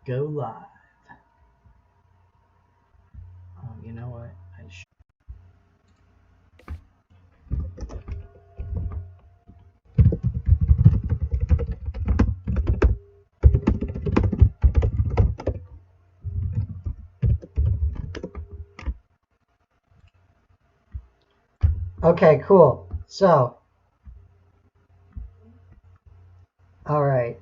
go live. You know what? Okay, cool. So, all right.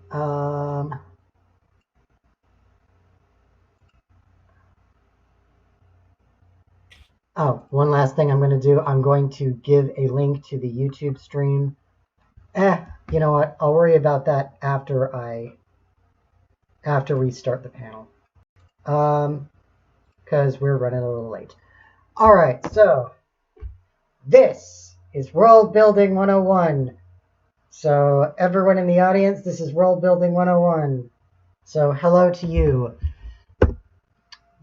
Oh, one last thing I'm going to do. I'm going to give a link to the YouTube stream. You know what? I'll worry about that after we start the panel. Because we're running a little late. All right, so this is World Building 101. So everyone in the audience, this is World Building 101. So hello to you.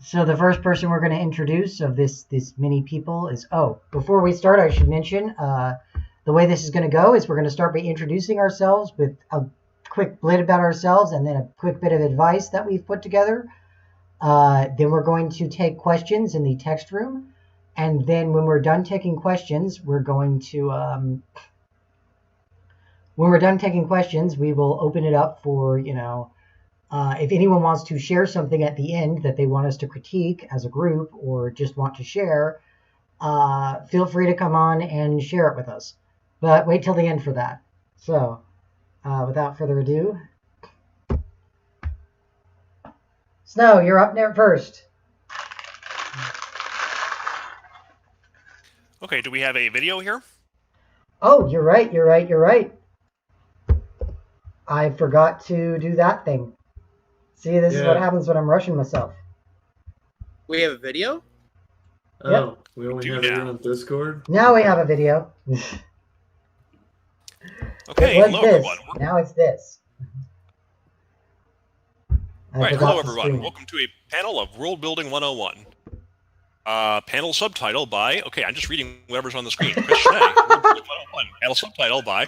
So the first person we're going to introduce of this many people is, before we start, I should mention, the way this is going to go is we're going to start by introducing ourselves with a quick bit about ourselves and then a quick bit of advice that we've put together. Then we're going to take questions in the text room. And then when we're done taking questions, we're going to, we will open it up for, if anyone wants to share something at the end that they want us to critique as a group or just want to share, feel free to come on and share it with us. But wait till the end for that. So, without further ado, Snow, you're up there first. Okay, do we have a video here? Oh, you're right. I forgot to do that thing. See, this is what happens when I'm rushing myself. We have a video? Oh, yep. We only have it on Discord? Now we have a video. Okay, hello everyone. Now it's this. Right, hello everyone. Welcome to a panel of World Building 101. Panel subtitle by, I'm just reading whatever's on the screen. Chris Schnee, World Building 101. Panel subtitle by...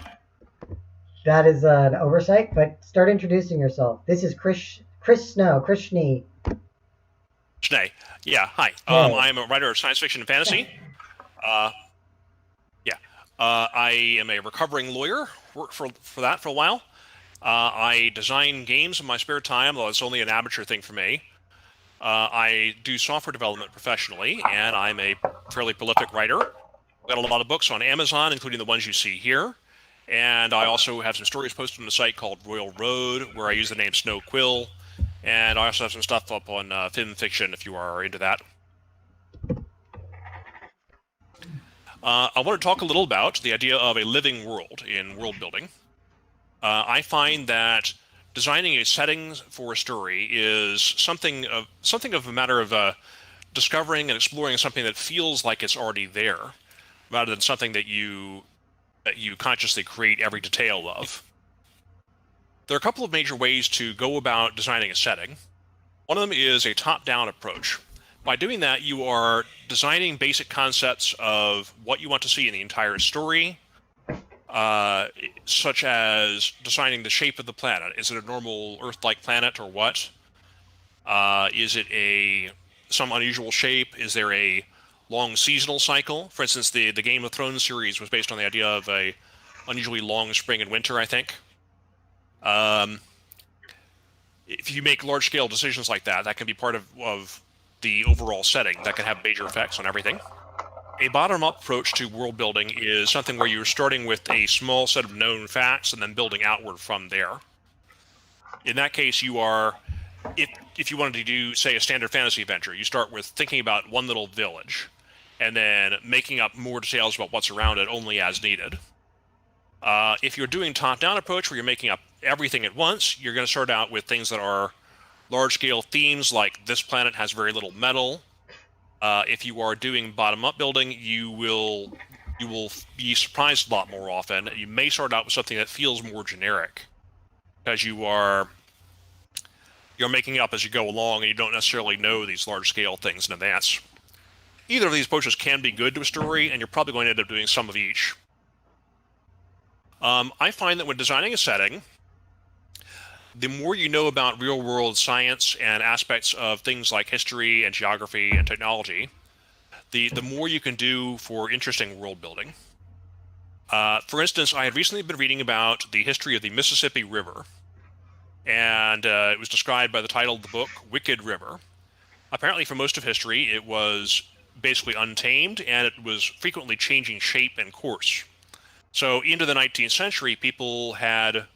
That is an oversight, but start introducing yourself. This is Chris Schnee. Schnee. Yeah, hi. I'm a writer of science fiction and fantasy. I am a recovering lawyer. Worked for that for a while. I design games in my spare time, though it's only an amateur thing for me. I do software development professionally, and I'm a fairly prolific writer. I've got a lot of books on Amazon, including the ones you see here. And I also have some stories posted on the site called Royal Road, where I use the name Snow Quill. And I also have some stuff up on Film Fiction, if you are into that. I want to talk a little about the idea of a living world in world building. I find that designing a setting for a story is something of a matter of discovering and exploring something that feels like it's already there, rather than something that you consciously create every detail of. There are a couple of major ways to go about designing a setting. One of them is a top-down approach. By doing that, you are designing basic concepts of what you want to see in the entire story, such as designing the shape of the planet. Is it a normal Earth-like planet or what? Is it some unusual shape? Is there a long seasonal cycle? For instance, the Game of Thrones series was based on the idea of a unusually long spring and winter, I think. If you make large-scale decisions like that, that can be part of the overall setting. That can have major effects on everything. A bottom-up approach to world building is something where you're starting with a small set of known facts and then building outward from there. In that case, you are, if you wanted to do, say, a standard fantasy adventure, you start with thinking about one little village and then making up more details about what's around it only as needed. If you're doing top-down approach where you're making up everything at once, you're going to start out with things that are large-scale themes like this planet has very little metal. If you are doing bottom-up building, you will be surprised a lot more often. You may start out with something that feels more generic because you're making up as you go along and you don't necessarily know these large-scale things in advance. Either of these approaches can be good to a story, and you're probably going to end up doing some of each. I find that when designing a setting, the more you know about real-world science and aspects of things like history and geography and technology, the more you can do for interesting world building. For instance, I had recently been reading about the history of the Mississippi River, and it was described by the title of the book, Wicked River. Apparently, for most of history, it was basically untamed, and it was frequently changing shape and course. So into the 19th century, people had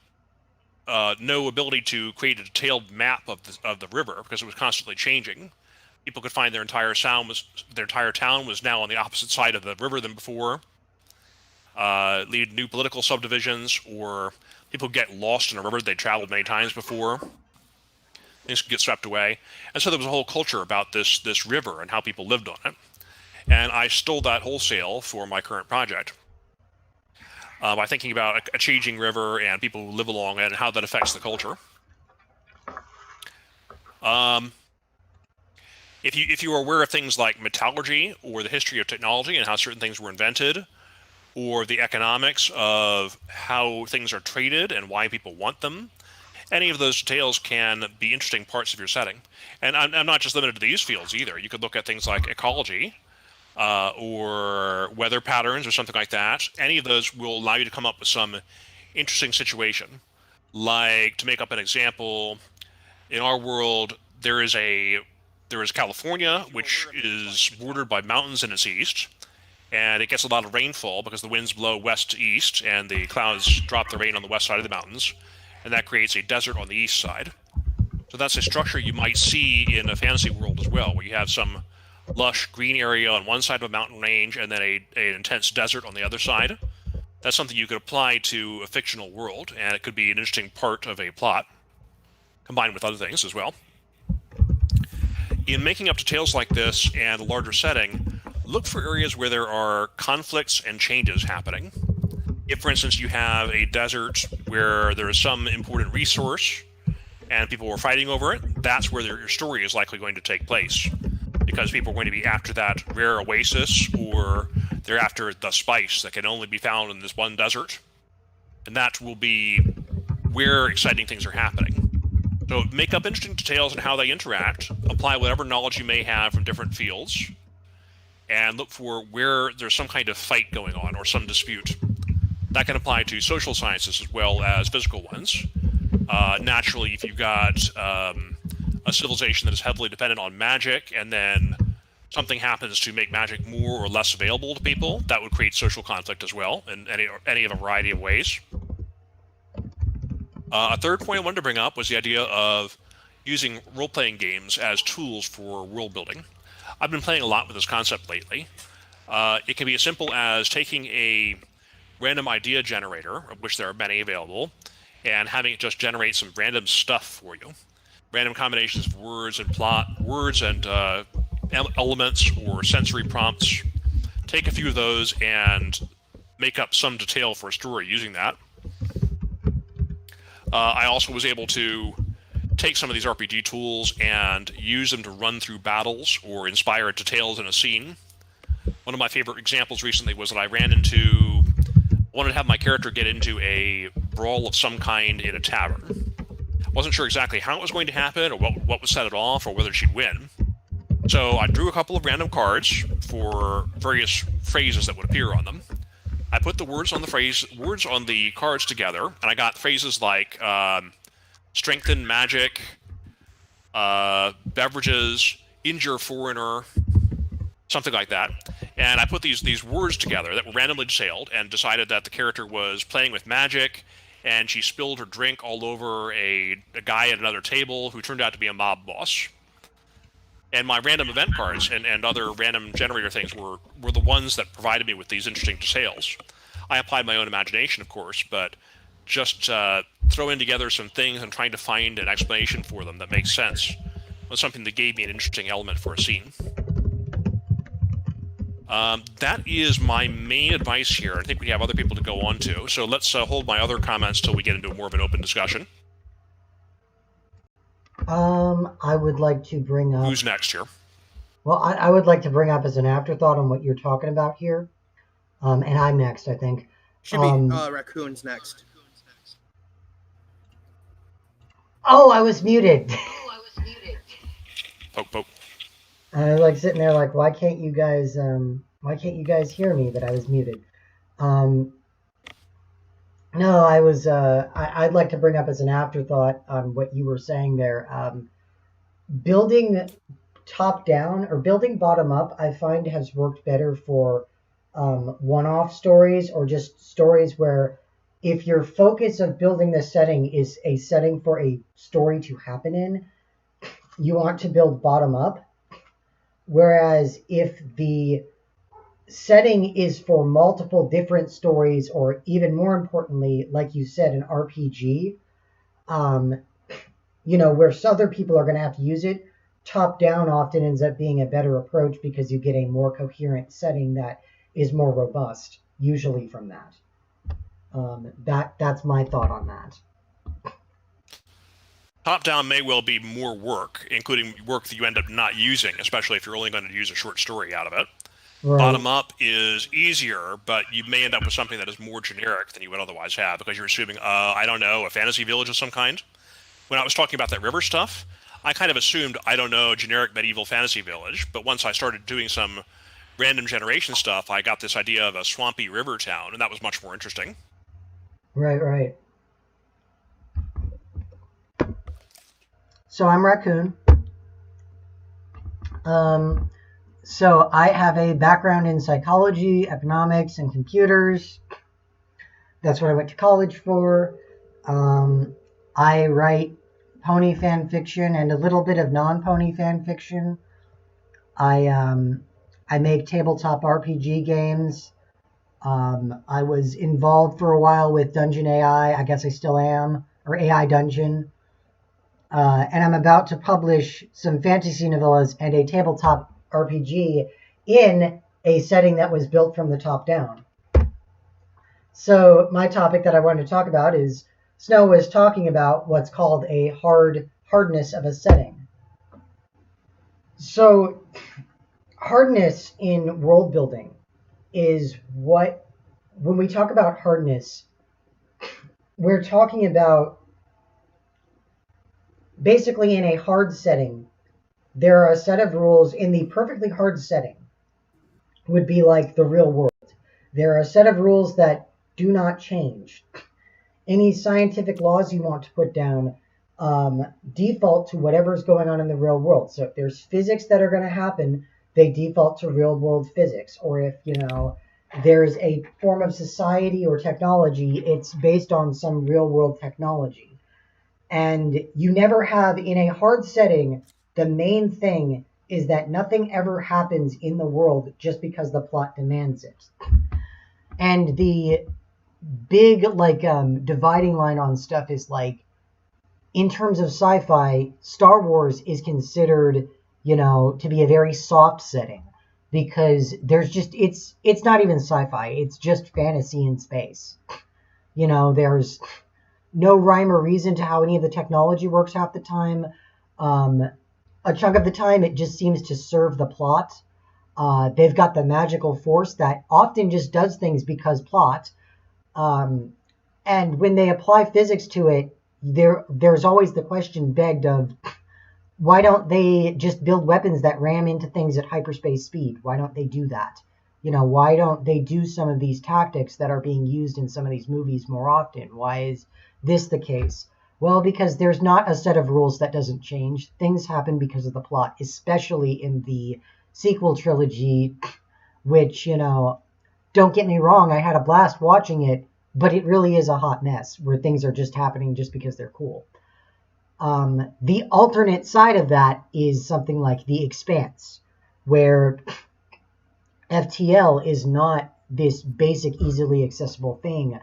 no ability to create a detailed map of the river because it was constantly changing. People could find their entire town was now on the opposite side of the river than before. Lead new political subdivisions, or people get lost in a river they'd traveled many times before. Things could get swept away. And so there was a whole culture about this river and how people lived on it. And I stole that wholesale for my current project. By thinking about a changing river and people who live along it and how that affects the culture. If you are aware of things like metallurgy or the history of technology and how certain things were invented, or the economics of how things are traded and why people want them, any of those details can be interesting parts of your setting. And I'm not just limited to these fields either. You could look at things like ecology, or weather patterns or something like that. Any of those will allow you to come up with some interesting situation. Like, to make up an example, in our world, there is California, which is bordered by mountains in its east, and it gets a lot of rainfall because the winds blow west to east, and the clouds drop the rain on the west side of the mountains, and that creates a desert on the east side. So that's a structure you might see in a fantasy world as well, where you have some lush green area on one side of a mountain range and then an intense desert on the other side. That's something you could apply to a fictional world, and it could be an interesting part of a plot, combined with other things as well. In making up details like this and a larger setting, look for areas where there are conflicts and changes happening. If, for instance, you have a desert where there is some important resource and people were fighting over it, that's where your story is likely going to take place. Because people are going to be after that rare oasis, or they're after the spice that can only be found in this one desert. And that will be where exciting things are happening. So make up interesting details on how they interact, apply whatever knowledge you may have from different fields, and look for where there's some kind of fight going on or some dispute. That can apply to social sciences as well as physical ones. Naturally, if you've got a civilization that is heavily dependent on magic, and then something happens to make magic more or less available to people, that would create social conflict as well in any of a variety of ways. A third point I wanted to bring up was the idea of using role-playing games as tools for world building. I've been playing a lot with this concept lately. It can be as simple as taking a random idea generator, of which there are many available, and having it just generate some random stuff for you. Random combinations of words and elements or sensory prompts. Take a few of those and make up some detail for a story using that. I also was able to take some of these RPG tools and use them to run through battles or inspire details in a scene. One of my favorite examples recently was that I wanted to have my character get into a brawl of some kind in a tavern. Wasn't sure exactly how it was going to happen or what would set it off or whether she'd win. So I drew a couple of random cards for various phrases that would appear on them. I put the words on the cards together, and I got phrases like strengthen magic, beverages, injure foreigner, something like that. And I put these words together that were randomly detailed and decided that the character was playing with magic, and she spilled her drink all over a guy at another table who turned out to be a mob boss. And my random event cards and other random generator things were the ones that provided me with these interesting details. I applied my own imagination, of course, but just throwing together some things and trying to find an explanation for them that makes sense was something that gave me an interesting element for a scene. That is my main advice here. I think we have other people to go on to, so let's hold my other comments till we get into more of an open discussion. I would like to bring up... Who's next here? Well, I would like to bring up as an afterthought on what you're talking about here. And I'm next, I think. Should be Raccoon's next. Oh, I was muted. Poke, poke. I was like sitting there like, why can't you guys hear me? But I was muted. No, I was. I'd like to bring up as an afterthought on what you were saying there. Building top down or building bottom up, I find has worked better for one-off stories or just stories where if your focus of building the setting is a setting for a story to happen in, you want to build bottom up. Whereas if the setting is for multiple different stories, or even more importantly, like you said, an RPG, where other people are going to have to use it, top down often ends up being a better approach because you get a more coherent setting that is more robust, usually from that. That's my thought on that. Top-down may well be more work, including work that you end up not using, especially if you're only going to use a short story out of it. Right. Bottom-up is easier, but you may end up with something that is more generic than you would otherwise have because you're assuming, I don't know, a fantasy village of some kind. When I was talking about that river stuff, I kind of assumed, I don't know, generic medieval fantasy village, but once I started doing some random generation stuff, I got this idea of a swampy river town, and that was much more interesting. Right. So I'm Raccoon. So I have a background in psychology, economics, and computers. That's what I went to college for. I write pony fan fiction and a little bit of non-pony fan fiction. I make tabletop RPG games. I was involved for a while with Dungeon AI. I guess I still am, or AI Dungeon. And I'm about to publish some fantasy novellas and a tabletop RPG in a setting that was built from the top down. So my topic that I wanted to talk about is Snow was talking about what's called a hardness of a setting. So hardness in world building is when we talk about hardness, we're talking about basically in a hard setting, there are a set of rules in the perfectly hard setting would be like the real world. There are a set of rules that do not change. Any scientific laws you want to put down default to whatever's going on in the real world. So if there's physics that are going to happen, they default to real world physics. Or if, there's a form of society or technology, it's based on some real world technology. And you never have, in a hard setting, the main thing is that nothing ever happens in the world just because the plot demands it. And the big, dividing line on stuff is, in terms of sci-fi, Star Wars is considered, to be a very soft setting. Because there's just, it's not even sci-fi, it's just fantasy in space. There's no rhyme or reason to how any of the technology works half the time. A chunk of the time, it just seems to serve the plot. They've got the magical force that often just does things because plot. And when they apply physics to it, there's always the question begged of, why don't they just build weapons that ram into things at hyperspace speed? Why don't they do that? Why don't they do some of these tactics that are being used in some of these movies more often? Why is this the case? Well, because there's not a set of rules that doesn't change. Things happen because of the plot, especially in the sequel trilogy, which, don't get me wrong, I had a blast watching it, but it really is a hot mess where things are just happening just because they're cool. The alternate side of that is something like The Expanse, where FTL is not this basic, easily accessible thing.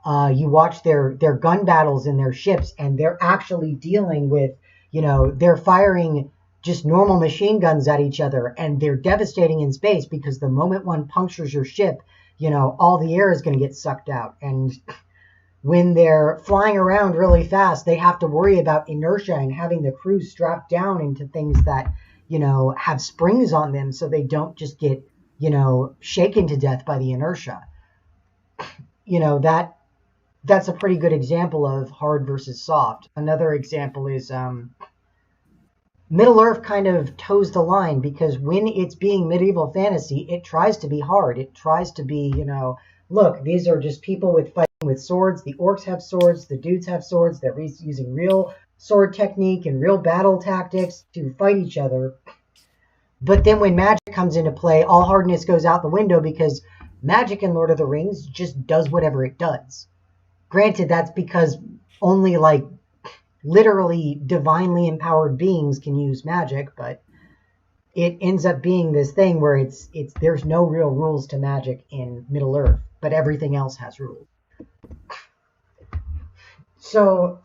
You watch their gun battles in their ships, and they're actually dealing with, they're firing just normal machine guns at each other, and they're devastating in space because the moment one punctures your ship, all the air is going to get sucked out. And when they're flying around really fast, they have to worry about inertia and having the crew strapped down into things that, have springs on them so they don't just get, shaken to death by the inertia. That that's a pretty good example of hard versus soft. Another example is Middle Earth kind of toes the line because when it's being medieval fantasy, it tries to be hard. It tries to be, look, these are just people fighting with swords. The orcs have swords. The dudes have swords. They're using real sword technique and real battle tactics to fight each other. But then when magic comes into play, all hardness goes out the window because magic in Lord of the Rings just does whatever it does. Granted, that's because only literally divinely empowered beings can use magic, but it ends up being this thing where there's no real rules to magic in Middle Earth, but everything else has rules. So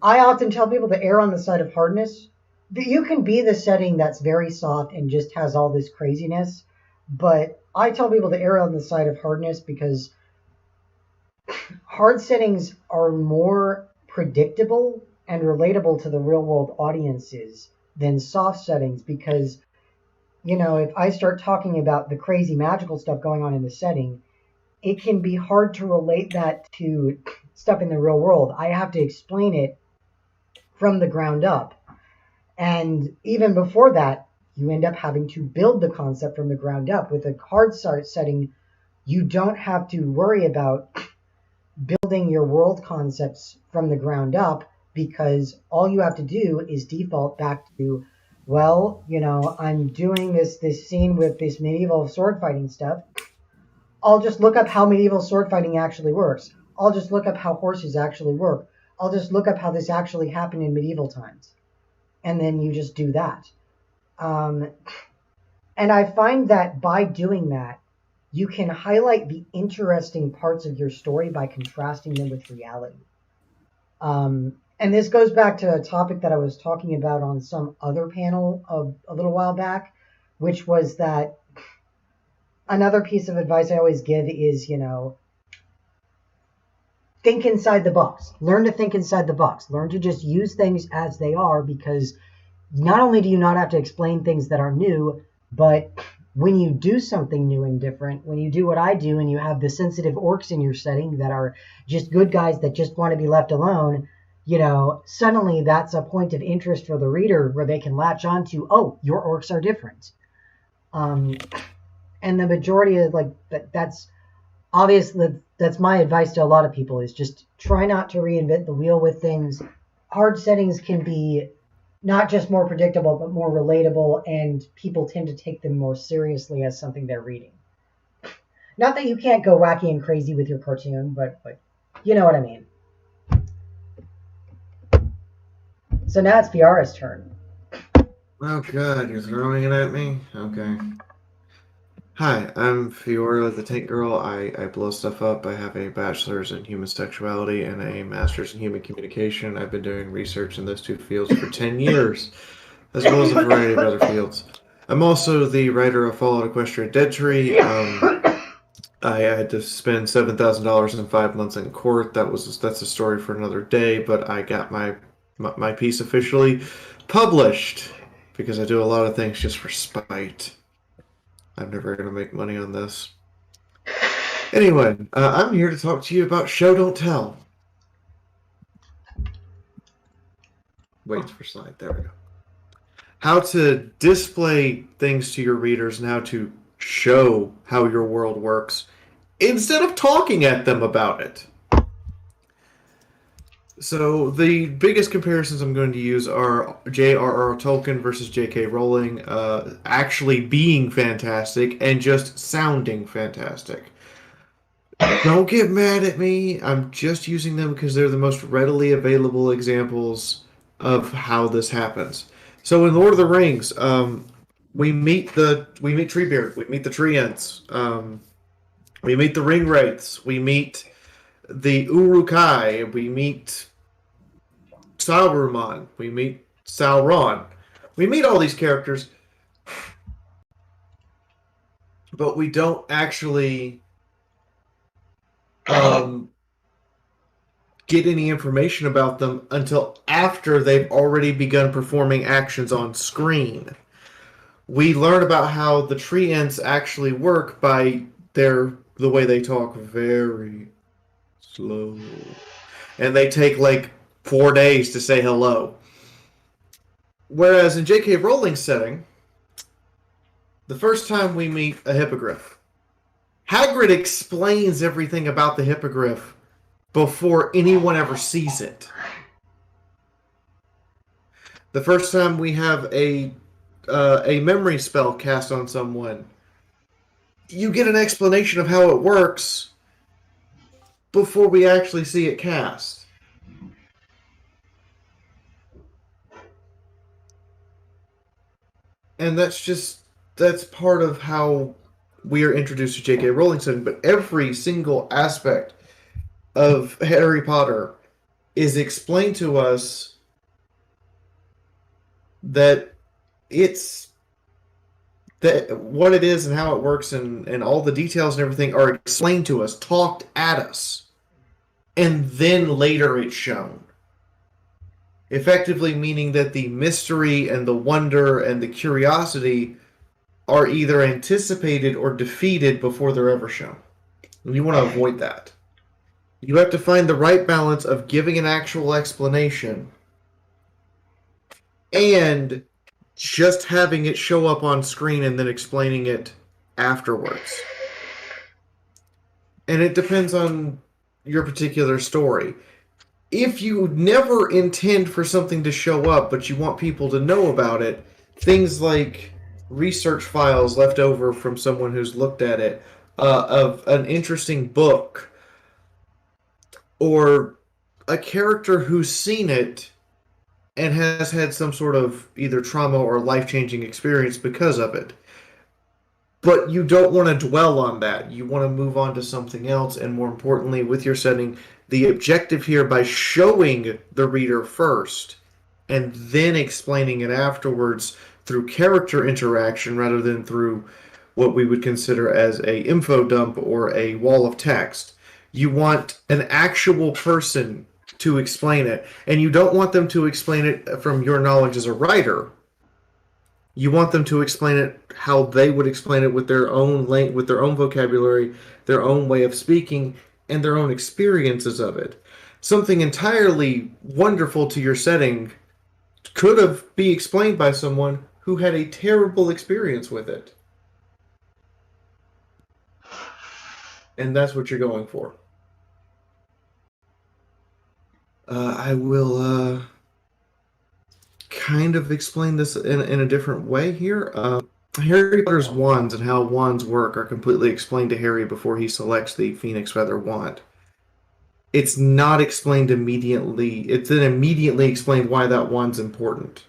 I often tell people to err on the side of hardness. You can be the setting that's very soft and just has all this craziness, but I tell people to err on the side of hardness because hard settings are more predictable and relatable to the real world audiences than soft settings because, if I start talking about the crazy magical stuff going on in the setting, it can be hard to relate that to stuff in the real world. I have to explain it from the ground up. And even before that, you end up having to build the concept from the ground up. With a hard start setting, you don't have to worry about building your world concepts from the ground up because all you have to do is default back to, I'm doing this scene with this medieval sword fighting stuff. I'll just look up how medieval sword fighting actually works. I'll just look up how horses actually work. I'll just look up how this actually happened in medieval times. And then you just do that. And I find that by doing that, you can highlight the interesting parts of your story by contrasting them with reality. And this goes back to a topic that I was talking about on some other panel a little while back, which was that another piece of advice I always give is, think inside the box. Learn to think inside the box. Learn to just use things as they are because not only do you not have to explain things that are new, but when you do something new and different, when you do what I do and you have the sensitive orcs in your setting that are just good guys that just want to be left alone, suddenly that's a point of interest for the reader where they can latch on to, oh, your orcs are different. And the majority of that's obviously, that's my advice to a lot of people is just try not to reinvent the wheel with things. Hard settings can be not just more predictable, but more relatable, and people tend to take them more seriously as something they're reading. Not that you can't go wacky and crazy with your cartoon, but you know what I mean. So now it's Fiara's turn. Oh god, you're throwing it at me? Okay. Hi, I'm Fiora the Tank Girl. I blow stuff up. I have a bachelor's in human sexuality and a master's in human communication. I've been doing research in those two fields for 10 years, as well as a variety of other fields. I'm also the writer of Fallout Equestria Dead Tree. I had to spend $7,000 in 5 months in court. That's a story for another day, but I got my piece officially published because I do a lot of things just for spite. I'm never going to make money on this. Anyway, I'm here to talk to you about Show Don't Tell. Wait for slide. There we go. How to display things to your readers and how to show how your world works instead of talking at them about it. So the biggest comparisons I'm going to use are J.R.R. Tolkien versus J.K. Rowling actually being fantastic and just sounding fantastic. Don't get mad at me. I'm just using them because they're the most readily available examples of how this happens. So in Lord of the Rings, we meet Treebeard, we meet the Treants, we meet the Ring Wraiths, we meet the Uruk-hai, we meet Saruman, we meet Sauron. We meet all these characters, but we don't actually get any information about them until after they've already begun performing actions on screen. We learn about how the Treants actually work by the way they talk very slow. And they take like 4 days to say hello. Whereas in J.K. Rowling's setting, the first time we meet a hippogriff, Hagrid explains everything about the hippogriff before anyone ever sees it. The first time we have a memory spell cast on someone, you get an explanation of how it works before we actually see it cast. And that's part of how we are introduced to J.K. Rowling setting, but every single aspect of Harry Potter is explained to us that what it is and how it works and all the details and everything are explained to us, talked at us, and then later it's shown. Effectively meaning that the mystery and the wonder and the curiosity are either anticipated or defeated before they're ever shown. And you want to avoid that. You have to find the right balance of giving an actual explanation and just having it show up on screen and then explaining it afterwards. And it depends on your particular story. If you never intend for something to show up, but you want people to know about it, things like research files left over from someone who's looked at it, of an interesting book, or a character who's seen it and has had some sort of either trauma or life-changing experience because of it. But you don't want to dwell on that. You want to move on to something else, and more importantly, with your setting, the objective here by showing the reader first and then explaining it afterwards through character interaction rather than through what we would consider as a info dump or a wall of text. You want an actual person to explain it, and you don't want them to explain it from your knowledge as a writer. You want them to explain it how they would explain it with their own with their own vocabulary, their own way of speaking, and their own experiences of it. Something entirely wonderful to your setting could have been explained by someone who had a terrible experience with it. And that's what you're going for. I will kind of explain this in a different way here. Harry Potter's wands and how wands work are completely explained to Harry before he selects the Phoenix Feather wand. It's not explained immediately. It's then immediately explained why that wand's important.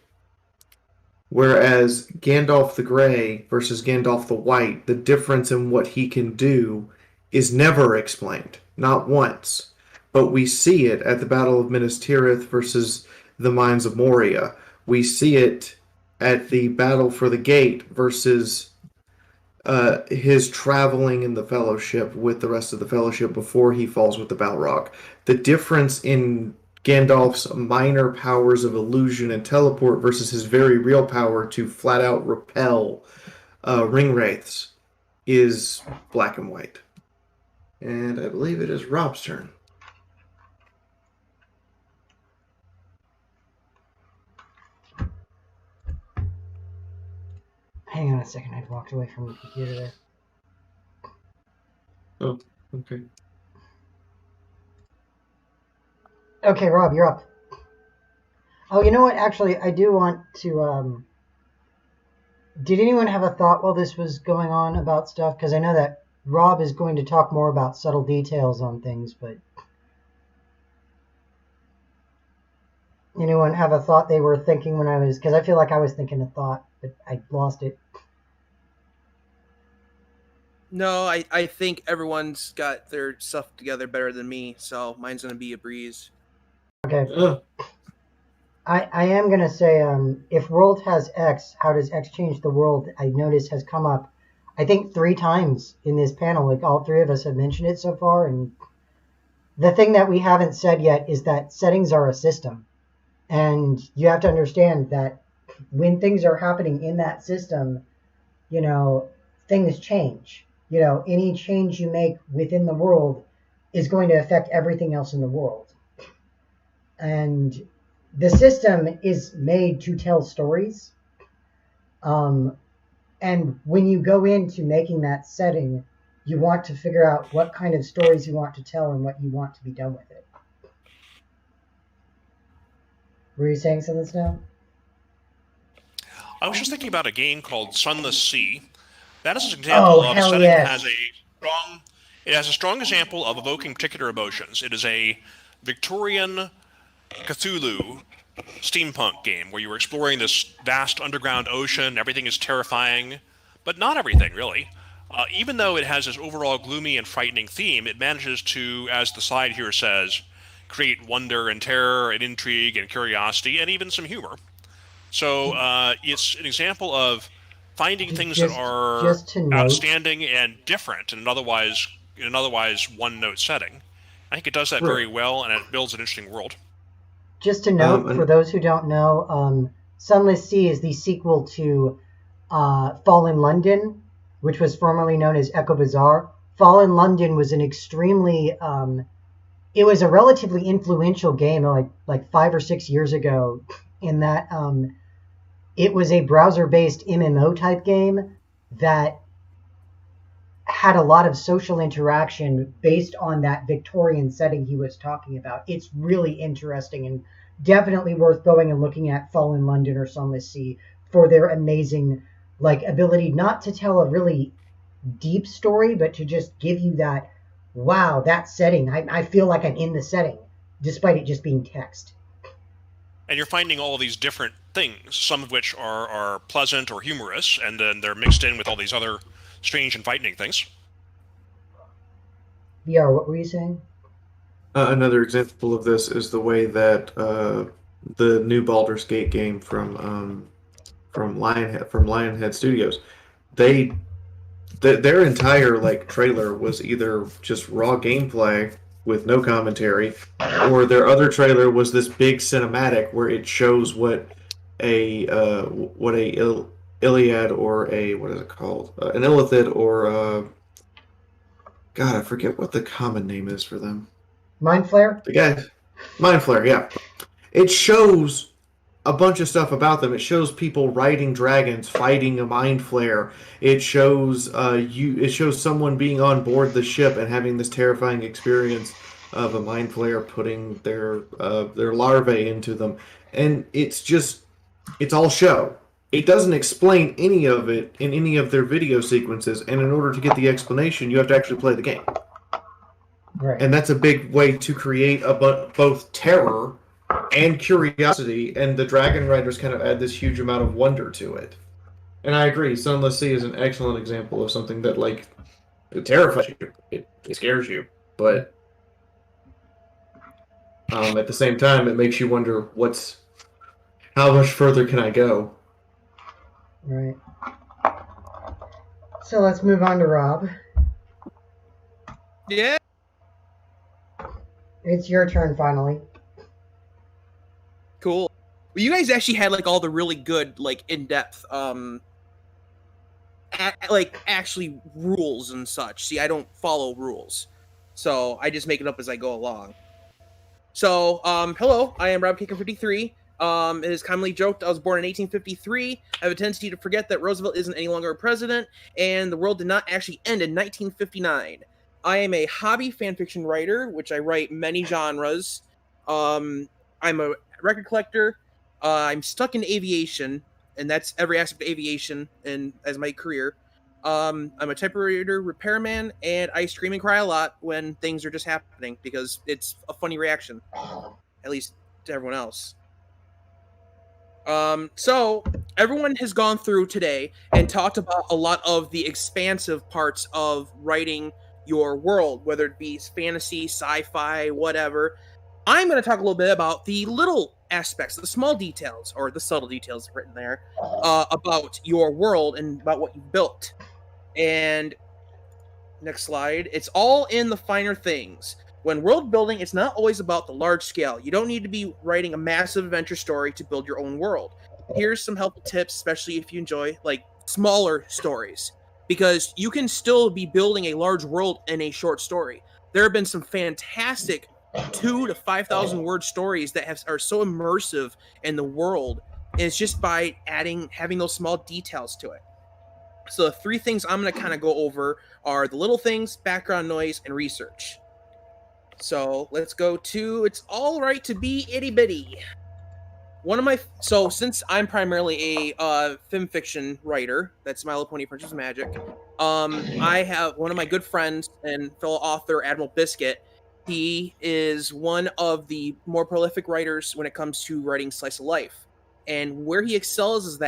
Whereas Gandalf the Grey versus Gandalf the White, the difference in what he can do is never explained. Not once. But we see it at the Battle of Minas Tirith versus the Mines of Moria. We see it at the Battle for the Gate versus his traveling in the Fellowship with the rest of the Fellowship before he falls with the Balrog. The difference in Gandalf's minor powers of illusion and teleport versus his very real power to flat out repel ring wraiths is black and white. And I believe it is Rob's turn. Hang on a second, I walked away from the computer there. Oh, okay. Okay, Rob, you're up. Oh, you know what? Actually, I do want to... Did anyone have a thought while this was going on about stuff? Because I know that Rob is going to talk more about subtle details on things, but... Anyone have a thought they were thinking when I was... Because I feel like I was thinking a thought, but I lost it. No, I think everyone's got their stuff together better than me, so mine's going to be a breeze. Okay. I am going to say, if world has X, how does X change the world? I notice has come up, I think 3 times in this panel. Like, all 3 of us have mentioned it so far. And the thing that we haven't said yet is that settings are a system. And you have to understand that when things are happening in that system, you know, things change. You know, any change you make within the world is going to affect everything else in the world. And the system is made to tell stories. And when you go into making that setting, you want to figure out what kind of stories you want to tell and what you want to be done with it. Were you saying something, Snow? I was just thinking about a game called Sunless Sea. That is an example of a setting that has a strong example of evoking particular emotions. It is a Victorian Cthulhu steampunk game where you are exploring this vast underground ocean. Everything is terrifying, but not everything, really. Even though it has this overall gloomy and frightening theme, it manages to, as the slide here says, create wonder and terror and intrigue and curiosity and even some humor. So it's an example of finding things that are outstanding and different in an otherwise one-note setting. I think it does that very well, and it builds an interesting world. Just to note, for those who don't know, Sunless Sea is the sequel to Fallen London, which was formerly known as Echo Bazaar. Fallen London was an extremely... it was a relatively influential game like 5 or 6 years ago, in that it was a browser-based MMO type game that had a lot of social interaction based on that Victorian setting he was talking about. It's really interesting and definitely worth going and looking at Fallen London or Sunless Sea for their amazing ability not to tell a really deep story, but to just give you that, wow, that setting. I feel like I'm in the setting, despite it just being text. And you're finding all these different things, some of which are pleasant or humorous, and then they're mixed in with all these other strange and frightening things. VR, what were you saying? Another example of this is the way that the new Baldur's Gate game from Lionhead Studios, their entire trailer was either just raw gameplay with no commentary, or their other trailer was this big cinematic where it shows what a Iliad or a, what is it called? An Illithid or God, I forget what the common name is for them. Mind Flare? The guy, Mind Flare, yeah. It shows a bunch of stuff about them. It shows people riding dragons, fighting a Mind Flare. It shows It shows someone being on board the ship and having this terrifying experience of a Mind Flare putting their larvae into them, and it's all show. It doesn't explain any of it in any of their video sequences, and in order to get the explanation, you have to actually play the game. Right. And that's a big way to create both terror and curiosity, and the Dragon Riders kind of add this huge amount of wonder to it. And I agree, Sunless Sea is an excellent example of something that, it terrifies you. It scares you. But at the same time, it makes you wonder, how much further can I go? Right. So let's move on to Rob. Yeah. It's your turn finally. Cool. Well, you guys actually had all the really good in-depth actually rules and such. See, I don't follow rules, so I just make it up as I go along. So, hello, I am Rob Kicker 53. It is commonly joked I was born in 1853. I have a tendency to forget that Roosevelt isn't any longer a president, and the world did not actually end in 1959. I am a hobby fanfiction writer, which I write many genres. I'm a record collector. I'm stuck in aviation, and that's every aspect of aviation and as my career. I'm a typewriter repairman, and I scream and cry a lot when things are just happening because it's a funny reaction, at least to everyone else. So everyone has gone through today and talked about a lot of the expansive parts of writing your world, whether it be fantasy, sci-fi, whatever. I'm going to talk a little bit about the little aspects, the small details, or the subtle details written there, about your world and about what you've built. And next slide. It's all in the finer things. When world building, it's not always about the large scale. You don't need to be writing a massive adventure story to build your own world. Here's some helpful tips, especially if you enjoy smaller stories, because you can still be building a large world in a short story. there have been some fantastic 2,000 to 5,000 word stories that are so immersive in the world. And it's just by having those small details to it. So the 3 things I'm going to kind of go over are the little things, background noise, and research. So let's go to It's All Right to Be Itty Bitty. Since I'm primarily a film fiction writer, that's My Little Pony Princess Magic, I have one of my good friends and fellow author, Admiral Biscuit. He is one of the more prolific writers when it comes to writing slice of life. And where he excels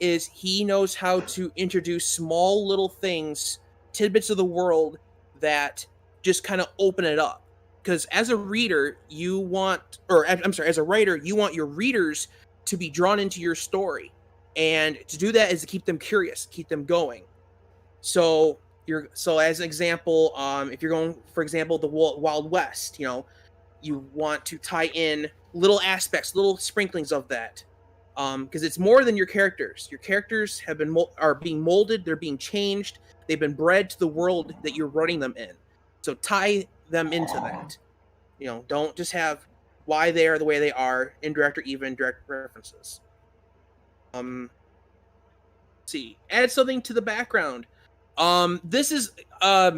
is he knows how to introduce small little things, tidbits of the world that just kind of open it up. Because as a writer, you want your readers to be drawn into your story. And to do that is to keep them curious, keep them going. So as an example, if you're going, for example, the Wild West, you want to tie in little aspects, little sprinklings of that. Because it's more than your characters. Your characters are being molded, they're being changed, they've been bred to the world that you're running them in. So tie them into that. Don't just have why they are the way they are, indirect or even direct references. See, add something to the background. This is I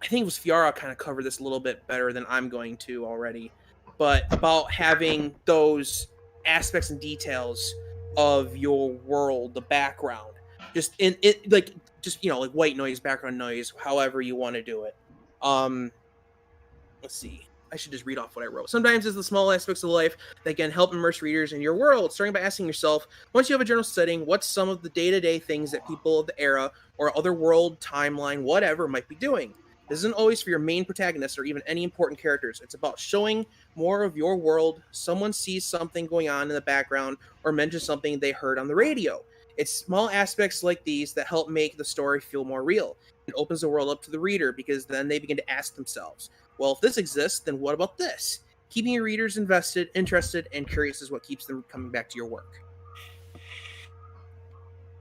think it was Fiara kind of covered this a little bit better than I'm going to already, but about having those aspects and details of your world, the background, just like white noise, background noise, however you want to do it. Let's see. I should just read off what I wrote. Sometimes it's the small aspects of life that can help immerse readers in your world, starting by asking yourself, once you have a general setting, what's some of the day-to-day things that people of the era or other world, timeline, whatever, might be doing? This isn't always for your main protagonists or even any important characters. It's about showing more of your world. Someone sees something going on in the background or mentions something they heard on the radio. It's small aspects like these that help make the story feel more real. It opens the world up to the reader because then they begin to ask themselves, well, if this exists, then what about this? Keeping your readers invested, interested, and curious is what keeps them coming back to your work.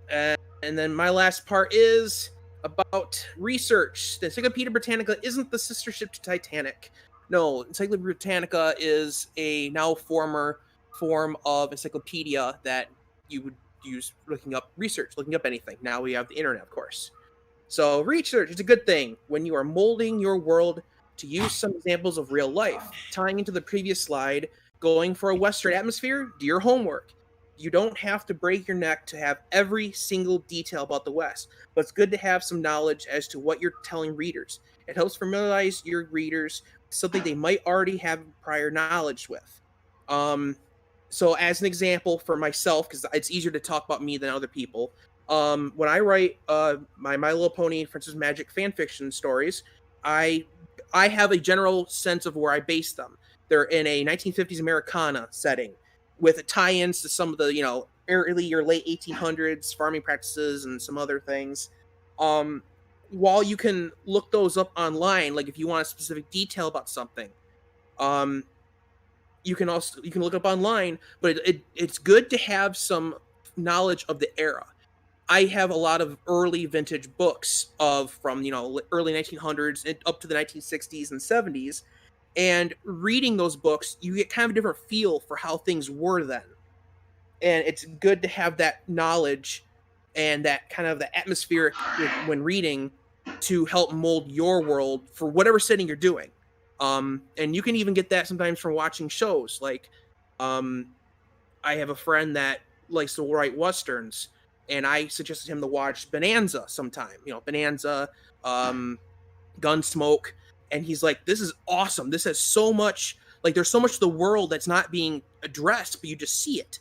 And then my last part is about research. The Encyclopedia Britannica isn't the sister ship to Titanic. No, Encyclopedia Britannica is a now former form of encyclopedia that you would use looking up research, looking up anything. Now we have the internet, of course. So research is a good thing when you are molding your world. To use some examples of real life, tying into the previous slide, going for a Western atmosphere, do your homework. You don't have to break your neck to have every single detail about the West, but it's good to have some knowledge as to what you're telling readers. It helps familiarize your readers with something they might already have prior knowledge with. So as an example for myself, because it's easier to talk about me than other people, when I write my Little Pony Princess Magic fanfiction stories, I have a general sense of where I base them. They're in a 1950s Americana setting with tie-ins to some of the, early or late 1800s farming practices and some other things. While you can look those up online, like if you want a specific detail about something, you can look up online, but it's good to have some knowledge of the era. I have a lot of early vintage books from early 1900s up to the 1960s and 70s, and reading those books, you get kind of a different feel for how things were then. And it's good to have that knowledge and that kind of the atmosphere when reading to help mold your world for whatever setting you're doing. And you can even get that sometimes from watching shows. Like, I have a friend that likes to write Westerns, and I suggested him to watch Bonanza sometime. Bonanza, Gunsmoke, and he's like, "This is awesome. This has so much. Like, there's so much of the world that's not being addressed, but you just see it."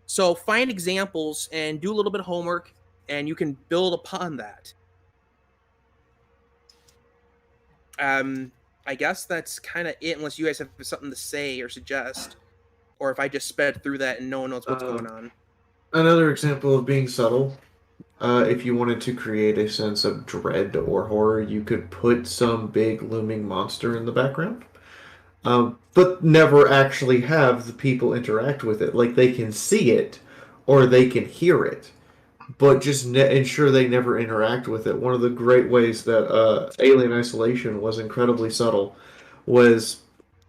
So find examples and do a little bit of homework, and you can build upon that. I guess that's kind of it, unless you guys have something to say or suggest, or if I just sped through that and no one knows what's going on. Another example of being subtle, if you wanted to create a sense of dread or horror, you could put some big looming monster in the background, but never actually have the people interact with it. Like, they can see it or they can hear it, but just ensure they never interact with it. One of the great ways that Alien Isolation was incredibly subtle was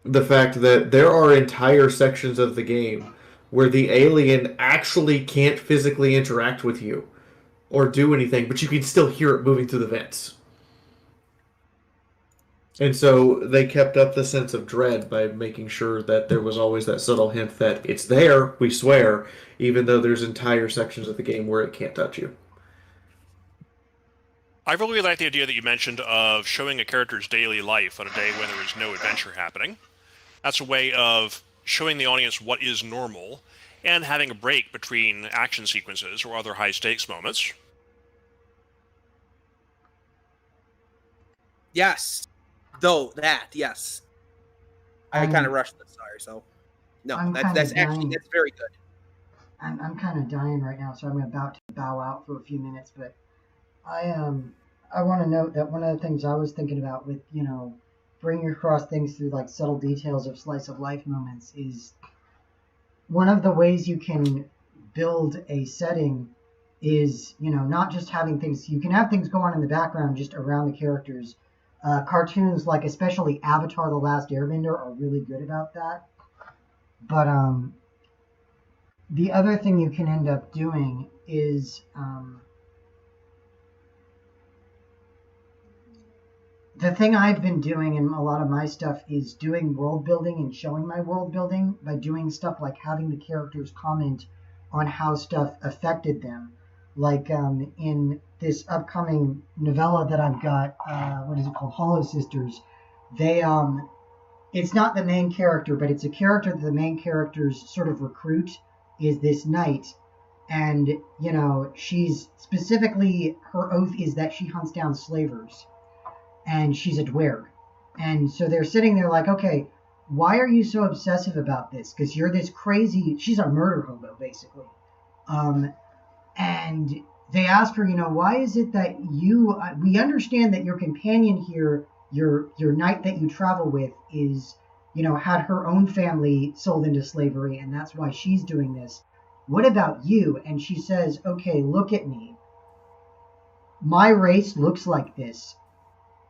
the fact that there are entire sections of the game where the alien actually can't physically interact with you or do anything, but you can still hear it moving through the vents. And so they kept up the sense of dread by making sure that there was always that subtle hint that it's there, we swear, even though there's entire sections of the game where it can't touch you. I really like the idea that you mentioned of showing a character's daily life on a day when there is no adventure happening. That's a way of showing the audience what is normal and having a break between action sequences or other high-stakes moments. Yes. Yes. I kind of rushed this, sorry. So, no, that's very good. I'm kind of dying right now, so I'm about to bow out for a few minutes. But I want to note that one of the things I was thinking about with bringing across things through like subtle details of slice of life moments is one of the ways you can build a setting is not just having things. You can have things go on in the background just around the characters. Cartoons like especially Avatar: The Last Airbender are really good about that. But the other thing you can end up doing is the thing I've been doing in a lot of my stuff is doing world building and showing my world building by doing stuff like having the characters comment on how stuff affected them. Like in this upcoming novella that I've got, what is it called? Hollow Sisters. They, it's not the main character, but it's a character that the main characters sort of recruit is this knight. And, she's specifically, her oath is that she hunts down slavers. And she's a dwerg. And so they're sitting there like, okay, why are you so obsessive about this? Because you're this crazy, she's a murder hobo, basically. And they ask her, why is it that we understand that your companion here, your knight that you travel with is, had her own family sold into slavery, and that's why she's doing this. What about you? And she says, okay, look at me. My race looks like this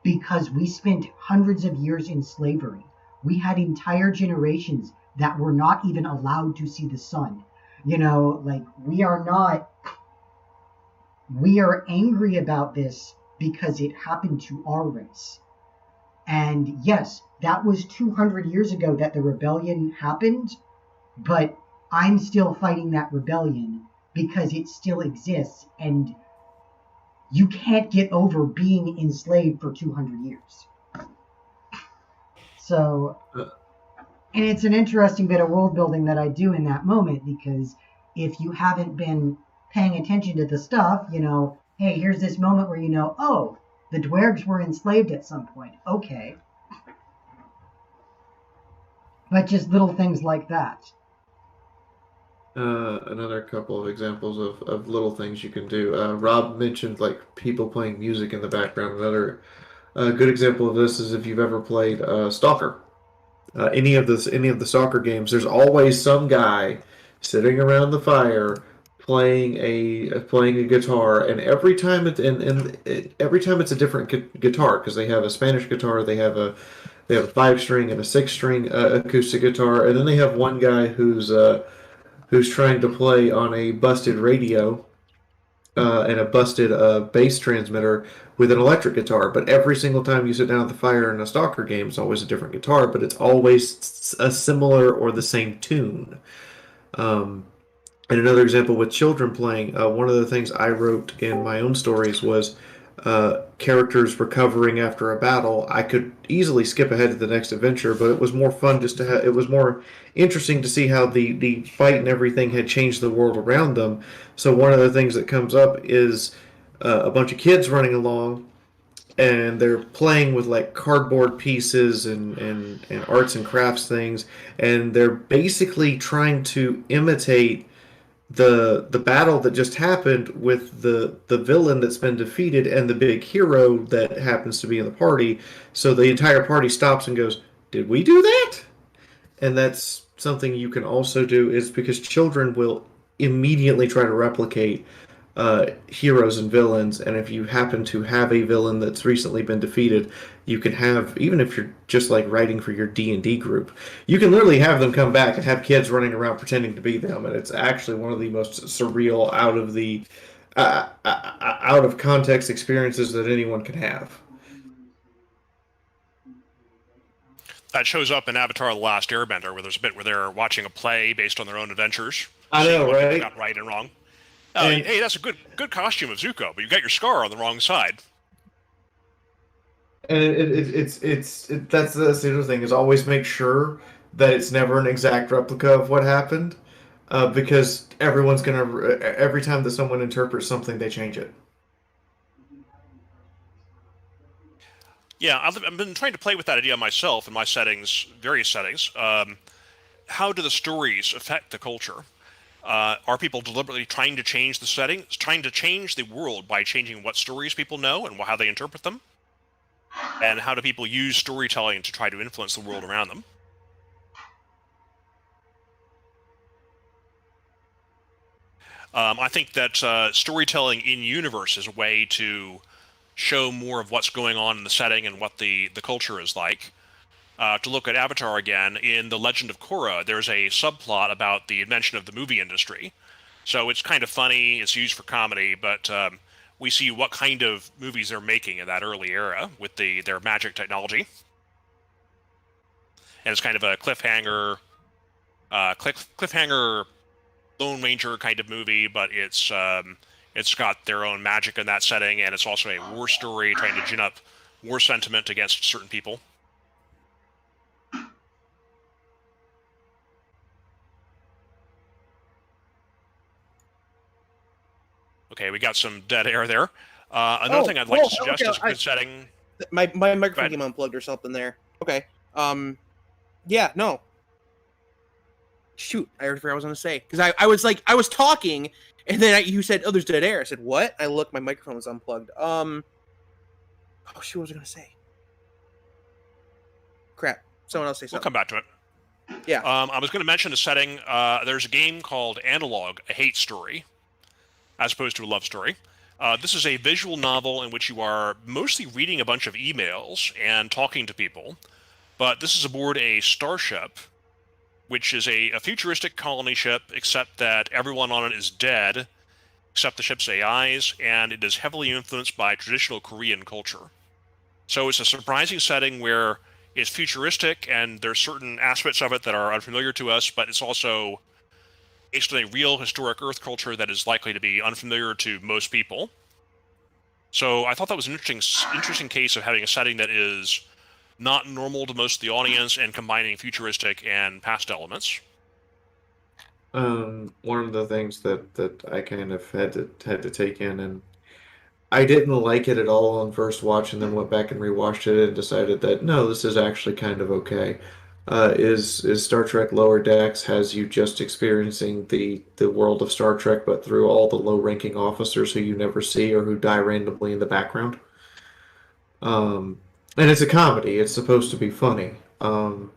because we spent hundreds of years in slavery. We had entire generations that were not even allowed to see the sun. We are angry about this because it happened to our race. And yes, that was 200 years ago that the rebellion happened, but I'm still fighting that rebellion because it still exists, and you can't get over being enslaved for 200 years. So, and it's an interesting bit of world building that I do in that moment, because if you haven't been paying attention to the stuff, hey, here's this moment where oh, the dwergs were enslaved at some point. Okay. But just little things like that. Another couple of examples of little things you can do. Rob mentioned like people playing music in the background. Another good example of this is if you've ever played Stalker. Any of the Stalker games, there's always some guy sitting around the fire playing a guitar, and every time it's a different guitar, because they have a Spanish guitar, they have a 5-string and a 6-string acoustic guitar, and then they have one guy who's trying to play on a busted radio and a busted bass transmitter with an electric guitar. But every single time you sit down at the fire in a Stalker game, it's always a different guitar, but it's always a similar or the same tune. And another example with children playing, one of the things I wrote in my own stories was characters recovering after a battle. I could easily skip ahead to the next adventure, but it was more fun just to it was more interesting to see how the fight and everything had changed the world around them. So one of the things that comes up is a bunch of kids running along, and they're playing with like cardboard pieces and arts and crafts things, and they're basically trying to imitate the battle that just happened with the villain that's been defeated and the big hero that happens to be in the party. So the entire party stops and goes, "Did we do that?" And that's something you can also do, is because children will immediately try to replicate heroes and villains, and if you happen to have a villain that's recently been defeated, you can have, even if you're just like writing for your D&D group, you can literally have them come back and have kids running around pretending to be them, and it's actually one of the most surreal, out of context experiences that anyone can have. That shows up in Avatar: The Last Airbender, where there's a bit where they're watching a play based on their own adventures. I know, what right? got right and wrong. And, hey, that's a good costume of Zuko, but you got your scar on the wrong side. and that's the other thing, is always make sure that it's never an exact replica of what happened, because everyone's gonna, every time that someone interprets something, they change it. Yeah, I've been trying to play with that idea myself in my settings, various settings. How do the stories affect the culture? Are people deliberately trying to change the settings, trying to change the world by changing what stories people know and how they interpret them? And how do people use storytelling to try to influence the world around them? I think that storytelling in universe is a way to show more of what's going on in the setting and what the culture is like. To look at Avatar again, in The Legend of Korra, there's a subplot about the invention of the movie industry. So it's kind of funny, it's used for comedy, but we see what kind of movies they're making in that early era with their magic technology. And it's kind of a cliffhanger Lone Ranger kind of movie, but it's got their own magic in that setting, and it's also a war story trying to gin up war sentiment against certain people. Okay, we got some dead air there. Another thing I'd like to suggest is a good setting. My microphone came unplugged or something there. Okay. Yeah, no. Shoot, I already forgot what I was going to say. Because I was talking, and then you said, oh, there's dead air. I said, what? I looked, my microphone was unplugged. Oh, shoot, what was I going to say? Crap. Someone else say something. We'll come back to it. Yeah. I was going to mention a setting. There's a game called Analog, a hate story, as opposed to a love story. This is a visual novel in which you are mostly reading a bunch of emails and talking to people, but this is aboard a starship, which is a futuristic colony ship, except that everyone on it is dead, except the ship's AIs, and it is heavily influenced by traditional Korean culture. So it's a surprising setting where it's futuristic, and there's certain aspects of it that are unfamiliar to us, but it's also based on a real historic Earth culture that is likely to be unfamiliar to most people. So I thought that was an interesting case of having a setting that is not normal to most of the audience and combining futuristic and past elements. One of the things that I kind of had to take in, and I didn't like it at all on first watch, and then went back and rewatched it and decided that no, this is actually kind of okay. Is Star Trek Lower Decks has you just experiencing the world of Star Trek, but through all the low-ranking officers who you never see or who die randomly in the background. And it's a comedy. It's supposed to be funny. And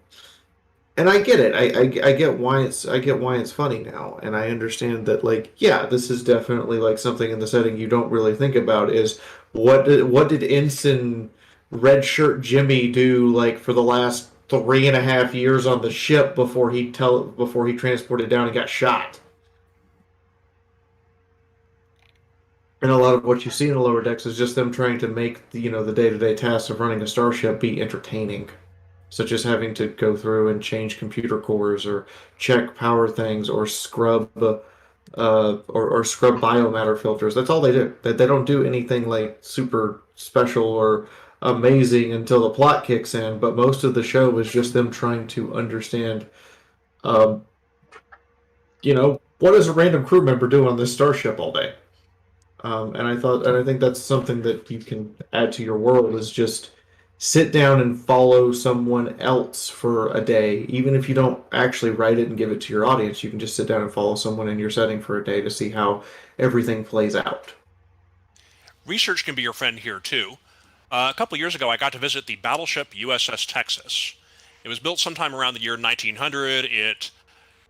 I get it. I get why it's funny now, and I understand that, like, yeah, this is definitely like something in the setting you don't really think about is what did Ensign Red Shirt Jimmy do, like, for the last 3.5 years on the ship before he transported down and got shot. And a lot of what you see in the lower decks is just them trying to make the day-to-day tasks of running a starship be entertaining, such as having to go through and change computer cores or check power things or scrub scrub biomatter filters. That's all they do. They don't do anything like super special or amazing until the plot kicks in, but most of the show is just them trying to understand what does a random crew member do on this starship all day. And I think that's something that you can add to your world, is just sit down and follow someone else for a day. Even if you don't actually write it and give it to your audience, you can just sit down and follow someone in your setting for a day to see how everything plays out. Research can be your friend here, too. A couple of years ago, I got to visit the battleship USS Texas. It was built sometime around the year 1900. It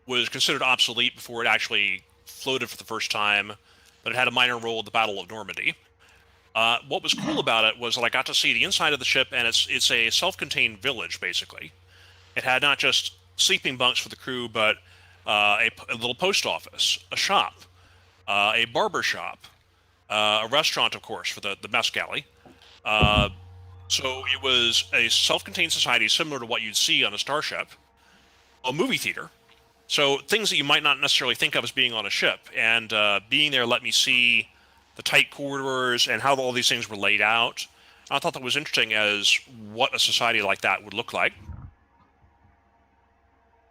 was considered obsolete before it actually floated for the first time. but it had a minor role at the Battle of Normandy. What was cool about it was that I got to see the inside of the ship, and it's a self-contained village, basically. It had not just sleeping bunks for the crew, but a little post office, a shop, a barber shop, a restaurant, of course, for the mess galley. So it was a self-contained society similar to what you'd see on a starship, a movie theater. So things that you might not necessarily think of as being on a ship. And being there let me see the tight corridors and how all these things were laid out. I thought that was interesting as what a society like that would look like.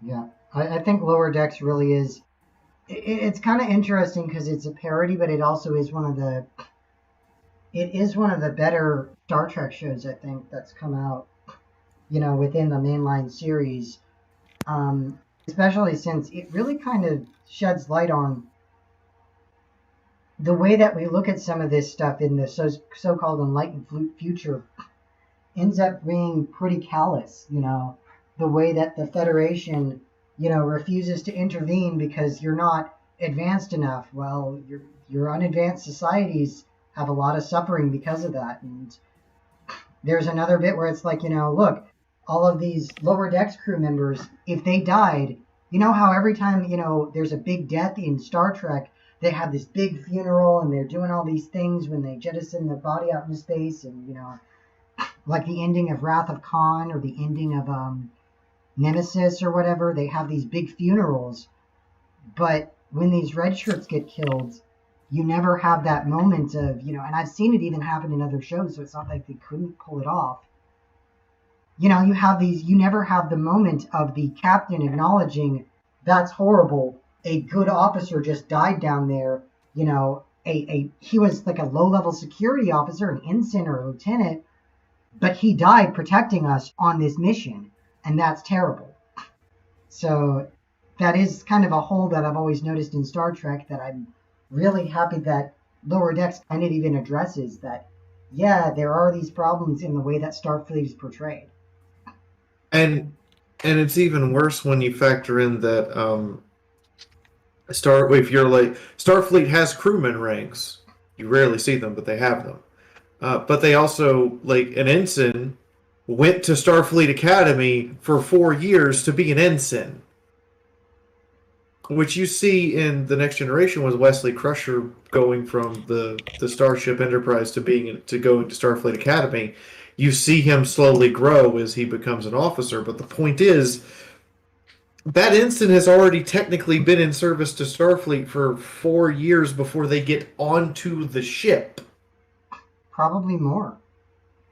Yeah, I think Lower Decks really is. It's kind of interesting because it's a parody, but it also is one of the. It is one of the better Star Trek shows, I think, that's come out, within the mainline series. Especially since it really kind of sheds light on the way that we look at some of this stuff in the so-called enlightened future ends up being pretty callous, the way that the Federation, refuses to intervene because you're not advanced enough. Well, your unadvanced societies have a lot of suffering because of that. And there's another bit where it's like, look, all of these Lower Decks crew members, if they died, how every time, there's a big death in Star Trek, they have this big funeral and they're doing all these things when they jettison the body out into space, and, like the ending of Wrath of Khan or the ending of Nemesis or whatever, they have these big funerals. But when these red shirts get killed, you never have that moment of, and I've seen it even happen in other shows, so it's not like they couldn't pull it off. You never have the moment of the captain acknowledging, that's horrible. A good officer just died down there. He was like a low-level security officer, an ensign or a lieutenant, but he died protecting us on this mission, and that's terrible. So that is kind of a hole that I've always noticed in Star Trek that I'm really happy that Lower Decks kind of even addresses, that, yeah, there are these problems in the way that Starfleet is portrayed. And it's even worse when you factor in that Starfleet has crewman ranks. You rarely see them, but they have them. But they also, like, an ensign went to Starfleet Academy for 4 years to be an ensign. Which you see in The Next Generation was Wesley Crusher going from the Starship Enterprise to going to Starfleet Academy. You see him slowly grow as he becomes an officer, but the point is, that ensign has already technically been in service to Starfleet for 4 years before they get onto the ship. Probably more.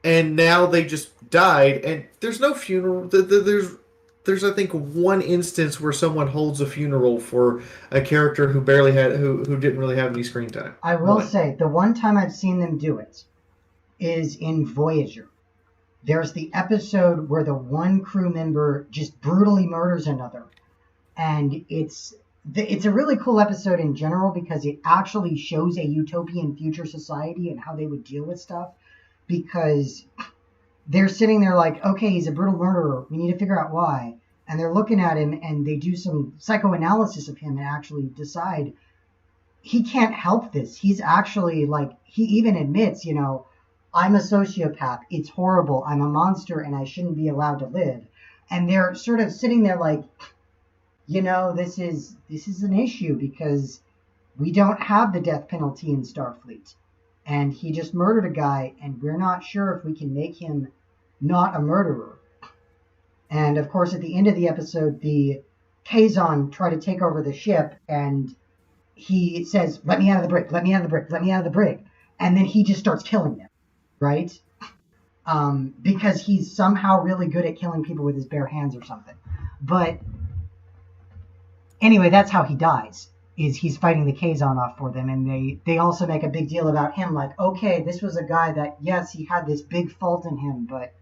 And now they just died, and there's no funeral. There's I think one instance where someone holds a funeral for a character who who didn't really have any screen time. I will say, the one time I've seen them do it is in Voyager. There's the episode where the one crew member just brutally murders another. And it's a really cool episode in general because it actually shows a utopian future society and how they would deal with stuff. Because they're sitting there like, okay, he's a brutal murderer. We need to figure out why. And they're looking at him and they do some psychoanalysis of him and actually decide he can't help this. He's actually like, he even admits, I'm a sociopath. It's horrible. I'm a monster and I shouldn't be allowed to live. And they're sort of sitting there like, this is an issue because we don't have the death penalty in Starfleet. And he just murdered a guy and we're not sure if we can make him not a murderer. And of course, at the end of the episode, the Kazon try to take over the ship and he says, let me out of the brig, let me out of the brig, let me out of the brig. And then he just starts killing them. Right? Because he's somehow really good at killing people with his bare hands or something. But anyway, that's how he dies, is he's fighting the Kazon off for them. And they also make a big deal about him, like, okay, this was a guy that, yes, he had this big fault in him, but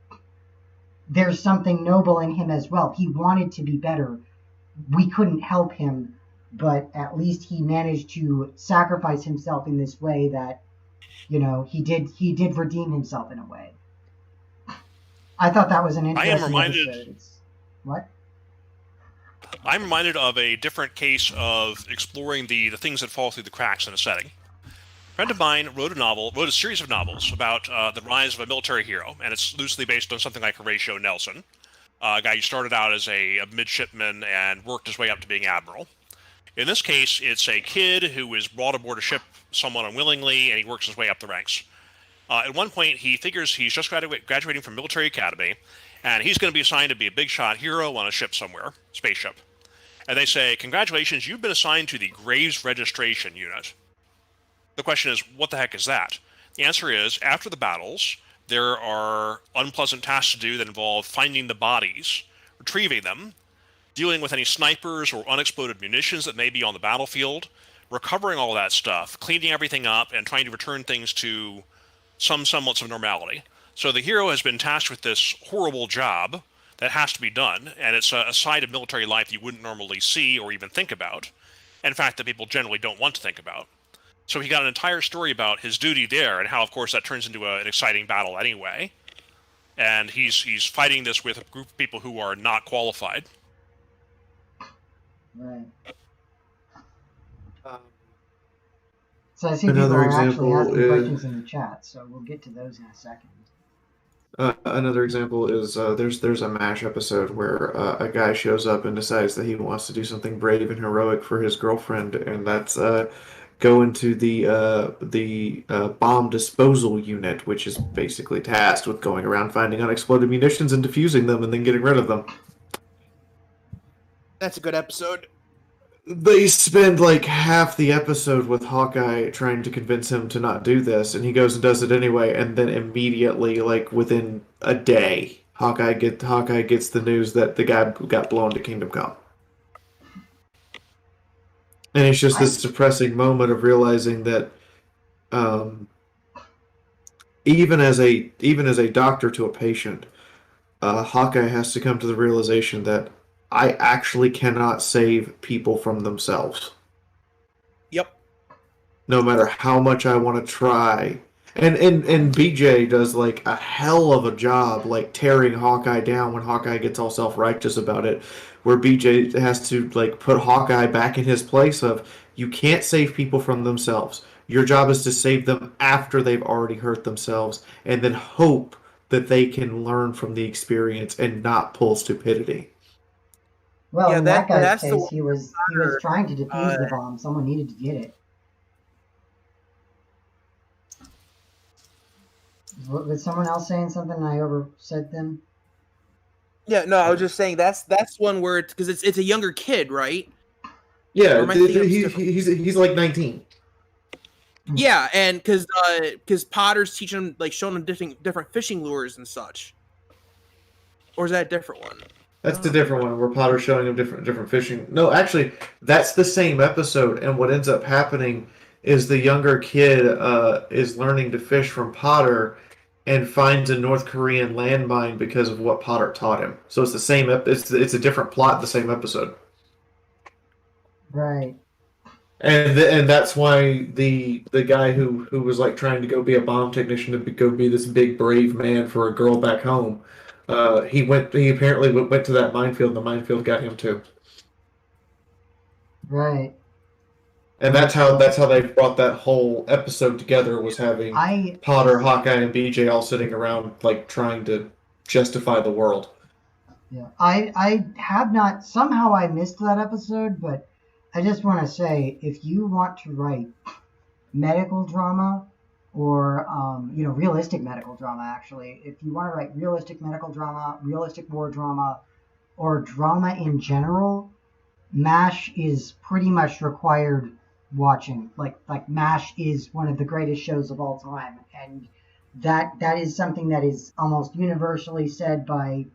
there's something noble in him as well. He wanted to be better. We couldn't help him, but at least he managed to sacrifice himself in this way that he did redeem himself in a way. I thought that was an interesting episode. What? I'm reminded of a different case of exploring the things that fall through the cracks in a setting. friend of mine wrote a series of novels about the rise of a military hero, and it's loosely based on something like Horatio Nelson, a guy who started out as a midshipman and worked his way up to being admiral. In this case, it's a kid who is brought aboard a ship somewhat unwillingly, and he works his way up the ranks. At one point, he figures he's just graduating from military academy, and he's going to be assigned to be a big shot hero on a ship somewhere, spaceship. And they say, "Congratulations, you've been assigned to the Graves Registration Unit." The question is, what the heck is that? The answer is, after the battles, there are unpleasant tasks to do that involve finding the bodies, retrieving them, dealing with any snipers or unexploded munitions that may be on the battlefield, recovering all that stuff, cleaning everything up, and trying to return things to some semblance of normality. So the hero has been tasked with this horrible job that has to be done, and it's a side of military life you wouldn't normally see or even think about. In fact, that people generally don't want to think about. So he got an entire story about his duty there and how, of course, that turns into an exciting battle anyway. And he's fighting this with a group of people who are not qualified. Right. So I see Another people are actually example asking is- questions in the chat, so we'll get to those in a second. Another example is there's a MASH episode where a guy shows up and decides that he wants to do something brave and heroic for his girlfriend, and that's go into the bomb disposal unit, which is basically tasked with going around finding unexploded munitions and defusing them and then getting rid of them. That's a good episode. They spend like half the episode with Hawkeye trying to convince him to not do this, and he goes and does it anyway, and then immediately, like within a day, Hawkeye gets the news that the guy got blown to Kingdom Come. And it's just this depressing moment of realizing that even as a doctor to a patient, Hawkeye has to come to the realization that I actually cannot save people from themselves. Yep. No matter how much I want to try. And BJ does like a hell of a job like tearing Hawkeye down when Hawkeye gets all self-righteous about it, where BJ has to like put Hawkeye back in his place of, you can't save people from themselves. Your job is to save them after they've already hurt themselves, and then hope that they can learn from the experience and not pull stupidity. Well, Yeah, in that guy's that's the case, one he was trying to defuse the bomb. Someone needed to get it. Was someone else saying something and I oversaid them? Yeah, no, I was just saying that's one where because it's a younger kid, right? Yeah, Or am I thinking of different- he's like 19. Yeah, and because Potter's teaching him, like showing him different fishing lures and such. Or is that a different one? That's the different one where Potter's showing him different fishing. No, actually, that's the same episode, and what ends up happening is the younger kid is learning to fish from Potter and finds a North Korean landmine because of what Potter taught him. So it's the same. It's a different plot, the same episode. Right. And that's why the guy who was like trying to go be a bomb technician to go be this big brave man for a girl back home. He apparently went to that minefield, and the minefield got him too. Right. And that's how they brought that whole episode together, was having Potter, Hawkeye, and BJ all sitting around like trying to justify the world. Yeah. I have not, somehow I missed that episode, but I just want to say, if you want to write medical drama, or realistic medical drama, actually, if you want to write realistic medical drama, realistic war drama, or drama in general, MASH is pretty much required watching. Like MASH is one of the greatest shows of all time, and that is something that is almost universally said by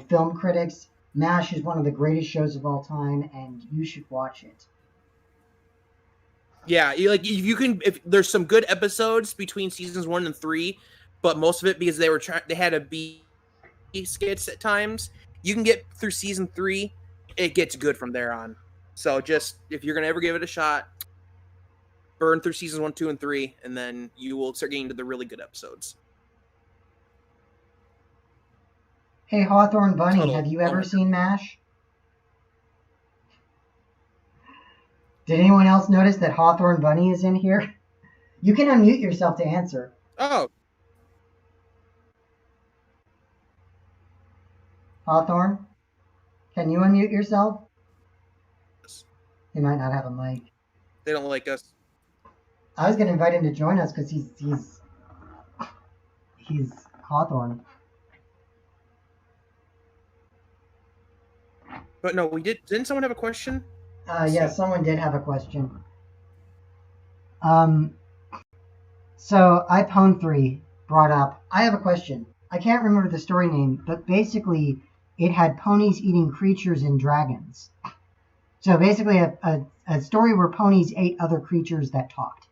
film critics. MASH is one of the greatest shows of all time, and you should watch it. Yeah, if there's some good episodes between seasons 1 and 3, but most of it because they had to be skits at times. You can get through season 3, it gets good from there on. So just if you're gonna ever give it a shot, burn through seasons 1, 2, and 3, and then you will start getting to the really good episodes. Hey, Hawthorne Bunny, have you ever seen MASH? Did anyone else notice that Hawthorne Bunny is in here? You can unmute yourself to answer. Oh, Hawthorne, can you unmute yourself? He might not have a mic. they don't like us. I was going to invite him to join us because he's Hawthorne. But no, we did. Didn't someone have a question? Yeah, someone did have a question. So iPhone3 brought up, I have a question. I can't remember the story name, but basically it had ponies eating creatures and dragons. So basically a story where ponies ate other creatures that talked.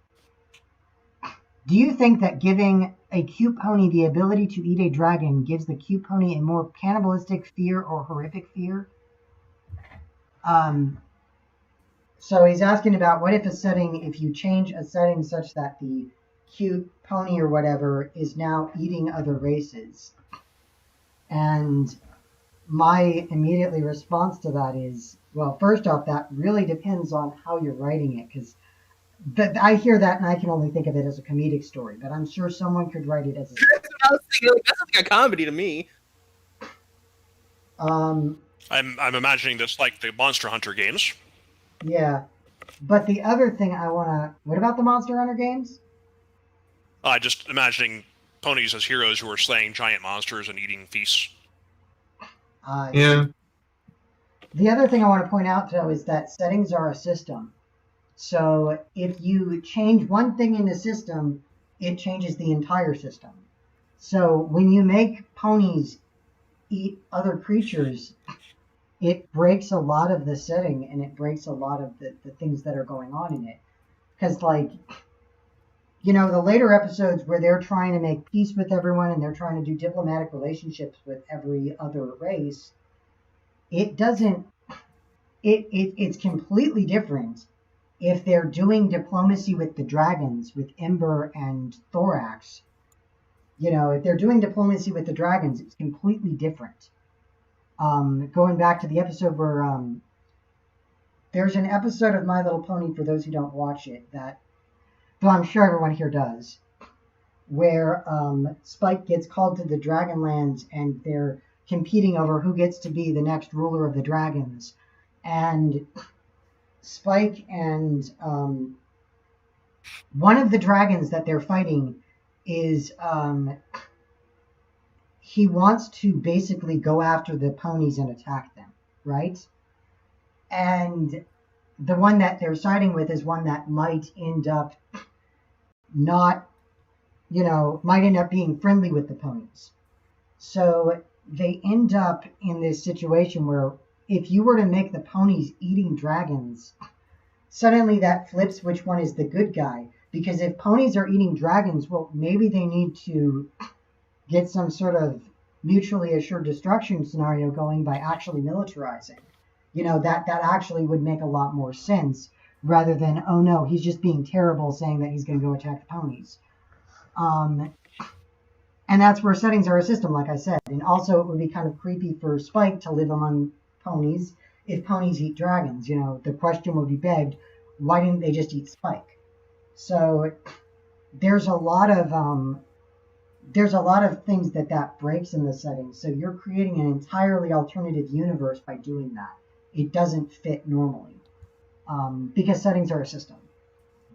Do you think that giving a cute pony the ability to eat a dragon gives the cute pony a more cannibalistic fear or horrific fear? So he's asking about what if you change a setting such that the cute pony or whatever is now eating other races? And my immediately response to that is, well, first off, that really depends on how you're writing it, because I hear that and I can only think of it as a comedic story, but I'm sure someone could write it as a... That's what I was thinking. That sounds like a comedy to me. I'm imagining this like the Monster Hunter games. Yeah. But the other thing what about the Monster Hunter games? Just imagining ponies as heroes who are slaying giant monsters and eating feasts. Yeah. The other thing I want to point out, though, is that settings are a system. So if you change one thing in the system, it changes the entire system. So when you make ponies eat other creatures, it breaks a lot of the setting and it breaks a lot of the things that are going on in it. Because, like, you know, the later episodes where they're trying to make peace with everyone and they're trying to do diplomatic relationships with every other race, it's completely different if they're doing diplomacy with the dragons, with Ember and Thorax. You know, if they're doing diplomacy with the dragons, it's completely different. Going back to the episode where there's an episode of My Little Pony, for those who don't watch it, that, though I'm sure everyone here does, where Spike gets called to the Dragonlands and they're competing over who gets to be the next ruler of the dragons. And Spike and one of the dragons that they're fighting is he wants to basically go after the ponies and attack them, right? And the one that they're siding with is one that might end up being friendly with the ponies. So they end up in this situation where if you were to make the ponies eating dragons, suddenly that flips which one is the good guy. Because if ponies are eating dragons, well, maybe they need to get some sort of mutually assured destruction scenario going by actually militarizing. You know, that actually would make a lot more sense rather than, oh no, he's just being terrible saying that he's going to go attack the ponies. And that's where settings are a system, like I said. And also it would be kind of creepy for Spike to live among ponies if ponies eat dragons. You know, the question would be begged, why didn't they just eat Spike? So there's a lot of things that breaks in the settings. So you're creating an entirely alternative universe by doing that. It doesn't fit normally because settings are a system.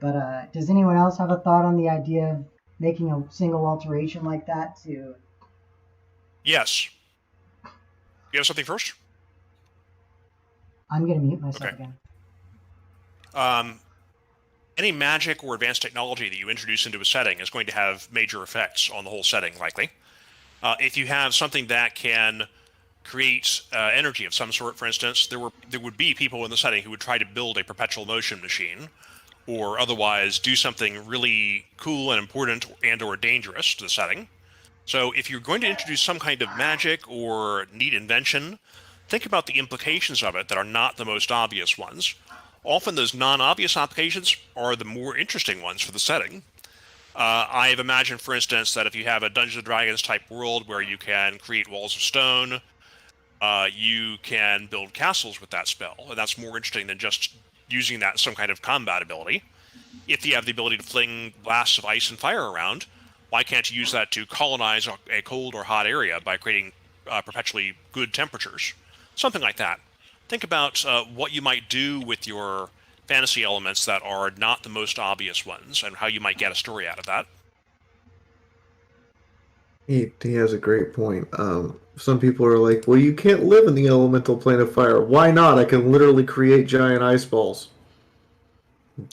But does anyone else have a thought on the idea of making a single alteration like that to... Yes. You have something first? I'm going to mute myself Okay. again. Any magic or advanced technology that you introduce into a setting is going to have major effects on the whole setting, likely. If you have something that can create energy of some sort, for instance, there would be people in the setting who would try to build a perpetual motion machine or otherwise do something really cool and important and or dangerous to the setting. So if you're going to introduce some kind of magic or neat invention, think about the implications of it that are not the most obvious ones. Often those non-obvious applications are the more interesting ones for the setting. I've imagined, for instance, that if you have a Dungeons & Dragons type world where you can create walls of stone, you can build castles with that spell, and that's more interesting than just using that some kind of combat ability. If you have the ability to fling blasts of ice and fire around, why can't you use that to colonize a cold or hot area by creating perpetually good temperatures? Something like that. Think about what you might do with your fantasy elements that are not the most obvious ones, and how you might get a story out of that. He has a great point. Some people are like, well, you can't live in the elemental plane of fire. Why not? I can literally create giant ice balls.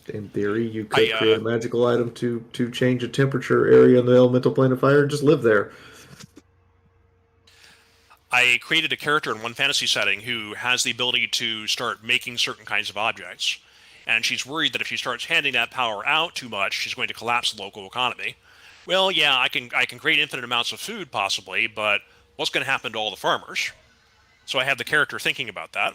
In theory, you could create a magical item to change a temperature area in the elemental plane of fire and just live there. I created a character in one fantasy setting who has the ability to start making certain kinds of objects. And she's worried that if she starts handing that power out too much, she's going to collapse the local economy. Well, yeah, I can create infinite amounts of food, possibly, but what's going to happen to all the farmers? So I have the character thinking about that.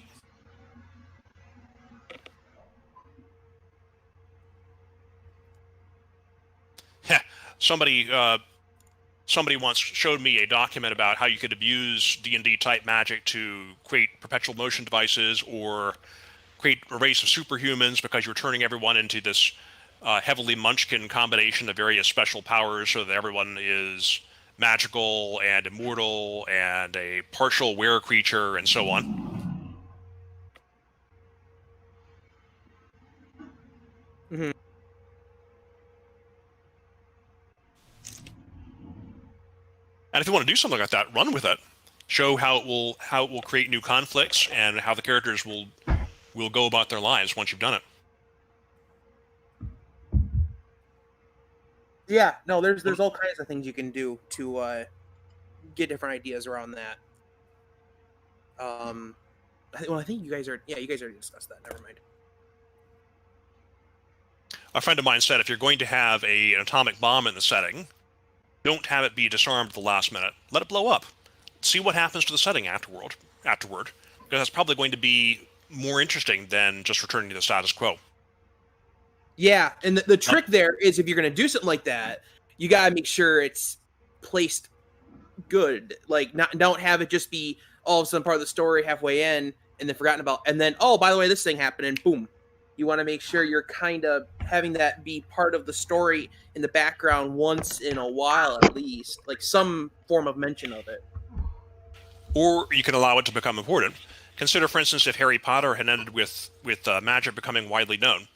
Somebody once showed me a document about how you could abuse D&D type magic to create perpetual motion devices or create a race of superhumans because you're turning everyone into this heavily munchkin combination of various special powers so that everyone is magical and immortal and a partial were creature and so on. Mm-hmm. And if you want to do something like that, run with it. Show how it will create new conflicts and how the characters will go about their lives once you've done it. Yeah, no, there's all kinds of things you can do to get different ideas around that. I think you guys already discussed that. Never mind. A friend of mine said if you're going to have an atomic bomb in the setting, don't have it be disarmed at the last minute. Let it blow up. See what happens to the setting afterward, because that's probably going to be more interesting than just returning to the status quo. Yeah, and the trick there is if you're going to do something like that, you got to make sure it's placed good. Like, don't have it just be all of a sudden part of the story halfway in and then forgotten about, and then, oh, by the way, this thing happened, and boom. You want to make sure you're kind of having that be part of the story in the background once in a while, at least. Like some form of mention of it. Or you can allow it to become important. Consider, for instance, if Harry Potter had ended with magic becoming widely known.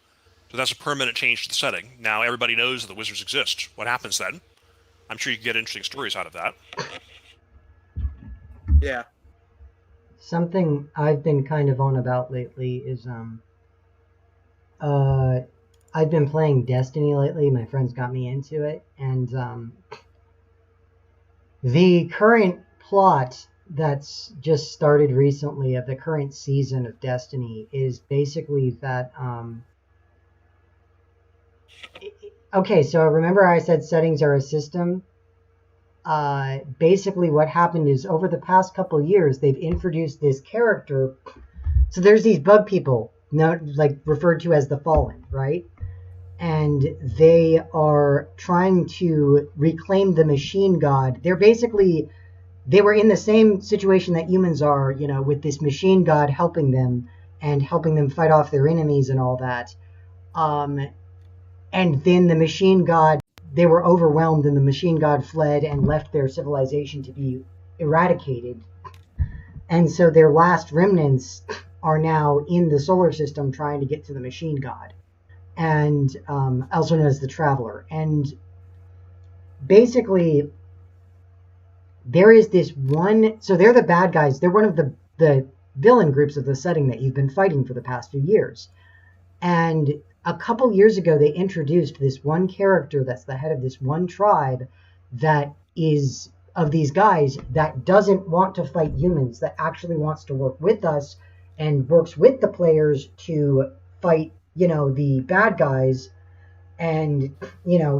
So that's a permanent change to the setting. Now everybody knows that the wizards exist. What happens then? I'm sure you can get interesting stories out of that. Yeah. Something I've been kind of on about lately is I've been playing Destiny lately. My friends got me into it, and the current plot that's just started recently of the current season of Destiny is basically that okay, so remember I said settings are a system? Basically what happened is over the past couple years they've introduced this character. So there's these bug people, like referred to as the Fallen, right? And they are trying to reclaim the machine god. They were in the same situation that humans are, with this machine god helping them and helping them fight off their enemies and all that. And then the machine god, they were overwhelmed and the machine god fled and left their civilization to be eradicated. And so their last remnants are now in the solar system trying to get to the machine god, and also known as the Traveler. And basically there is this one, so they're the bad guys. They're one of the villain groups of the setting that you've been fighting for the past few years. And a couple years ago, they introduced this one character that's the head of this one tribe that is of these guys that doesn't want to fight humans, that actually wants to work with us and works with the players to fight, the bad guys. And,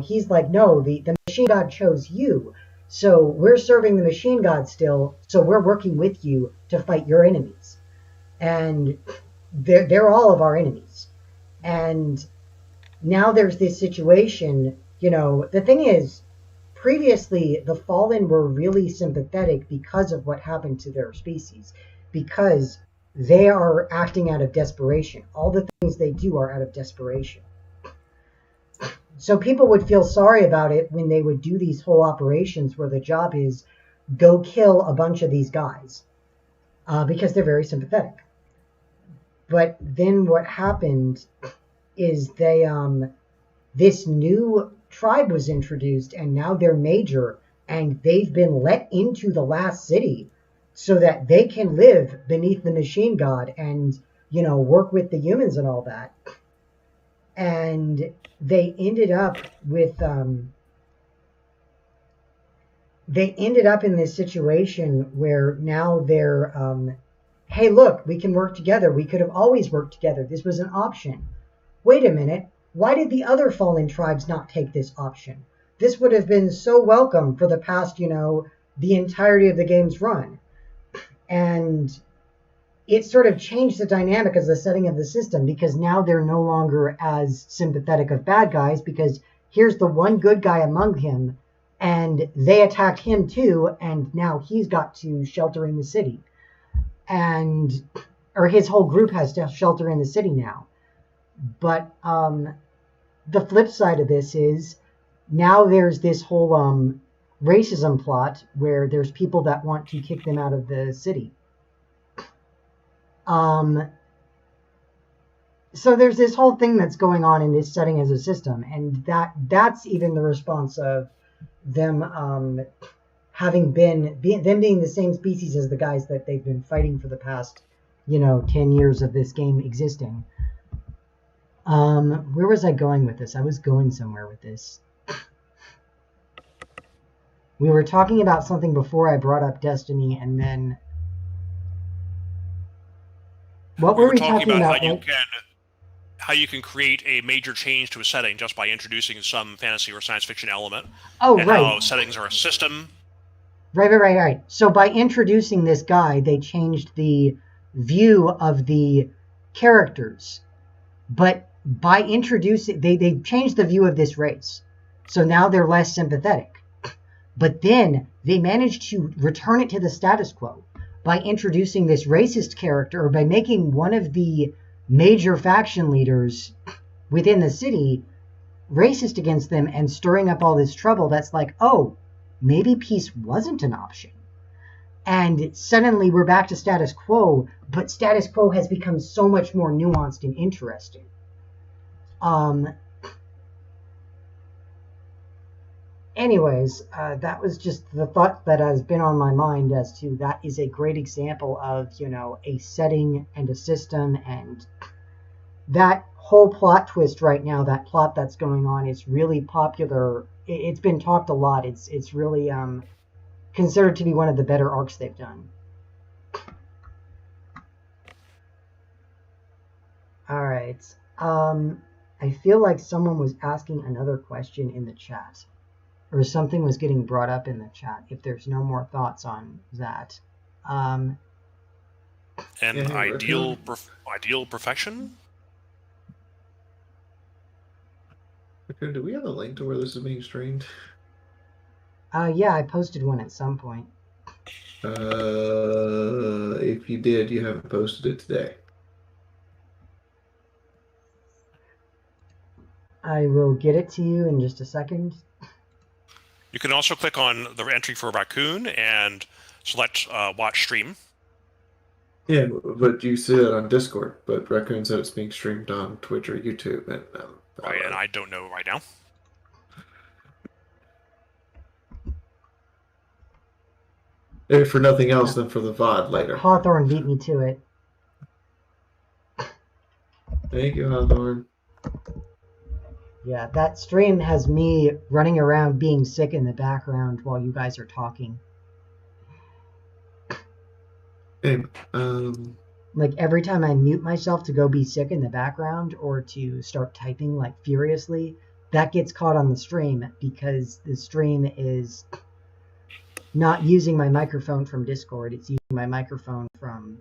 he's like, no, the machine god chose you. So we're serving the machine god still. So we're working with you to fight your enemies. And they're all of our enemies. And now there's this situation, the thing is, previously the Fallen were really sympathetic because of what happened to their species. Because they are acting out of desperation. All the things they do are out of desperation. So people would feel sorry about it when they would do these whole operations where the job is go kill a bunch of these guys because they're very sympathetic. But then what happened is this new tribe was introduced, and now they're major, and they've been let into the last city so that they can live beneath the machine god and, work with the humans and all that. And they ended up in this situation where now they're, hey, look, we can work together. We could have always worked together. This was an option. Wait a minute. Why did the other fallen tribes not take this option? This would have been so welcome for the past, the entirety of the game's run. And it sort of changed the dynamic as the setting of the system, because now they're no longer as sympathetic of bad guys, because here's the one good guy among him, and they attacked him too, and now he's got to shelter in the city. Or his whole group has to shelter in the city now. But the flip side of this is now there's this whole racism plot where there's people that want to kick them out of the city. So there's this whole thing that's going on in this setting as a system, and that's even the response of them having been the same species as the guys that they've been fighting for the past 10 years of this game existing. Where was I going with this? I was going somewhere with this. We were talking about something before I brought up Destiny, and then what were we talking about? How you can create a major change to a setting just by introducing some fantasy or science fiction element. Oh, and right. How settings are a system. Right. So by introducing this guy, they changed the view of the characters. But by introducing, they changed the view of this race. So now they're less sympathetic. But then they managed to return it to the status quo by introducing this racist character, or by making one of the major faction leaders within the city racist against them and stirring up all this trouble. That's like, oh, maybe peace wasn't an option. And suddenly we're back to status quo, but status quo has become so much more nuanced and interesting. Anyways, that was just the thought that has been on my mind as to that is a great example of, a setting and a system, and that whole plot twist right now, that plot that's going on is really popular. It's been talked a lot. It's really considered to be one of the better arcs they've done. All right. I feel like someone was asking another question in the chat, or something was getting brought up in the chat. If there's no more thoughts on that. Ideal perfection? Okay, do we have a link to where this is being streamed? Yeah, I posted one at some point. If you did, you haven't posted it today. I will get it to you in just a second. You can also click on the entry for Raccoon and select Watch Stream. Yeah, but you see it on Discord, but Raccoon said it's being streamed on Twitch or YouTube. And I don't know right now. If for nothing else, then for the VOD later. Hawthorne beat me to it. Thank you, Hawthorne. Yeah, that stream has me running around being sick in the background while you guys are talking. Hey, Like every time I mute myself to go be sick in the background or to start typing like furiously, that gets caught on the stream because the stream is not using my microphone from Discord. It's using my microphone from...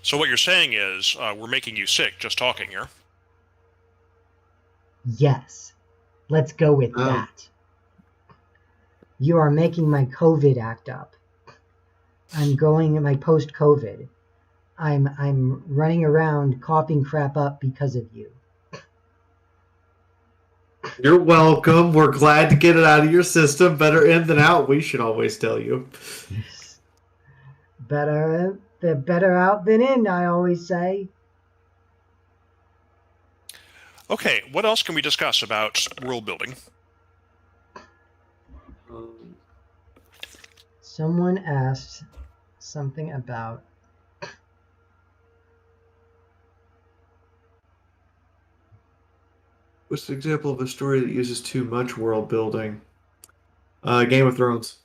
So what you're saying is we're making you sick just talking here. Yes. Let's go with that. You are making my COVID act up. I'm going in my post-COVID. I'm running around coughing crap up because of you. You're welcome. We're glad to get it out of your system. Better in than out, we should always tell you. Better out than in, I always say. Okay, what else can we discuss about world building? Someone asked something about what's an example of a story that uses too much world building? Game of Thrones.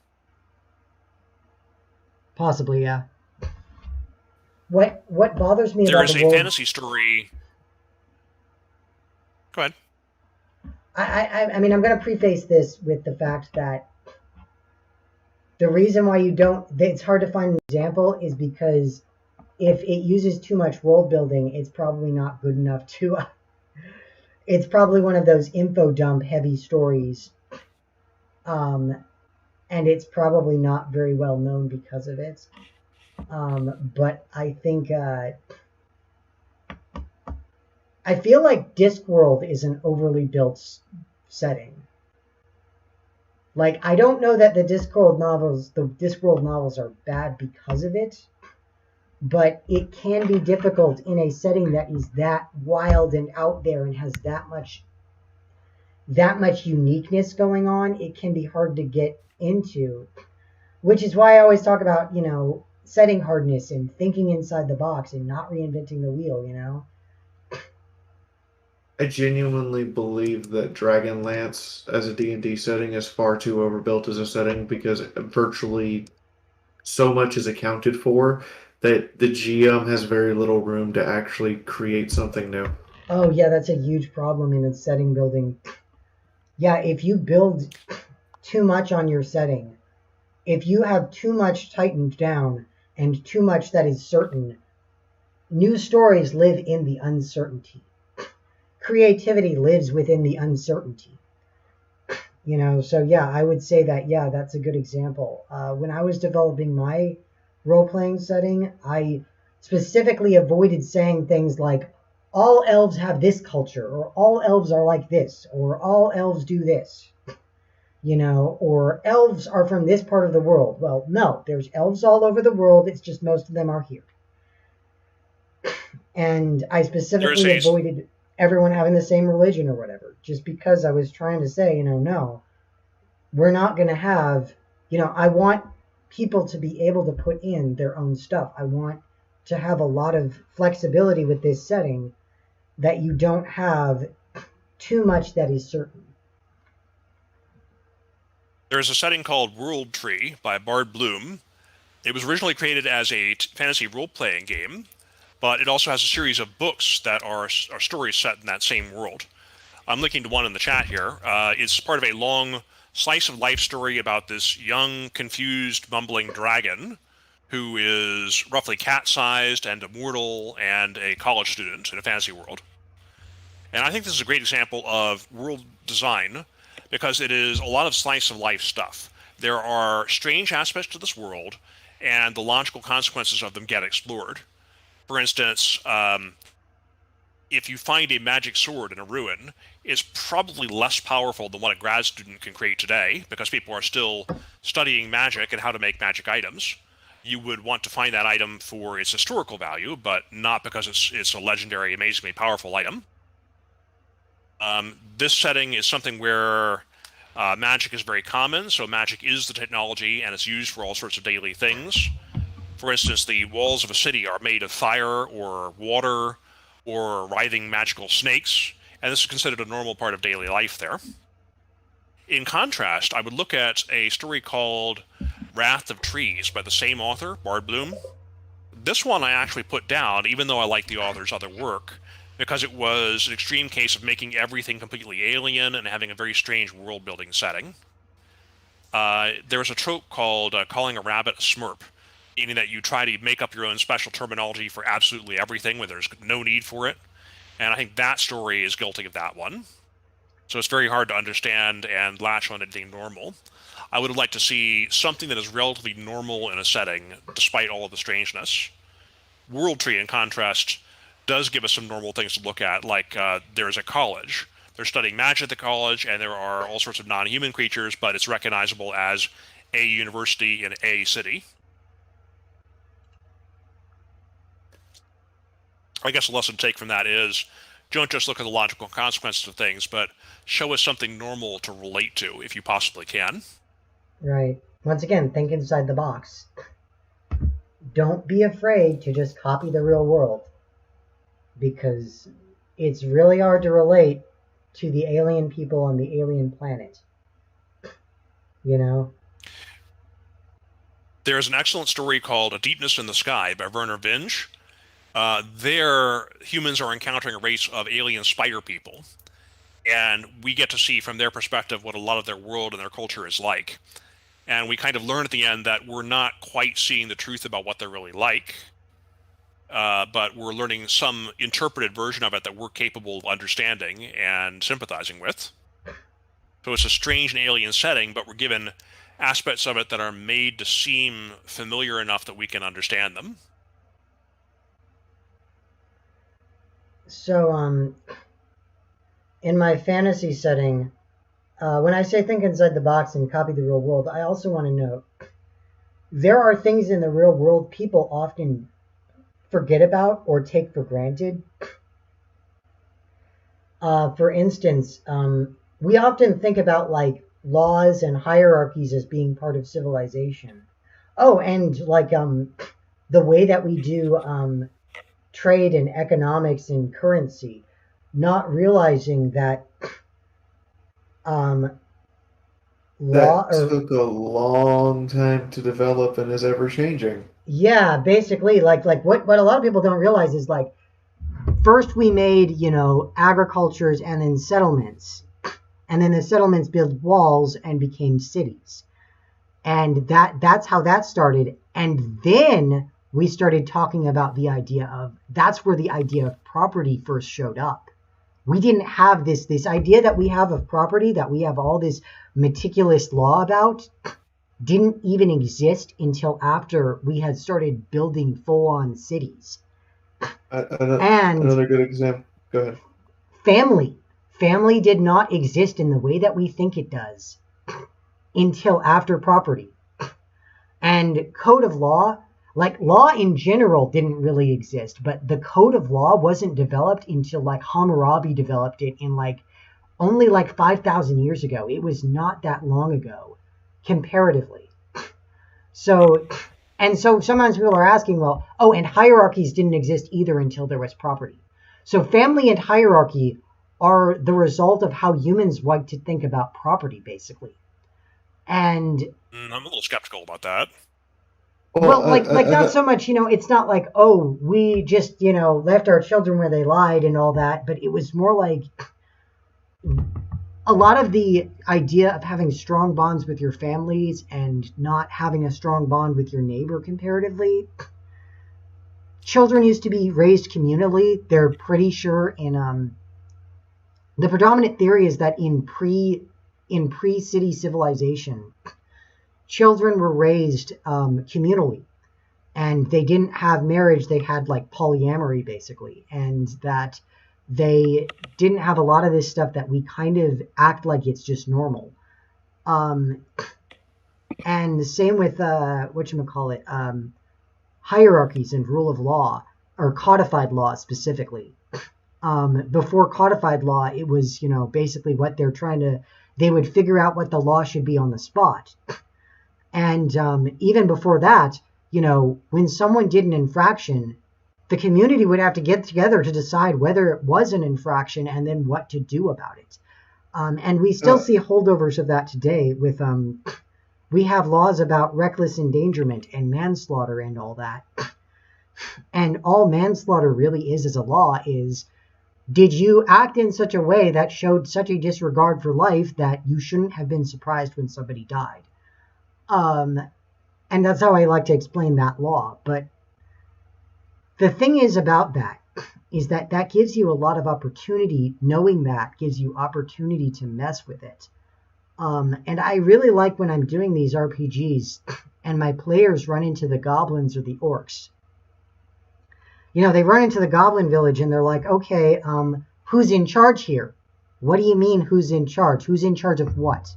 possibly, yeah. What bothers me There about is the a world... fantasy story. Go ahead. I mean, I'm going to preface this with the fact that the reason why it's hard to find an example is because if it uses too much world building, it's probably not good enough to... it's probably one of those info dump heavy stories. And it's probably not very well known because of it. But I think... I feel like Discworld is an overly built setting. Like, I don't know that the Discworld novels are bad because of it, but it can be difficult in a setting that is that wild and out there and has that much uniqueness going on. It can be hard to get into, which is why I always talk about, setting hardness and thinking inside the box and not reinventing the wheel, I genuinely believe that Dragonlance as a D&D setting is far too overbuilt as a setting because virtually so much is accounted for that the GM has very little room to actually create something new. Oh yeah, that's a huge problem in a setting building. Yeah, if you build too much on your setting, if you have too much tightened down and too much that is certain, new stories live in the uncertainty. Creativity lives within the uncertainty. So yeah, I would say that, yeah, that's a good example. When I was developing my role-playing setting, I specifically avoided saying things like, all elves have this culture, or all elves are like this, or all elves do this, or elves are from this part of the world. Well, no, there's elves all over the world, it's just most of them are here. And I specifically avoided everyone having the same religion or whatever, just because I was trying to say, no, we're not going to have, I want people to be able to put in their own stuff. I want to have a lot of flexibility with this setting that you don't have too much that is certain. There's a setting called World Tree by Bard Bloom. It was originally created as a fantasy role-playing game, but it also has a series of books that are stories set in that same world. I'm linking to one in the chat here. It's part of a long slice-of-life story about this young, confused, mumbling dragon who is roughly cat-sized and immortal and a college student in a fantasy world. And I think this is a great example of world design because it is a lot of slice-of-life stuff. There are strange aspects to this world, and the logical consequences of them get explored. For instance, if you find a magic sword in a ruin, it's probably less powerful than what a grad student can create today because people are still studying magic and how to make magic items. You would want to find that item for its historical value, but not because it's a legendary, amazingly powerful item. This setting is something where magic is very common, so magic is the technology and it's used for all sorts of daily things. For instance, the walls of a city are made of fire or water or writhing magical snakes, and this is considered a normal part of daily life there. In contrast, I would look at a story called Wrath of Trees by the same author, Bard Bloom. This one I actually put down, even though I like the author's other work, because it was an extreme case of making everything completely alien and having a very strange world-building setting. There was a trope called calling a rabbit a smurp, meaning that you try to make up your own special terminology for absolutely everything when there's no need for it. And I think that story is guilty of that one. So it's very hard to understand and latch on anything normal. I would have liked to see something that is relatively normal in a setting, despite all of the strangeness. World Tree, in contrast, does give us some normal things to look at, like there's a college. They're studying magic at the college, and there are all sorts of non-human creatures, but it's recognizable as a university in a city. I guess the lesson to take from that is, don't just look at the logical consequences of things, but show us something normal to relate to, if you possibly can. Right. Once again, think inside the box. Don't be afraid to just copy the real world, because it's really hard to relate to the alien people on the alien planet. You know? There's an excellent story called A Deepness in the Sky by Werner Vinge. There, humans are encountering a race of alien spider people, and we get to see from their perspective what a lot of their world and their culture is like. And we kind of learn at the end that we're not quite seeing the truth about what they're really like, but we're learning some interpreted version of it that we're capable of understanding and sympathizing with. So it's a strange and alien setting, but we're given aspects of it that are made to seem familiar enough that we can understand them. So, in my fantasy setting, when I say think inside the box and copy the real world, I also want to note there are things in the real world people often forget about or take for granted. For instance, we often think about like laws and hierarchies as being part of civilization. Oh, and like the way that we do trade and economics and currency, not realizing that That took a long time to develop and is ever changing. Yeah, basically, like what a lot of people don't realize is like first we made, you know, agricultures and then settlements. And then the settlements built walls and became cities. And that's how that started. And then we started talking about the idea of, that's where the idea of property first showed up. We didn't have this idea that we have of property, that we have all this meticulous law about, didn't even exist until after we had started building full-on cities. Another good example. Go ahead. Family did not exist in the way that we think it does until after property. And code of law, like law in general didn't really exist, but the code of law wasn't developed until like Hammurabi developed it in like only like 5,000 years ago. It was not that long ago, comparatively. So sometimes people are asking, well, oh, and hierarchies didn't exist either until there was property. So family and hierarchy are the result of how humans like to think about property, basically. And I'm a little skeptical about that. Well, not so much, you know, it's not like, oh, we just, you know, left our children where they lied and all that, but it was more like a lot of the idea of having strong bonds with your families and not having a strong bond with your neighbor comparatively. Children used to be raised communally. They're pretty sure in the predominant theory is that in pre-city civilization, children were raised communally, and they didn't have marriage. They had like polyamory basically, and that they didn't have a lot of this stuff that we kind of act like it's just normal. And the same with hierarchies and rule of law, or codified law specifically. Before codified law, it was, you know, basically what they would figure out what the law should be on the spot. And even before that, you know, when someone did an infraction, the community would have to get together to decide whether it was an infraction and then what to do about it. And we still see holdovers of that today with, we have laws about reckless endangerment and manslaughter and all that. And all manslaughter really is as a law is, did you act in such a way that showed such a disregard for life that you shouldn't have been surprised when somebody died? And that's how I like to explain that law. But the thing is about that, is that gives you a lot of opportunity. Knowing that gives you opportunity to mess with it. And I really like when I'm doing these RPGs and my players run into the goblins or the orcs. They run into the goblin village and they're like, okay, who's in charge here? What do you mean who's in charge? Who's in charge of what?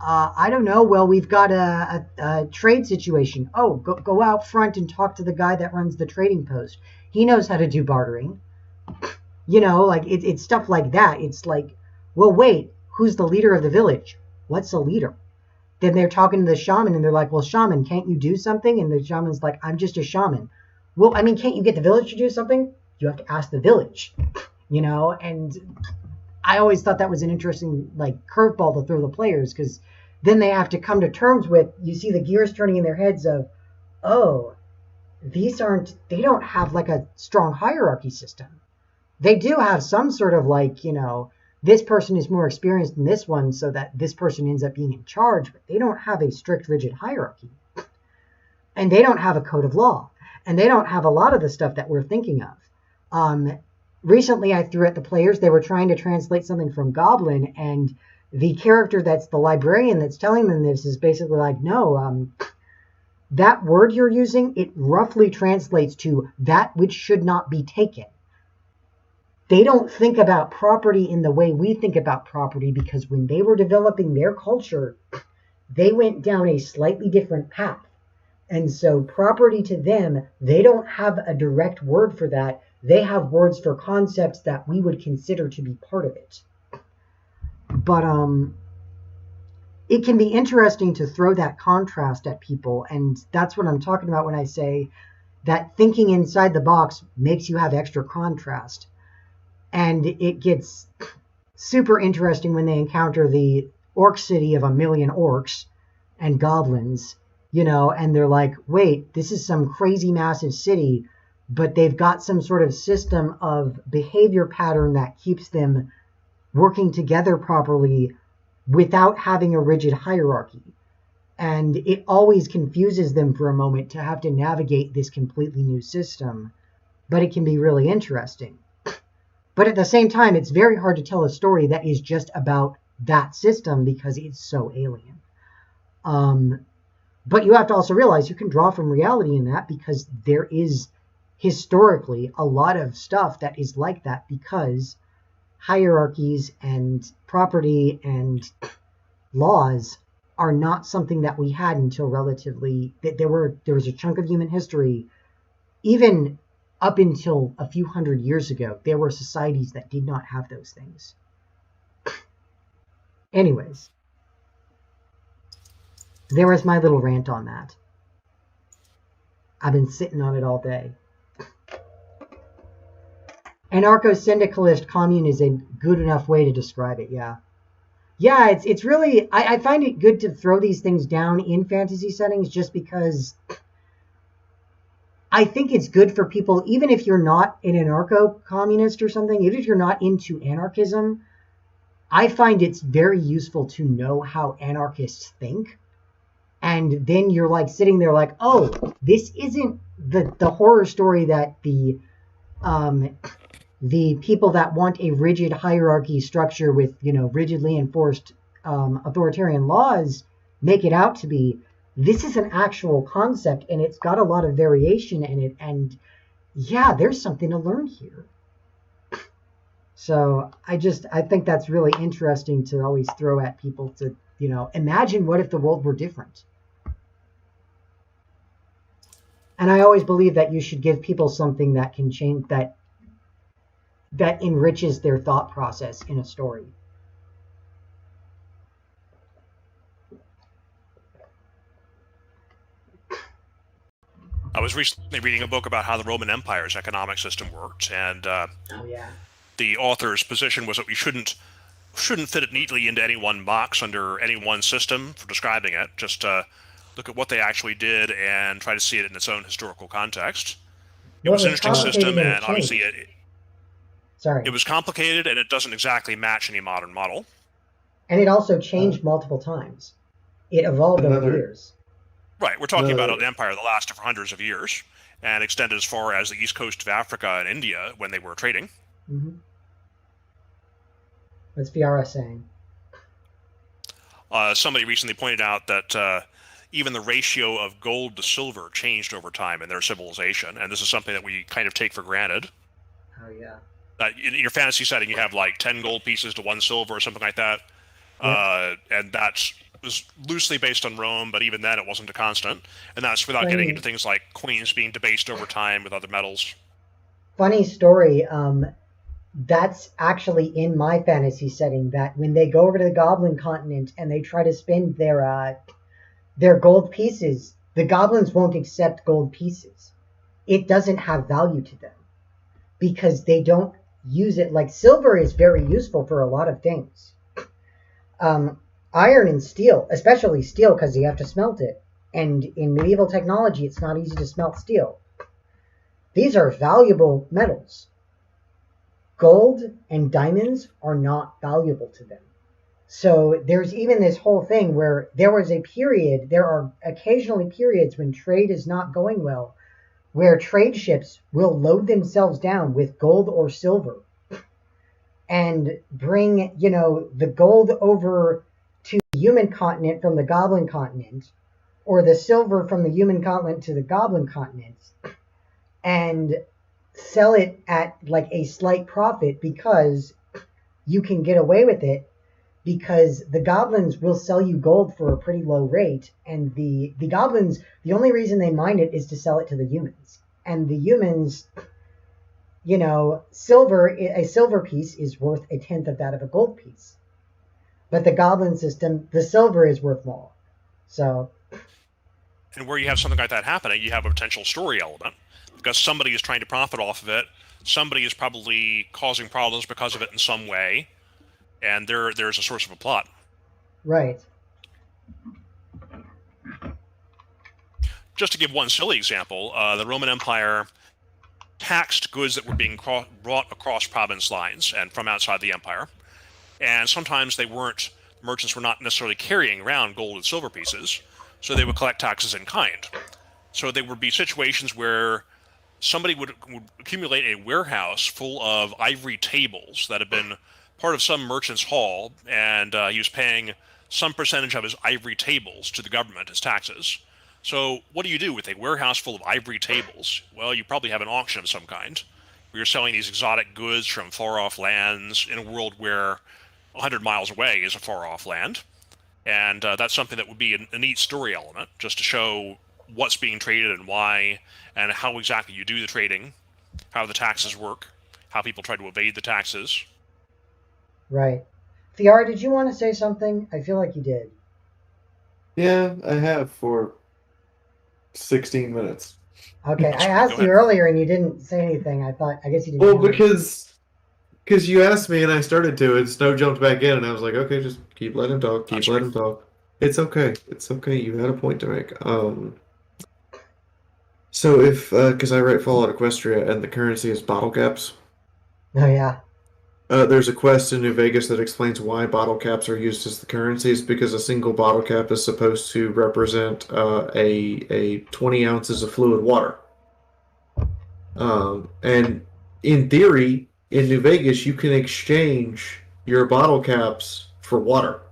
I don't know. Well, we've got a trade situation. Oh, go out front and talk to the guy that runs the trading post. He knows how to do bartering. It's stuff like that. It's like, well, wait, who's the leader of the village? What's a leader? Then they're talking to the shaman and they're like, well, shaman, can't you do something? And the shaman's like, I'm just a shaman. Well, can't you get the village to do something? You have to ask the village, and I always thought that was an interesting, curveball to throw the players, because then they have to come to terms with, you see the gears turning in their heads of, oh, they don't have a strong hierarchy system. They do have some sort of this person is more experienced than this one, so that this person ends up being in charge, but they don't have a strict, rigid hierarchy. And they don't have a code of law. And they don't have a lot of the stuff that we're thinking of. Recently, I threw at the players, they were trying to translate something from Goblin, and the character that's the librarian that's telling them this is basically like, no, that word you're using, it roughly translates to that which should not be taken. They don't think about property in the way we think about property, because when they were developing their culture, they went down a slightly different path. And so property to them, they don't have a direct word for that. They have words for concepts that we would consider to be part of it. But it can be interesting to throw that contrast at people. And that's what I'm talking about when I say that thinking inside the box makes you have extra contrast. And it gets super interesting when they encounter the orc city of 1 million orcs and goblins. And they're like, wait, this is some crazy massive city, but they've got some sort of system of behavior pattern that keeps them working together properly without having a rigid hierarchy. And it always confuses them for a moment to have to navigate this completely new system, but it can be really interesting. But at the same time, it's very hard to tell a story that is just about that system because it's so alien. But you have to also realize you can draw from reality in that, because there is historically a lot of stuff that is like that, because hierarchies and property and laws are not something that we had until relatively, there was a chunk of human history, even up until a few hundred years ago, there were societies that did not have those things. Anyways. There was my little rant on that. I've been sitting on it all day. Anarcho-syndicalist commune is a good enough way to describe it, yeah. Yeah, it's really, I find it good to throw these things down in fantasy settings just because I think it's good for people, even if you're not an anarcho-communist or something, even if you're not into anarchism, I find it's very useful to know how anarchists think. And then you're sitting there like, oh, this isn't the horror story that the people that want a rigid hierarchy structure with, rigidly enforced authoritarian laws make it out to be. This is an actual concept, and it's got a lot of variation in it. And yeah, there's something to learn here. So I think that's really interesting to always throw at people to, imagine what if the world were different. And I always believe that you should give people something that can change, that enriches their thought process in a story. I was recently reading a book about how the Roman Empire's economic system worked, and the author's position was that we shouldn't fit it neatly into any one box under any one system for describing it. Just look at what they actually did and try to see it in its own historical context. It was an interesting system, and obviously it was complicated, and it doesn't exactly match any modern model. And it also changed multiple times. It evolved over years. Right, we're talking about an empire that lasted for hundreds of years, and extended as far as the east coast of Africa and India when they were trading. Mm-hmm. What's Fiara saying? Somebody recently pointed out that even the ratio of gold to silver changed over time in their civilization, and this is something that we kind of take for granted. Oh, yeah. In your fantasy setting, you have like 10 gold pieces to 1 silver or something like that. Yep. And that was loosely based on Rome, but even then it wasn't a constant. And that's without getting into things like coins being debased over time with other metals. Funny story. That's actually in my fantasy setting, that when they go over to the Goblin continent and they try to spend their gold pieces, the goblins won't accept gold pieces. It doesn't have value to them because they don't use it. Like, silver is very useful for a lot of things. Iron and steel, especially steel, because you have to smelt it. And in medieval technology, it's not easy to smelt steel. These are valuable metals. Gold and diamonds are not valuable to them. So there's even this whole thing where there are occasionally periods when trade is not going well, where trade ships will load themselves down with gold or silver and bring, the gold over to the human continent from the Goblin continent, or the silver from the human continent to the Goblin continent, and sell it at like a slight profit because you can get away with it, because the goblins will sell you gold for a pretty low rate, and the goblins, the only reason they mine it is to sell it to the humans. And the humans, a silver piece is worth a tenth of that of a gold piece. But the goblin system, the silver is worth more. So, and where you have something like that happening, you have a potential story element, because somebody is trying to profit off of it. Somebody is probably causing problems because of it in some way, and there's a source of a plot. Right. Just to give one silly example, the Roman Empire taxed goods that were being brought across province lines and from outside the empire, and sometimes merchants were not necessarily carrying around gold and silver pieces, so they would collect taxes in kind. So there would be situations where somebody would accumulate a warehouse full of ivory tables that had been part of some merchant's haul, and he was paying some percentage of his ivory tables to the government as taxes. So what do you do with a warehouse full of ivory tables? Well, you probably have an auction of some kind, where you're selling these exotic goods from far-off lands in a world where 100 miles away is a far-off land. And that's something that would be a neat story element, just to show what's being traded and why, and how exactly you do the trading, how the taxes work, how people try to evade the taxes. Right. Fiara, did you want to say something? I feel like you did. Yeah, I have for 16 minutes. Okay, I asked you earlier and you didn't say anything. I guess you didn't. Well, because you asked me and I started to, and Snow jumped back in, and I was like, okay, just keep letting him talk, let him talk. It's okay. It's okay. You had a point to make. So if, because I write Fallout Equestria and the currency is bottle caps. Oh, yeah. There's a quest in New Vegas that explains why bottle caps are used as the currencies, because a single bottle cap is supposed to represent a 20 ounces of fluid water. And in theory, in New Vegas, you can exchange your bottle caps for water.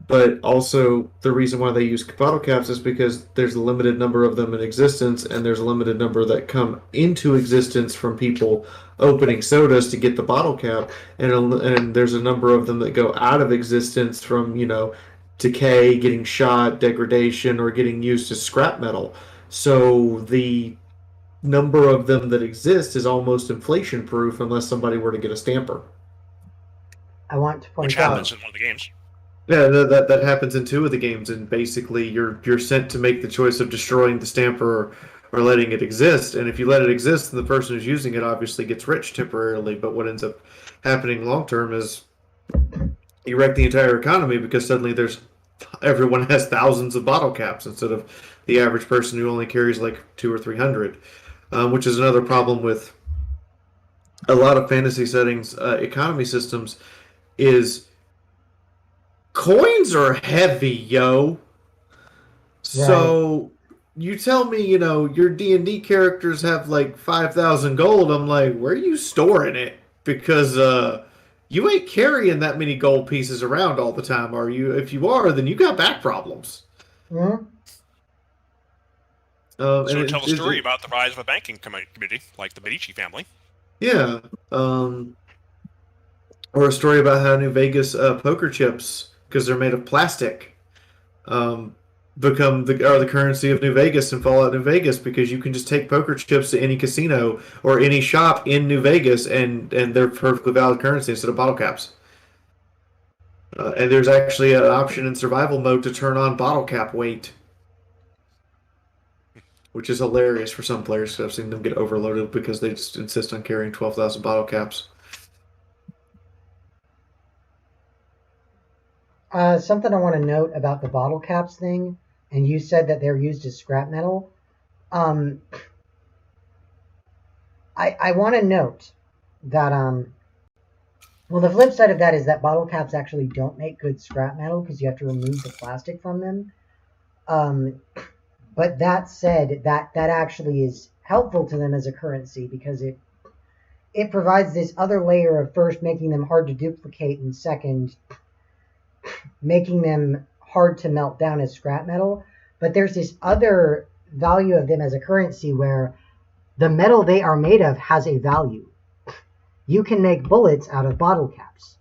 But also, the reason why they use bottle caps is because there's a limited number of them in existence, and there's a limited number that come into existence from people opening sodas to get the bottle cap, and there's a number of them that go out of existence from, decay, getting shot, degradation, or getting used as scrap metal. So the number of them that exist is almost inflation-proof unless somebody were to get a stamper. I want to point Which out... happens in one of the games. Yeah, that happens in 2 of the games, and basically you're sent to make the choice of destroying the stamper or letting it exist. And if you let it exist, then the person who's using it obviously gets rich temporarily. But what ends up happening long term is you wreck the entire economy, because suddenly everyone has thousands of bottle caps instead of the average person who only carries like 200 or 300, which is another problem with a lot of fantasy settings, economy systems, is coins are heavy, yo. So you tell me, your D&D characters have like 5,000 gold. I'm like, where are you storing it? Because you ain't carrying that many gold pieces around all the time, are you? If you are, then you got back problems. Hmm? So tell a story about the rise of a banking community, like the Medici family. Yeah. Or a story about how New Vegas poker chips, because they're made of plastic, become the currency of New Vegas and Fallout New Vegas, because you can just take poker chips to any casino or any shop in New Vegas and they're perfectly valid currency instead of bottle caps. And there's actually an option in survival mode to turn on bottle cap weight, which is hilarious for some players. I've seen them get overloaded because they just insist on carrying 12,000 bottle caps. Something I want to note about the bottle caps thing, and you said that they're used as scrap metal. I want to note that well, the flip side of that is that bottle caps actually don't make good scrap metal because you have to remove the plastic from them. But that said, that actually is helpful to them as a currency because it provides this other layer of, first, making them hard to duplicate, and second, making them hard to melt down as scrap metal. But there's this other value of them as a currency where the metal they are made of has a value. You can make bullets out of bottle caps.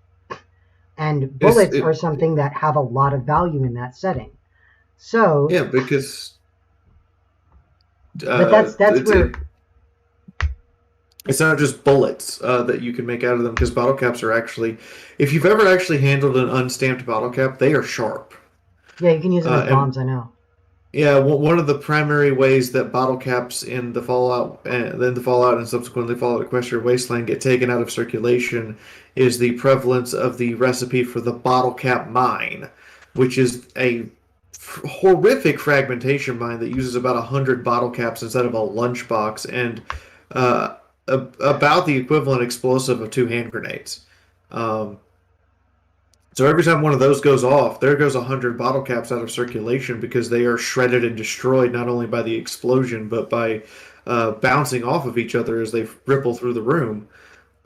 And bullets are something that have a lot of value in that setting. So yeah, because but that's where it's not just bullets that you can make out of them, because bottle caps are actually, if you've ever actually handled an unstamped bottle cap, they are sharp. Yeah, you can use them as bombs, I know. Yeah, one of the primary ways that bottle caps in the Fallout, and subsequently Fallout Equestria Wasteland get taken out of circulation is the prevalence of the recipe for the bottle cap mine, which is a horrific fragmentation mine that uses about 100 bottle caps instead of a lunchbox, and about the equivalent explosive of 2 hand grenades. So every time one of those goes off, there goes 100 bottle caps out of circulation because they are shredded and destroyed not only by the explosion, but by bouncing off of each other as they ripple through the room.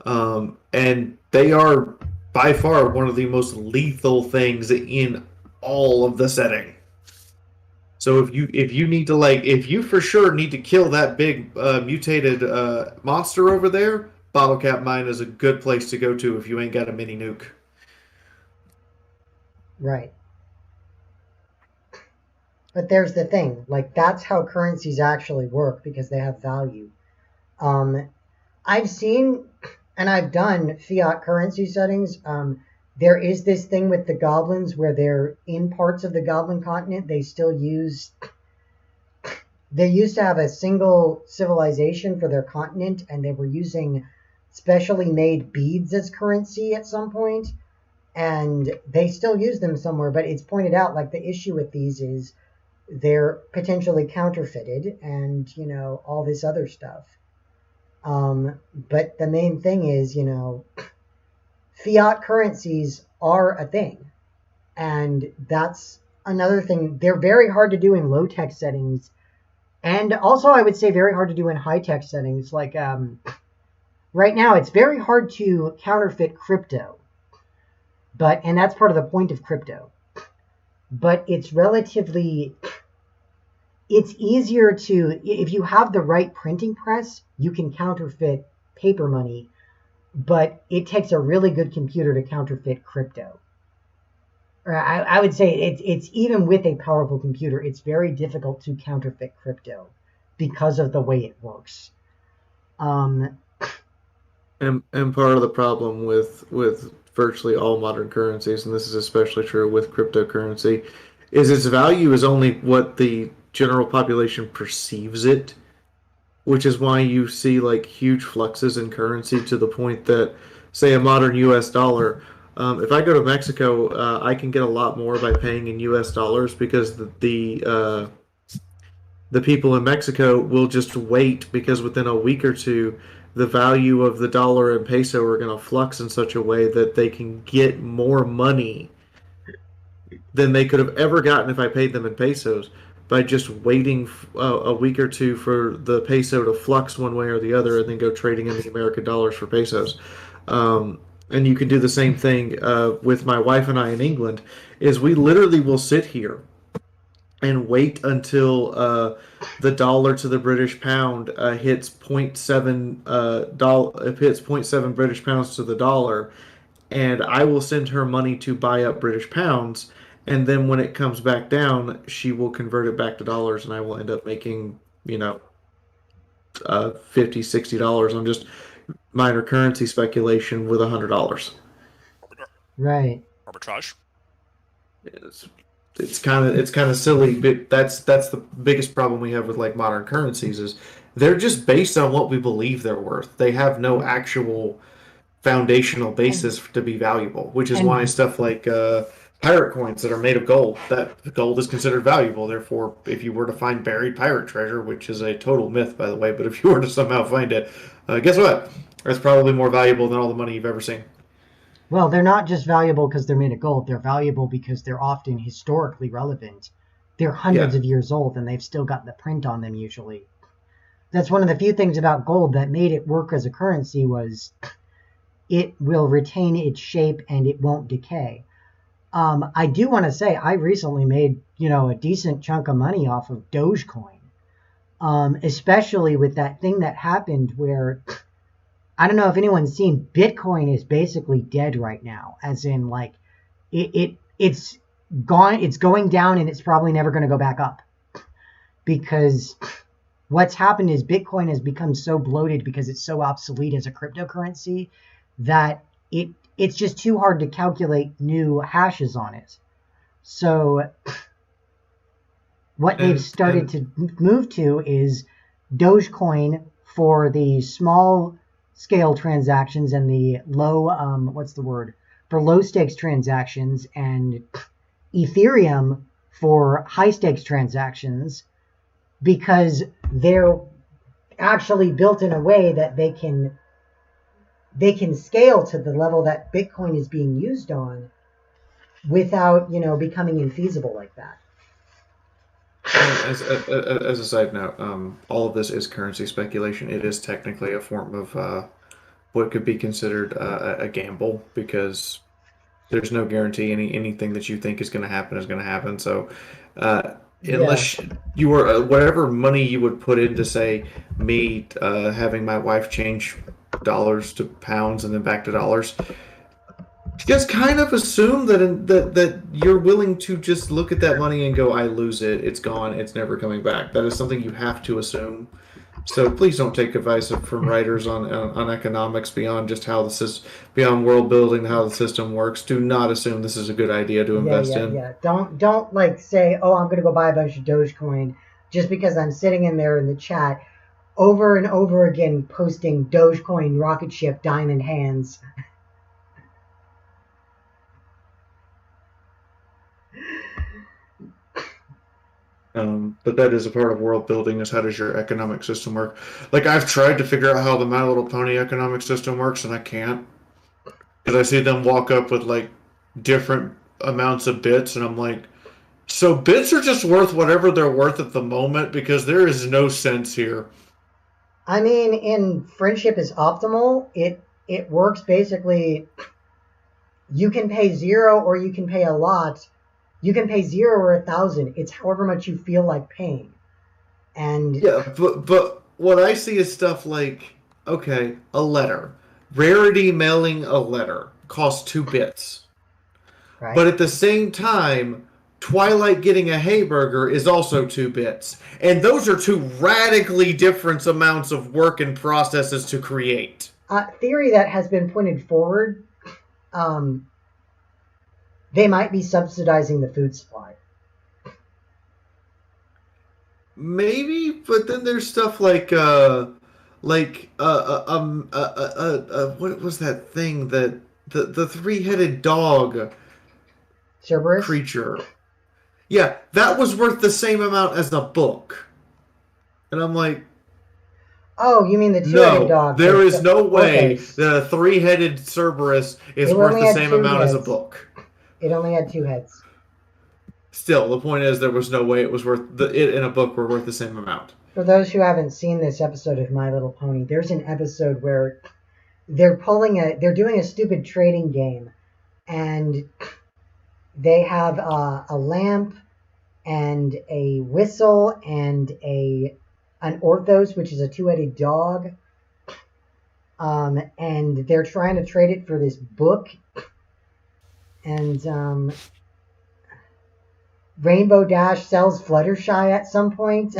And they are by far one of the most lethal things in all of the setting. So if you for sure need to kill that big mutated monster over there, bottle cap mine is a good place to go to if you ain't got a mini nuke. Right. But there's the thing, like, that's how currencies actually work because they have value. I've seen, and I've done fiat currency settings. There is this thing with the goblins where they're in parts of the goblin continent. They used to have a single civilization for their continent, and they were using specially made beads as currency at some point. And they still use them somewhere, but it's pointed out, like, the issue with these is they're potentially counterfeited and, all this other stuff. But the main thing is, fiat currencies are a thing. And that's another thing. They're very hard to do in low-tech settings. And also, I would say very hard to do in high-tech settings. Like, right now, it's very hard to counterfeit crypto. And that's part of the point of crypto. But it's easier to, if you have the right printing press, you can counterfeit paper money, but it takes a really good computer to counterfeit crypto. Or I would say it's even with a powerful computer, it's very difficult to counterfeit crypto because of the way it works. And part of the problem with virtually all modern currencies, and this is especially true with cryptocurrency, is its value is only what the general population perceives it, which is why you see like huge fluxes in currency to the point that, say, a modern US dollar, if I go to Mexico, I can get a lot more by paying in US dollars because the people in Mexico will just wait, because within a week or two the value of the dollar and peso are going to flux in such a way that they can get more money than they could have ever gotten if I paid them in pesos, by just waiting a week or two for the peso to flux one way or the other, and then go trading in the American dollars for pesos. And you can do the same thing with my wife and I in England. Is we literally will sit here and wait until the dollar to the British pound hits hits 0.7 British pounds to the dollar, and I will send her money to buy up British pounds, and then when it comes back down, she will convert it back to dollars, and I will end up making $50, $60 on just minor currency speculation with $100. Right. Arbitrage. It's kind of silly, but that's the biggest problem we have with like modern currencies is they're just based on what we believe they're worth. They have no actual foundational basis to be valuable, which is why stuff like pirate coins that are made of gold, that gold is considered valuable. Therefore, if you were to find buried pirate treasure, which is a total myth, by the way, but if you were to somehow find it, guess what? It's probably more valuable than all the money you've ever seen. Well, they're not just valuable because they're made of gold. They're valuable because they're often historically relevant. They're hundreds of years old, and they've still got the print on them usually. That's one of the few things about gold that made it work as a currency was it will retain its shape and it won't decay. I do want to say I recently made, a decent chunk of money off of Dogecoin, especially with that thing that happened where... I don't know if anyone's seen Bitcoin is basically dead right now, as in like it's gone, it's going down and it's probably never going to go back up because what's happened is Bitcoin has become so bloated because it's so obsolete as a cryptocurrency that it's just too hard to calculate new hashes on it. So what they've started to move to is Dogecoin for the small scale transactions and the low, for low stakes transactions, and Ethereum for high stakes transactions, because they're actually built in a way that they can scale to the level that Bitcoin is being used on without, becoming infeasible like that. As a side note, all of this is currency speculation. It is technically a form of what could be considered a gamble because there's no guarantee anything that you think is going to happen is going to happen. So unless you were whatever money you would put into, say, me having my wife change dollars to pounds and then back to dollars, just kind of assume that you're willing to just look at that money and go, I lose it, it's gone, it's never coming back. That is something you have to assume. So please don't take advice from writers on economics beyond just beyond world building, how the system works. Do not assume this is a good idea to invest in. Yeah. Don't like say, oh, I'm going to go buy a bunch of Dogecoin just because I'm sitting in there in the chat over and over again posting Dogecoin rocket ship diamond hands. But that is a part of world building, is how does your economic system work. Like, I've tried to figure out how the My Little Pony economic system works, and I can't. Because I see them walk up with, like, different amounts of bits, and I'm like, so bits are just worth whatever they're worth at the moment, because there is no sense here. I mean, in Friendship is Optimal, it works basically, you can pay 0 or you can pay a lot. You can pay 0 or 1,000. It's however much you feel like paying. And yeah, but what I see is stuff like, okay, a letter. Rarity mailing a letter costs 2 bits. Right. But at the same time, Twilight getting a Hayburger is also 2 bits. And those are 2 radically different amounts of work and processes to create. Theory that has been pointed forward, they might be subsidizing the food supply. Maybe, but then there's stuff like what was that thing that the 3-headed dog Cerberus creature? Yeah, that was worth the same amount as the book. And I'm like, oh, you mean the 2-headed dog? No, there is no way that a 3-headed Cerberus is worth the same amount as a book. It only had 2 heads. Still, the point is there was no way it was worth it in a book were worth the same amount. For those who haven't seen this episode of My Little Pony, there's an episode where they're doing a stupid trading game, and they have a lamp and a whistle and an orthos, which is a two-headed dog, and they're trying to trade it for this book, and Rainbow Dash sells Fluttershy at some point.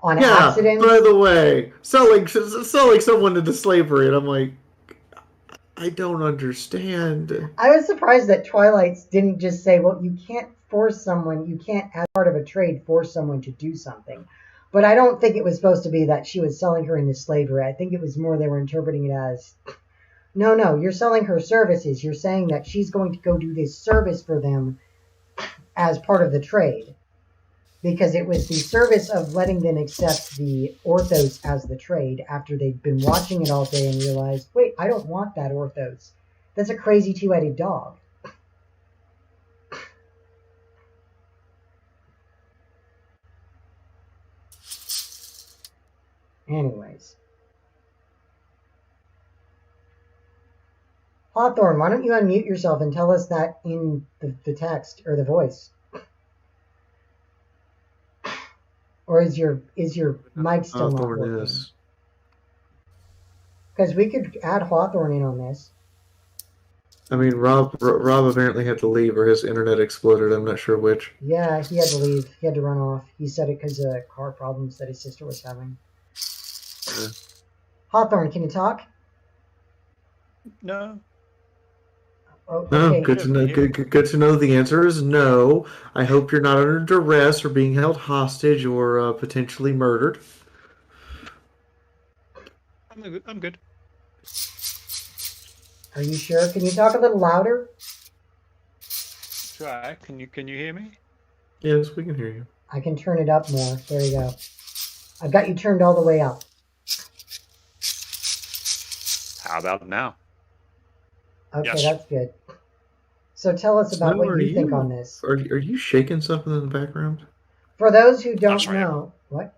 On accident. By the way, selling someone into slavery, and I'm like, I don't understand. I was surprised that Twilight's didn't just say, well, you can't, as part of a trade, force someone to do something. But I don't think it was supposed to be that she was selling her into slavery. I think it was more they were interpreting it as, no, you're selling her services. You're saying that she's going to go do this service for them as part of the trade. Because it was the service of letting them accept the orthos as the trade after they'd been watching it all day and realized, wait, I don't want that orthos. That's a crazy two-headed dog. Anyways. Hawthorne, why don't you unmute yourself and tell us that in the text or the voice? Or is your mic still not working? Because we could add Hawthorne in on this. I mean, Rob apparently had to leave or his internet exploded. I'm not sure which. Yeah, he had to leave. He had to run off. He said it because of car problems that his sister was having. Yeah. Hawthorne, can you talk? No. Oh, No, okay. good to know. Good to know. The answer is no. I hope you're not under duress or being held hostage or potentially murdered. I'm good. Are you sure? Can you talk a little louder? Try. Can you hear me? Yes, we can hear you. I can turn it up more. There you go. I've got you turned all the way up. How about now? Okay, Yes. That's good. So tell us about what you think on this. Are you shaking something in the background? For those who don't sorry. know, what?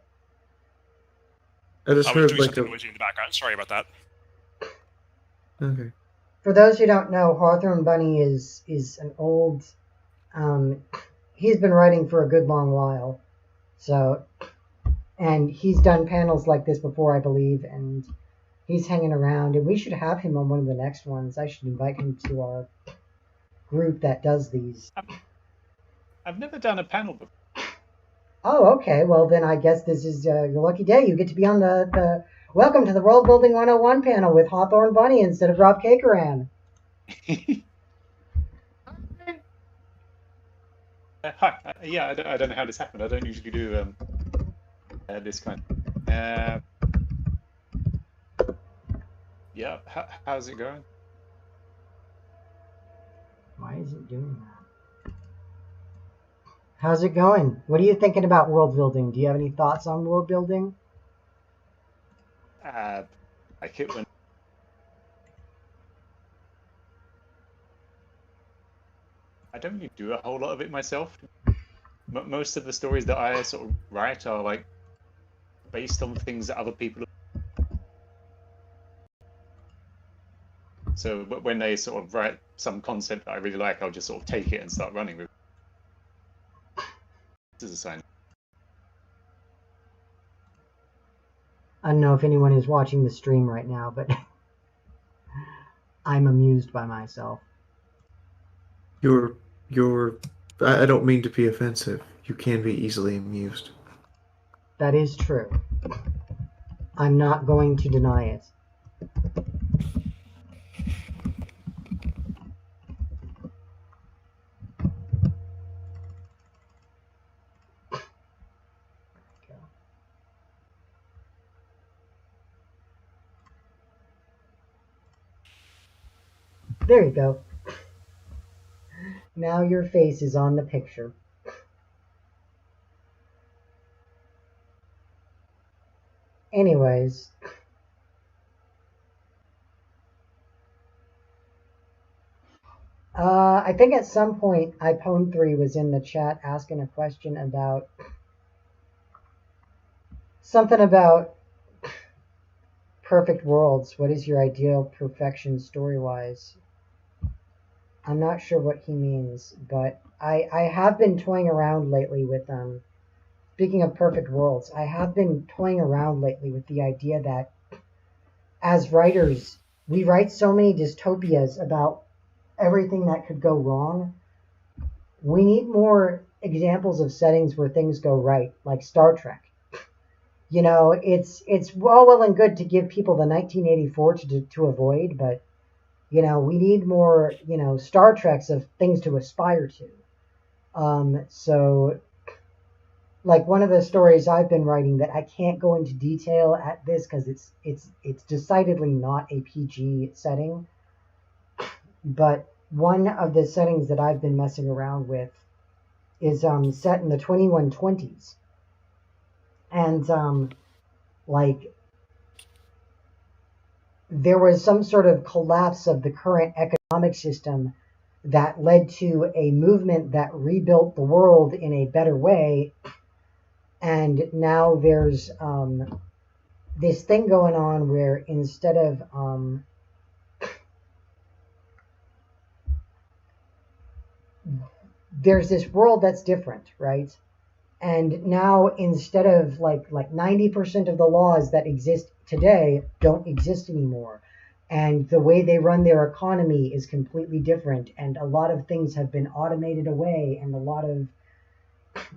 I just I was heard doing like something noisy in the background. Sorry about that. Okay. For those who don't know, Hawthorne Bunny is an old. He's been writing for a good long while, so, and he's done panels like this before, I believe, and he's hanging around, and we should have him on one of the next ones. I should invite him to our group that does these. I've never done a panel before. Oh, okay. Well, then I guess this is your lucky day. You get to be on the Welcome to the Worldbuilding 101 panel with Hawthorne Bunny instead of Rob Cakeran. Hi. Yeah, I don't know how this happened. I don't usually do this kind. Yeah. How's it going? Why is it doing that? How's it going? What are you thinking about world building? Do you have any thoughts on world building? I like it when I don't really do a whole lot of it myself. Most of the stories that I sort of write are like based on things that other people have. So when they sort of write some concept that I really like, I'll just sort of take it and start running with it. This is a sign. I don't know if anyone is watching the stream right now, but I'm amused by myself. I don't mean to be offensive. You can be easily amused. That is true. I'm not going to deny it. There you go. Now your face is on the picture. Anyways. I think at some point iPhone3 was in the chat asking a question about something about perfect worlds. What is your ideal perfection story-wise? I'm not sure what he means, but I have been toying around lately with speaking of perfect worlds, I have been toying around lately with the idea that as writers, we write so many dystopias about everything that could go wrong. We need more examples of settings where things go right, like Star Trek. You know, it's well and good to give people the 1984 to avoid, but you know, we need more, you know, Star Treks of things to aspire to. So like one of the stories I've been writing that I can't go into detail at this because it's decidedly not a PG setting, but one of the settings that I've been messing around with is set in the 2120s, and like there was some sort of collapse of the current economic system that led to a movement that rebuilt the world in a better way. And now there's this thing going on where instead of there's this world that's different, right? And now instead of like 90% of the laws that exist today don't exist anymore. And the way they run their economy is completely different. And a lot of things have been automated away, and a lot of,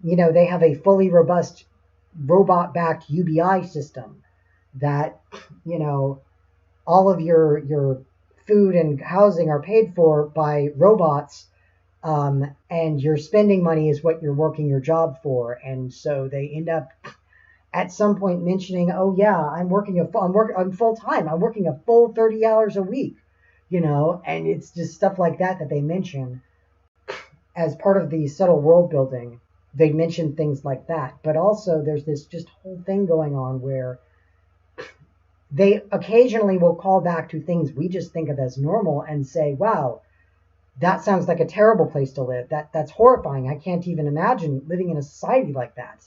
you know, they have a fully robust robot-backed UBI system that, you know, all of your food and housing are paid for by robots, and your spending money is what you're working your job for. And so they end up at some point mentioning, oh yeah, I'm full time. I'm working a full 30 hours a week, you know, and it's just stuff like that they mention as part of the subtle world building. They mention things like that, but also there's this just whole thing going on where they occasionally will call back to things we just think of as normal and say, wow, that sounds like a terrible place to live. That's horrifying. I can't even imagine living in a society like that,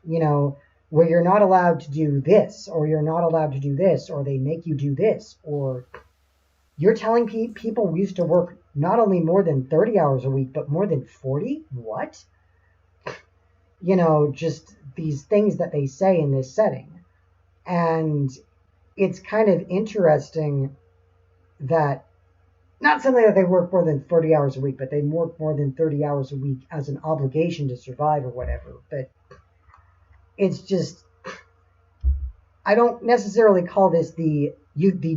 you know, where you're not allowed to do this, or you're not allowed to do this, or they make you do this, or you're telling people we used to work not only more than 30 hours a week, but more than 40? What? You know, just these things that they say in this setting. And it's kind of interesting that, not something that they work more than 40 hours a week, but they work more than 30 hours a week as an obligation to survive or whatever. But it's just, I don't necessarily call this the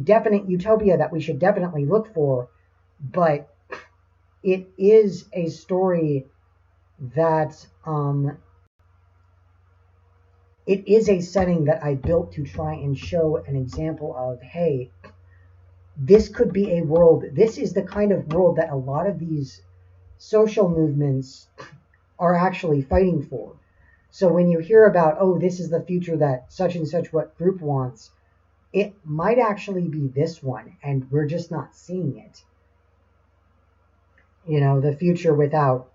definite utopia that we should definitely look for, but it is a story that, it is a setting that I built to try and show an example of, hey, this could be a world. This is the kind of world that a lot of these social movements are actually fighting for. So when you hear about, oh, this is the future that such and such what group wants, it might actually be this one, and we're just not seeing it. You know, the future without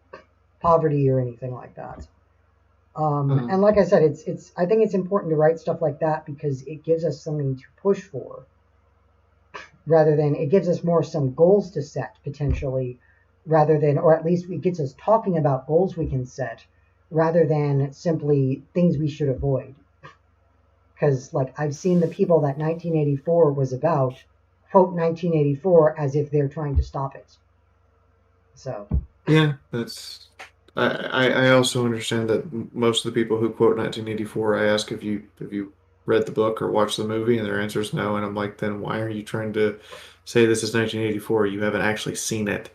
poverty or anything like that. And like I said, it's I think it's important to write stuff like that because it gives us something to push for, rather than, it gives us more some goals to set potentially, rather than, or at least it gets us talking about goals we can set, rather than simply things we should avoid. Because like I've seen the people that 1984 was about quote 1984 as if they're trying to stop it. So yeah, that's. I also understand that most of the people who quote 1984, I ask if you read the book or watched the movie, and their answer is no. And I'm like, then why are you trying to say this is 1984? You haven't actually seen it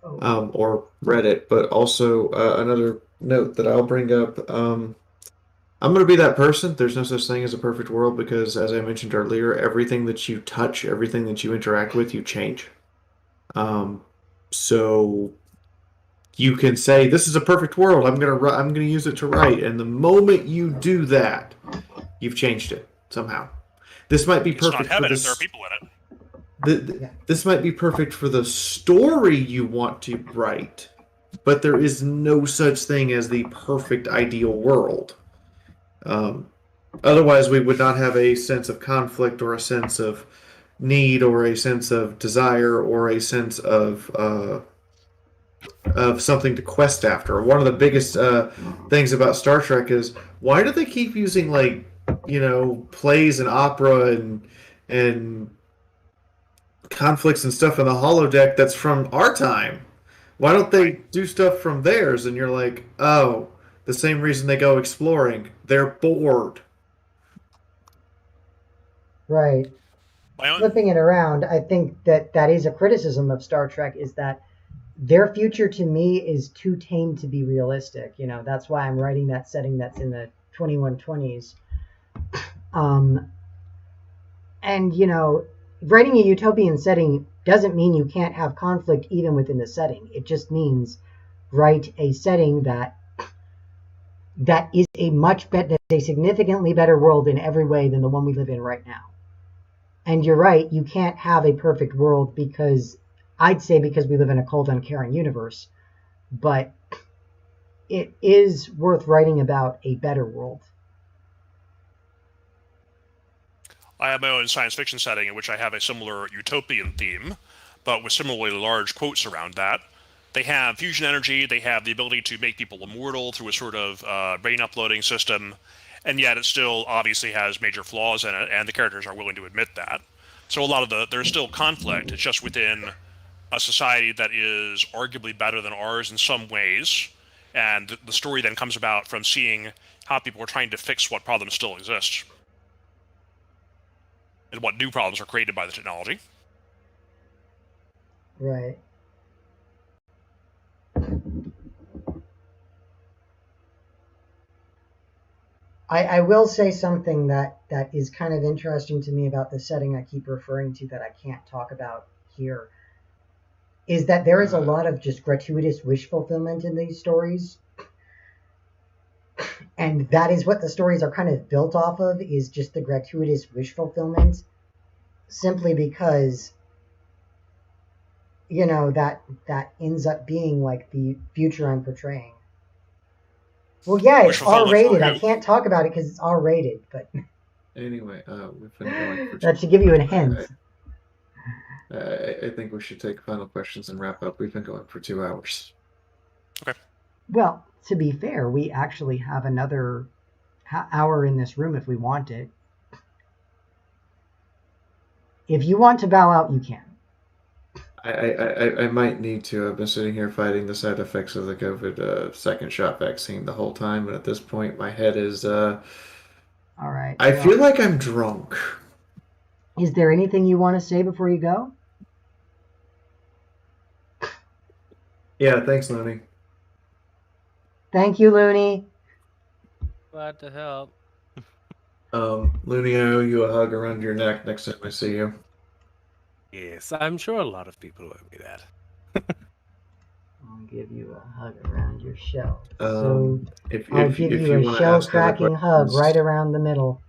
or read it. But also another note that I'll bring up, I'm going to be that person. There's no such thing as a perfect world because, as I mentioned earlier, everything that you touch, everything that you interact with, you change. So you can say, this is a perfect world. I'm going to use it to write. And the moment you do that, you've changed it somehow. This might be perfect. It's not heaven if there are people in it. This might be perfect for the story you want to write, but there is no such thing as the perfect ideal world. Otherwise, we would not have a sense of conflict or a sense of need or a sense of desire or a sense of something to quest after. One of the biggest things about Star Trek is why do they keep using plays and opera and conflicts and stuff in the holodeck that's from our time? Why don't they do stuff from theirs? And you're like, oh, the same reason they go exploring. They're bored. Right. Flipping it around, I think that is a criticism of Star Trek, is that their future to me is too tame to be realistic. That's why I'm writing that setting that's in the 2120s. And writing a utopian setting doesn't mean you can't have conflict even within the setting. It just means write a setting that is a significantly better world in every way than the one we live in right now. And you're right, you can't have a perfect world because we live in a cold, uncaring universe. But it is worth writing about a better world. I have my own science fiction setting in which I have a similar utopian theme, but with similarly large quotes around that. They have fusion energy, they have the ability to make people immortal through a sort of brain uploading system, and yet it still obviously has major flaws in it, and the characters are willing to admit that. So there's still conflict, it's just within a society that is arguably better than ours in some ways, and the story then comes about from seeing how people are trying to fix what problems still exist, and what new problems are created by the technology. Right. I will say something that is kind of interesting to me about the setting I keep referring to that I can't talk about here, is that there is a lot of just gratuitous wish fulfillment in these stories. And that is what the stories are kind of built off of, is just the gratuitous wish fulfillment, simply because that ends up being like the future I'm portraying. Well, yeah, it's R-rated. I can't talk about it because it's R-rated, but anyway, we've been going for that should give you a hint. I think we should take final questions and wrap up. We've been going for 2 hours. Okay. Well, to be fair, we actually have another hour in this room if we want it. If you want to bow out, you can. I might need to. I've been sitting here fighting the side effects of the COVID second shot vaccine the whole time, and at this point, my head is. All right. I feel like I'm drunk. Is there anything you want to say before you go? Yeah, thanks, Looney. Thank you, Looney. Glad to help. Looney, I owe you a hug around your neck next time I see you. Yes, I'm sure a lot of people owe me that. I'll give you a hug around your shell. I'll give you a shell-cracking hug right around the middle.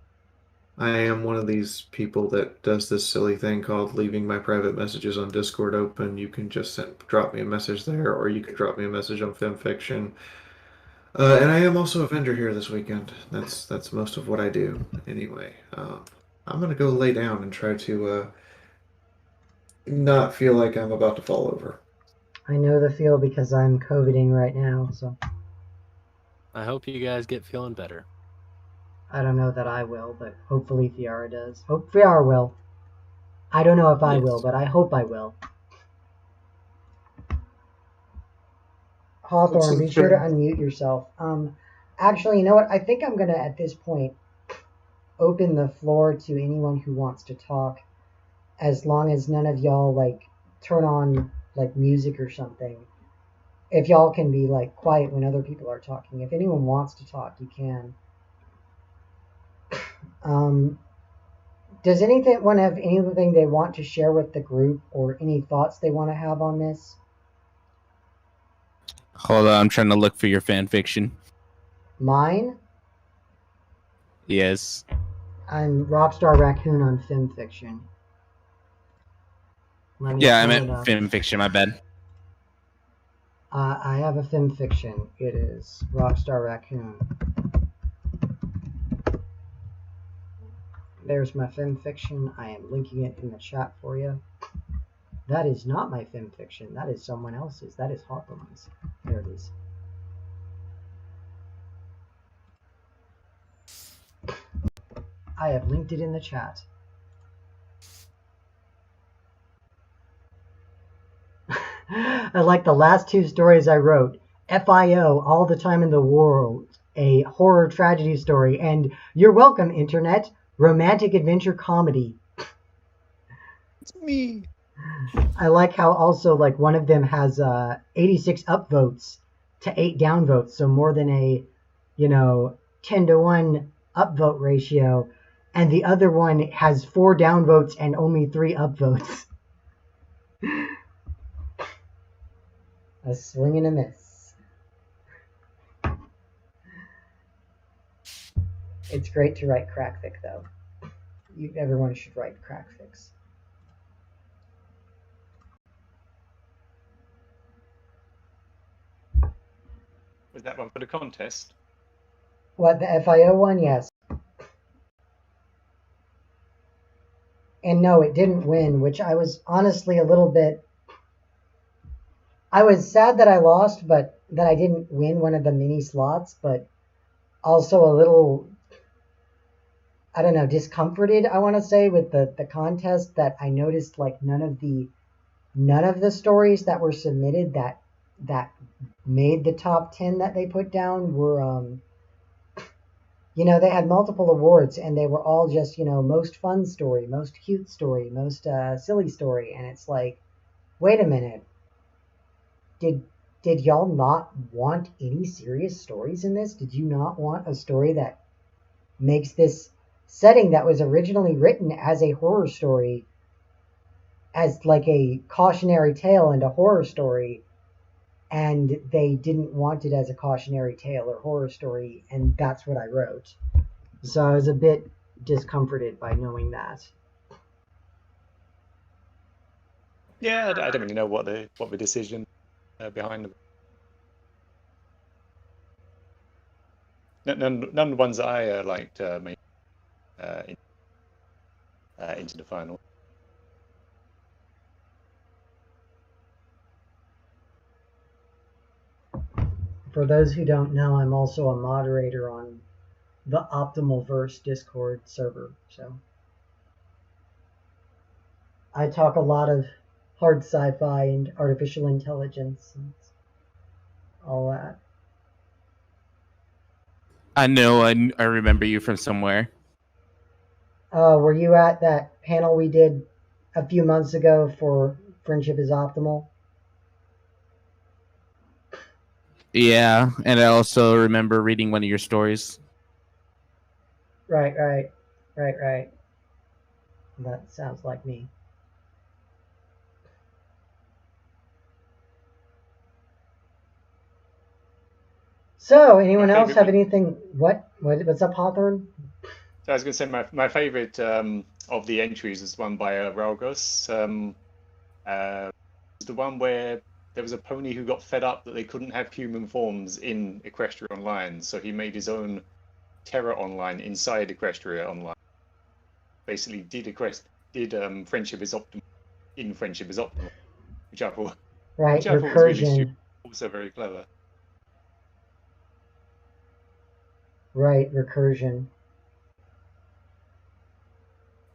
I am one of these people that does this silly thing called leaving my private messages on Discord open. You can just drop me a message there, or you can drop me a message on FemFiction. And I am also a vendor here this weekend. That's most of what I do. Anyway, I'm gonna go lay down and try to not feel like I'm about to fall over. I know the feel because I'm COVIDing right now, so. I hope you guys get feeling better. I don't know that I will, but hopefully Fiara does. Hope Fiara will. I don't know if I will, but I hope I will. Hawthorne, be sure to unmute yourself. Actually, you know what? I think I'm going to, at this point, open the floor to anyone who wants to talk, as long as none of y'all, turn on, music or something. If y'all can be, quiet when other people are talking. If anyone wants to talk, you can. Does anyone have anything they want to share with the group, or any thoughts they want to have on this? Hold on, I'm trying to look for your fan fiction. Mine? Yes. I'm Rockstar Raccoon on FemFiction. Let me Yeah, I pull meant it up. fan fiction. My bad. I have a film fiction. It is Rockstar Raccoon. There's my film fiction. I am linking it in the chat for you. That is not my film fiction. That is someone else's. That is Hawthorne's. There it is. I have linked it in the chat. I like the last two stories I wrote. FIO, All the Time in the World, a horror tragedy story, and You're Welcome, Internet, romantic adventure comedy. It's me. I like how also like one of them has 86 upvotes to 8 downvotes, so more than a 10-to-1 upvote ratio, and the other one has 4 downvotes and only 3 upvotes. A swing and a miss. It's great to write crackfic, though. Everyone should write crackfics. Was that one for the contest? What, the FIO one? Yes. And no, it didn't win, which I was honestly a little bit... I was sad that I lost, but that I didn't win one of the mini slots, but also a little, I don't know, discomforted, I want to say, with the contest, that I noticed like none of the stories that were submitted that made the top 10 that they put down were, they had multiple awards, and they were all just, most fun story, most cute story, most silly story, and it's like, wait a minute. Did y'all not want any serious stories in this? Did you not want a story that makes this setting that was originally written as a horror story, as like a cautionary tale and a horror story, and they didn't want it as a cautionary tale or horror story, and that's what I wrote. So I was a bit discomforted by knowing that. Yeah, I don't really know what the decision behind them. None of the ones that I liked made into the final. For those who don't know, I'm also a moderator on the Optimal Verse Discord server, so I talk a lot of hard sci-fi and artificial intelligence and all that. I know. I remember you from somewhere. Were you at that panel we did a few months ago for Friendship is Optimal? Yeah, and I also remember reading one of your stories. Right. That sounds like me. So, anyone else have anything? What's up, Hawthorne? So I was going to say my favorite of the entries is one by Ralgos. The one where there was a pony who got fed up that they couldn't have human forms in Equestria Online, so he made his own Terror Online inside Equestria Online. Basically, did Friendship is Optimal in Friendship is Optimal, which I thought was really stupid, also very clever. Right, recursion.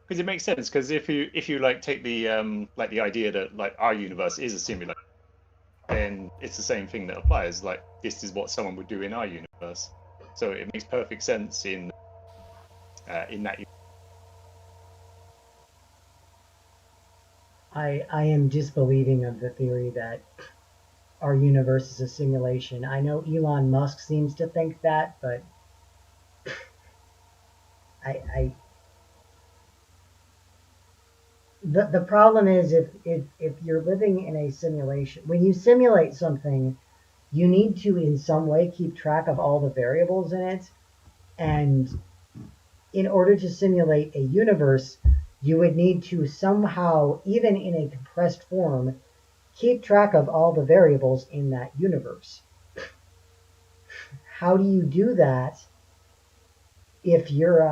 Because it makes sense. Because if you like take the the idea that like our universe is a simulation, then it's the same thing that applies. Like this is what someone would do in our universe, so it makes perfect sense in that. I am disbelieving of the theory that our universe is a simulation. I know Elon Musk seems to think that, but the problem is if you're living in a simulation, when you simulate something, you need to in some way keep track of all the variables in it, and in order to simulate a universe, you would need to somehow, even in a compressed form, keep track of all the variables in that universe. How do you do that if you're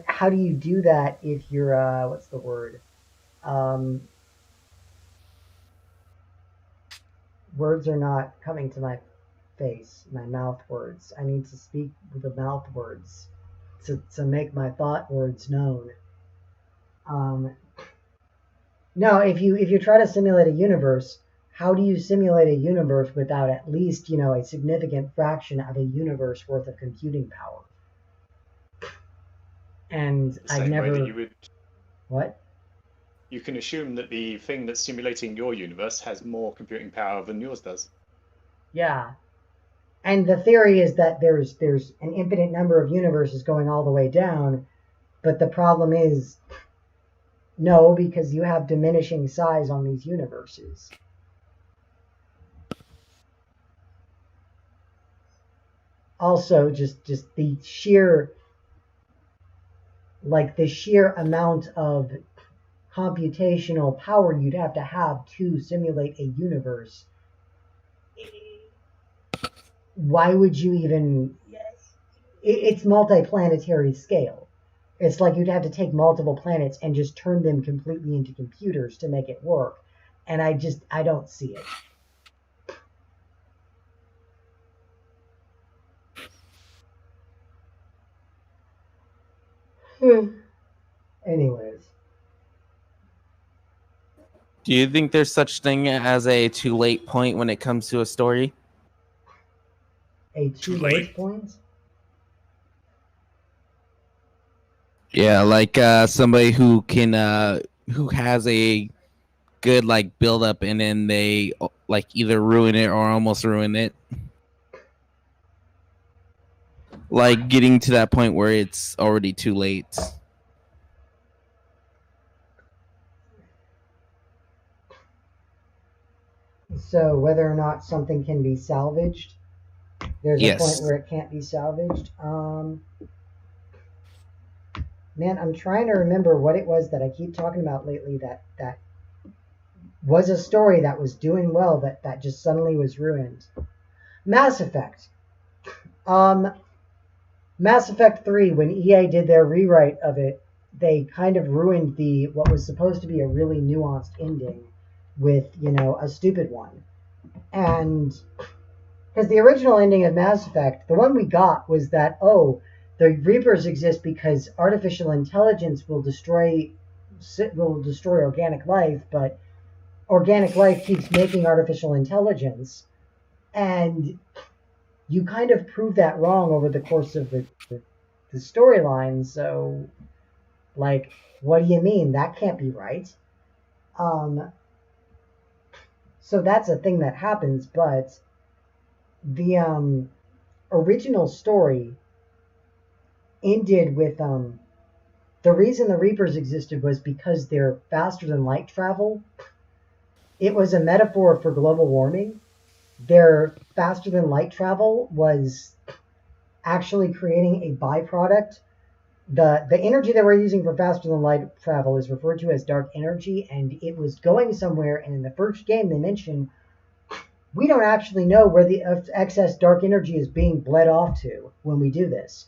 how do you do that if you're what's the word? Words are not coming to my face, my mouth words. I need to speak with the mouth words to make my thought words known. No, if you try to simulate a universe, how do you simulate a universe without at least, a significant fraction of a universe worth of computing power? And I've never... What? You can assume that the thing that's simulating your universe has more computing power than yours does. Yeah. And the theory is that there's an infinite number of universes going all the way down, but the problem is, no, because you have diminishing size on these universes. Also, just the sheer amount of computational power you'd have to simulate a universe. Why would you even... It's multi-planetary scale. It's like you'd have to take multiple planets and just turn them completely into computers to make it work. And I don't see it. Anyways. Do you think there's such thing as a too late point when it comes to a story? A too late point? Yeah, like somebody who can who has a good build up and then they either ruin it or almost ruin it. Like getting to that point where it's already too late. So whether or not something can be salvaged, there's a point where it can't be salvaged. Man, I'm trying to remember what it was that I keep talking about lately that was a story that was doing well that just suddenly was ruined. Mass Effect. Mass Effect 3, when EA did their rewrite of it, they kind of ruined what was supposed to be a really nuanced ending with, a stupid one. And because the original ending of Mass Effect, the one we got was that, the Reapers exist because artificial intelligence will destroy organic life, but organic life keeps making artificial intelligence. And you kind of prove that wrong over the course of the storyline. So, what do you mean? That can't be right. So that's a thing that happens, but the original story ended with the reason the Reapers existed was because they're faster than light travel. It was a metaphor for global warming. Their faster than light travel was actually creating a byproduct. The energy that we're using for faster than light travel is referred to as dark energy, and it was going somewhere, and in the first game they mention we don't actually know where the excess dark energy is being bled off to when we do this.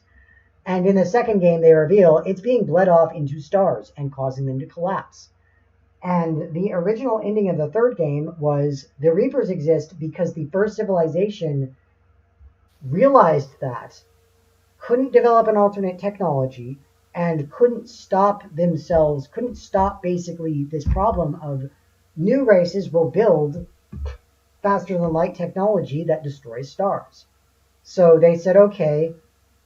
And in the second game, they reveal it's being bled off into stars and causing them to collapse. And the original ending of the third game was the Reapers exist because the first civilization realized that, couldn't develop an alternate technology, and couldn't stop basically this problem of new races will build faster than light technology that destroys stars. So they said, okay,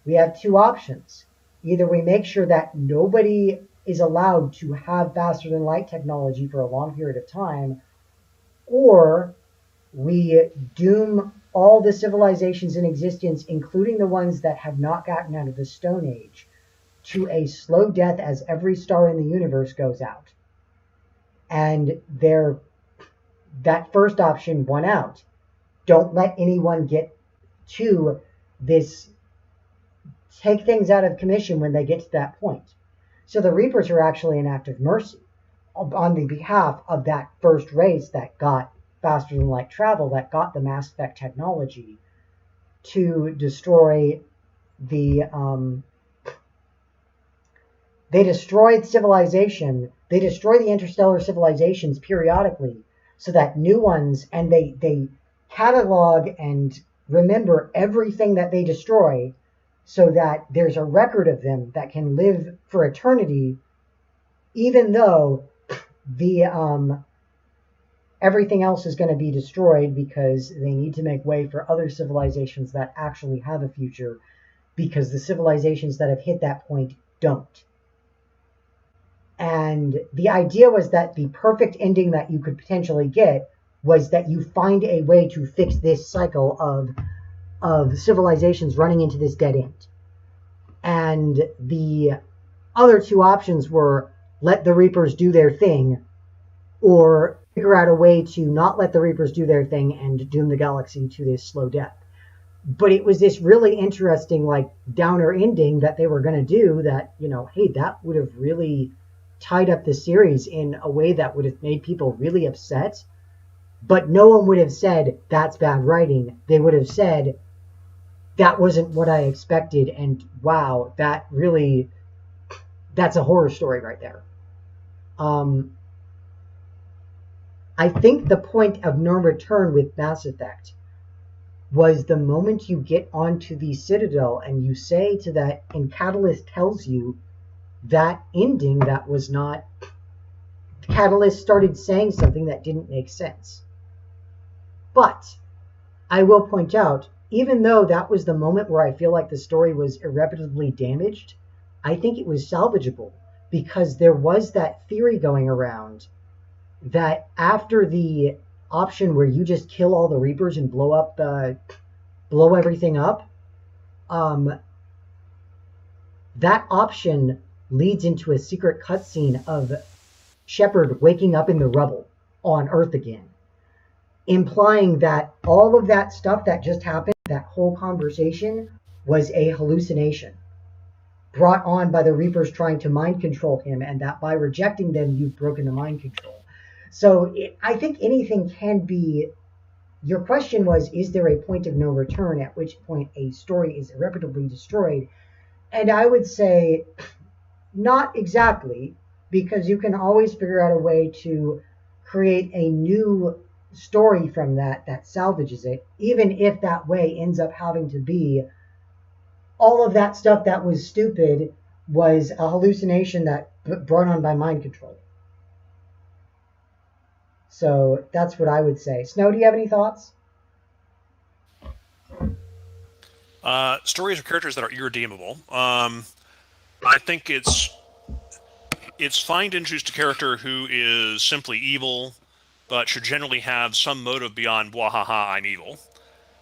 we have two options. Either we make sure that nobody is allowed to have faster than light technology for a long period of time, or we doom all the civilizations in existence, including the ones that have not gotten out of the Stone Age, to a slow death as every star in the universe goes out. And that first option won out. Don't let anyone get to this take things out of commission when they get to that point. So the Reapers are actually an act of mercy on the behalf of that first race that got faster than light travel, that got the Mass Effect technology to destroy the they destroyed civilization. They destroy the interstellar civilizations periodically so that new ones, and they catalog and remember everything that they destroy so that there's a record of them that can live for eternity, even though the everything else is going to be destroyed because they need to make way for other civilizations that actually have a future, because the civilizations that have hit that point don't. And the idea was that the perfect ending that you could potentially get was that you find a way to fix this cycle of civilizations running into this dead end. And the other two options were let the Reapers do their thing, or figure out a way to not let the Reapers do their thing and doom the galaxy to this slow death. But it was this really interesting, like, downer ending that they were going to do that, you know, hey, that would have really tied up the series in a way that would have made people really upset. But no one would have said, that's bad writing. They would have said, that wasn't what I expected, and wow, that's a horror story right there. I think the point of no return with Mass Effect was the moment you get onto the Citadel and you say to that, and Catalyst tells you that ending that was not... Catalyst started saying something that didn't make sense. But I will point out, even though that was the moment where I feel like the story was irreparably damaged, I think it was salvageable, because there was that theory going around that after the option where you just kill all the Reapers and blow everything up, that option leads into a secret cutscene of Shepard waking up in the rubble on Earth again, implying that all of that stuff that just happened, that whole conversation, was a hallucination brought on by the Reapers trying to mind control him, and that by rejecting them, you've broken the mind control. So I think anything can be... Your question was, is there a point of no return, at which point a story is irreparably destroyed? And I would say not exactly, because you can always figure out a way to create a new story from that salvages it, even if that way ends up having to be all of that stuff that was stupid was a hallucination that brought on by mind control. So that's what I would say. Snow, do you have any thoughts? Stories of characters that are irredeemable. I think it's fine to introduce a character who is simply evil, but should generally have some motive beyond "wahaha, I'm evil."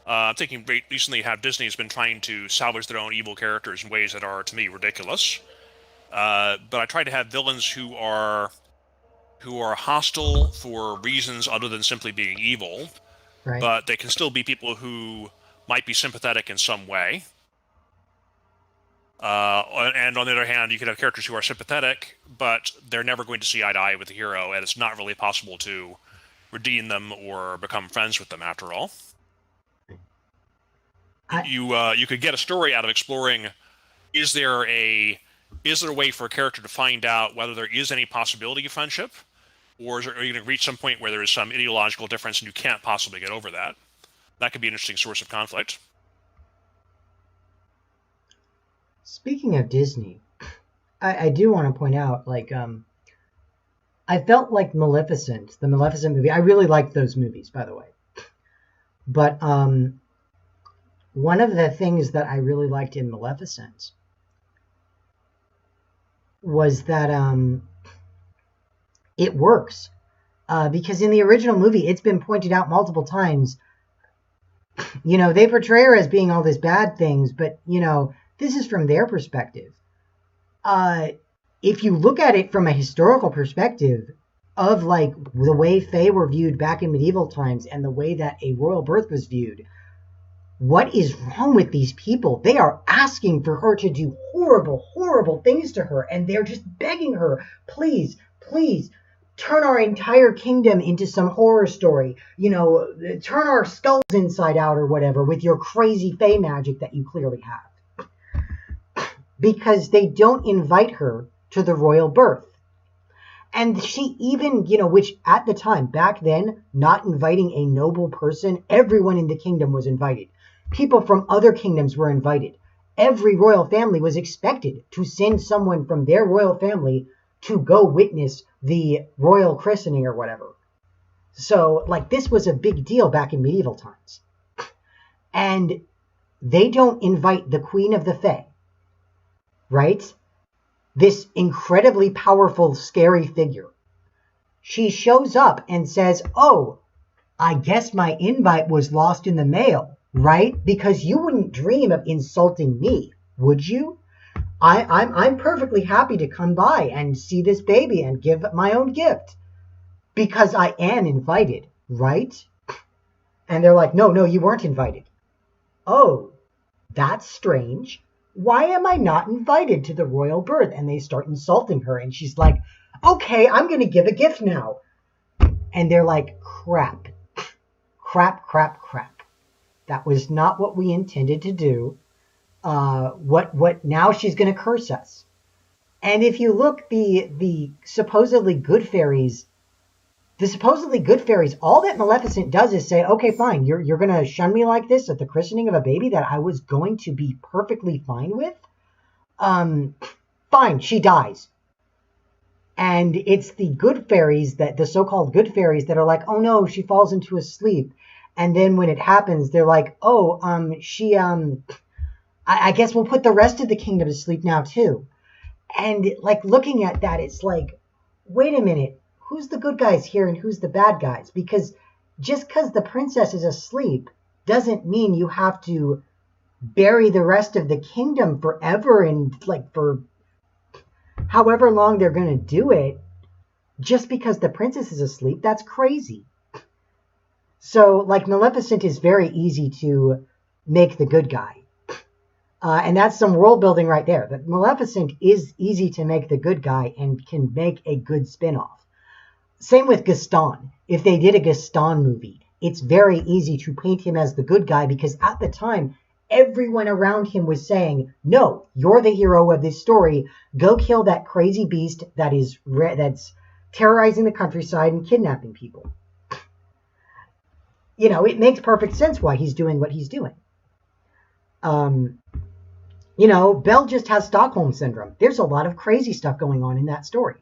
I'm thinking recently how Disney has been trying to salvage their own evil characters in ways that are, to me, ridiculous. But I try to have villains who are hostile for reasons other than simply being evil, Right. but they can still be people who might be sympathetic in some way. And on the other hand, you could have characters who are sympathetic, but they're never going to see eye to eye with the hero, and it's not really possible to redeem them or become friends with them after all. You could get a story out of exploring, is there a way for a character to find out whether there is any possibility of friendship, or are you going to reach some point where there is some ideological difference and you can't possibly get over that? That could be an interesting source of conflict. Speaking of Disney, I do want to point out, like, I felt like the Maleficent movie, I really liked those movies, by the way. But one of the things that I really liked in Maleficent was that it works. Because in the original movie, it's been pointed out multiple times, you know, they portray her as being all these bad things, but, you know, this is from their perspective. If you look at it from a historical perspective of, like, the way Fae were viewed back in medieval times and the way that a royal birth was viewed, what is wrong with these people? They are asking for her to do horrible, horrible things to her, and they're just begging her, please, please, turn our entire kingdom into some horror story. You know, turn our skulls inside out or whatever with your crazy fae magic that you clearly have. Because they don't invite her to the royal birth. And she even, you know, which at the time, back then, not inviting a noble person, everyone in the kingdom was invited. People from other kingdoms were invited. Every royal family was expected to send someone from their royal family to go witness the royal christening or whatever. So, like, this was a big deal back in medieval times. And they don't invite the Queen of the Fae, right? This incredibly powerful, scary figure. She shows up and says, oh, I guess my invite was lost in the mail, right? Because you wouldn't dream of insulting me, would you? I'm perfectly happy to come by and see this baby and give my own gift because I am invited, right? And they're like, no, you weren't invited. Oh, that's strange. Why am I not invited to the royal birth? And they start insulting her, and she's like, okay, I'm going to give a gift now. And they're like, crap. That was not what we intended to do. What now she's going to curse us. And if you look, the supposedly good fairies, all that Maleficent does is say, okay, fine, you're going to shun me like this at the christening of a baby that I was going to be perfectly fine with? Fine, she dies. And it's the good fairies, the so-called good fairies, that are like, oh no, she falls into a sleep. And then when it happens, they're like, oh, I guess we'll put the rest of the kingdom to sleep now too. And like looking at that, it's like, wait a minute. Who's the good guys here and who's the bad guys? Because just because the princess is asleep doesn't mean you have to bury the rest of the kingdom forever and like for however long they're going to do it. Just because the princess is asleep, that's crazy. So like Maleficent is very easy to make the good guy. And that's some world building right there. That Maleficent is easy to make the good guy and can make a good spin-off. Same with Gaston. If they did a Gaston movie, it's very easy to paint him as the good guy because at the time, everyone around him was saying, no, you're the hero of this story. Go kill that crazy beast that's terrorizing the countryside and kidnapping people. You know, it makes perfect sense why he's doing what he's doing. You know, Belle just has Stockholm Syndrome. There's a lot of crazy stuff going on in that story.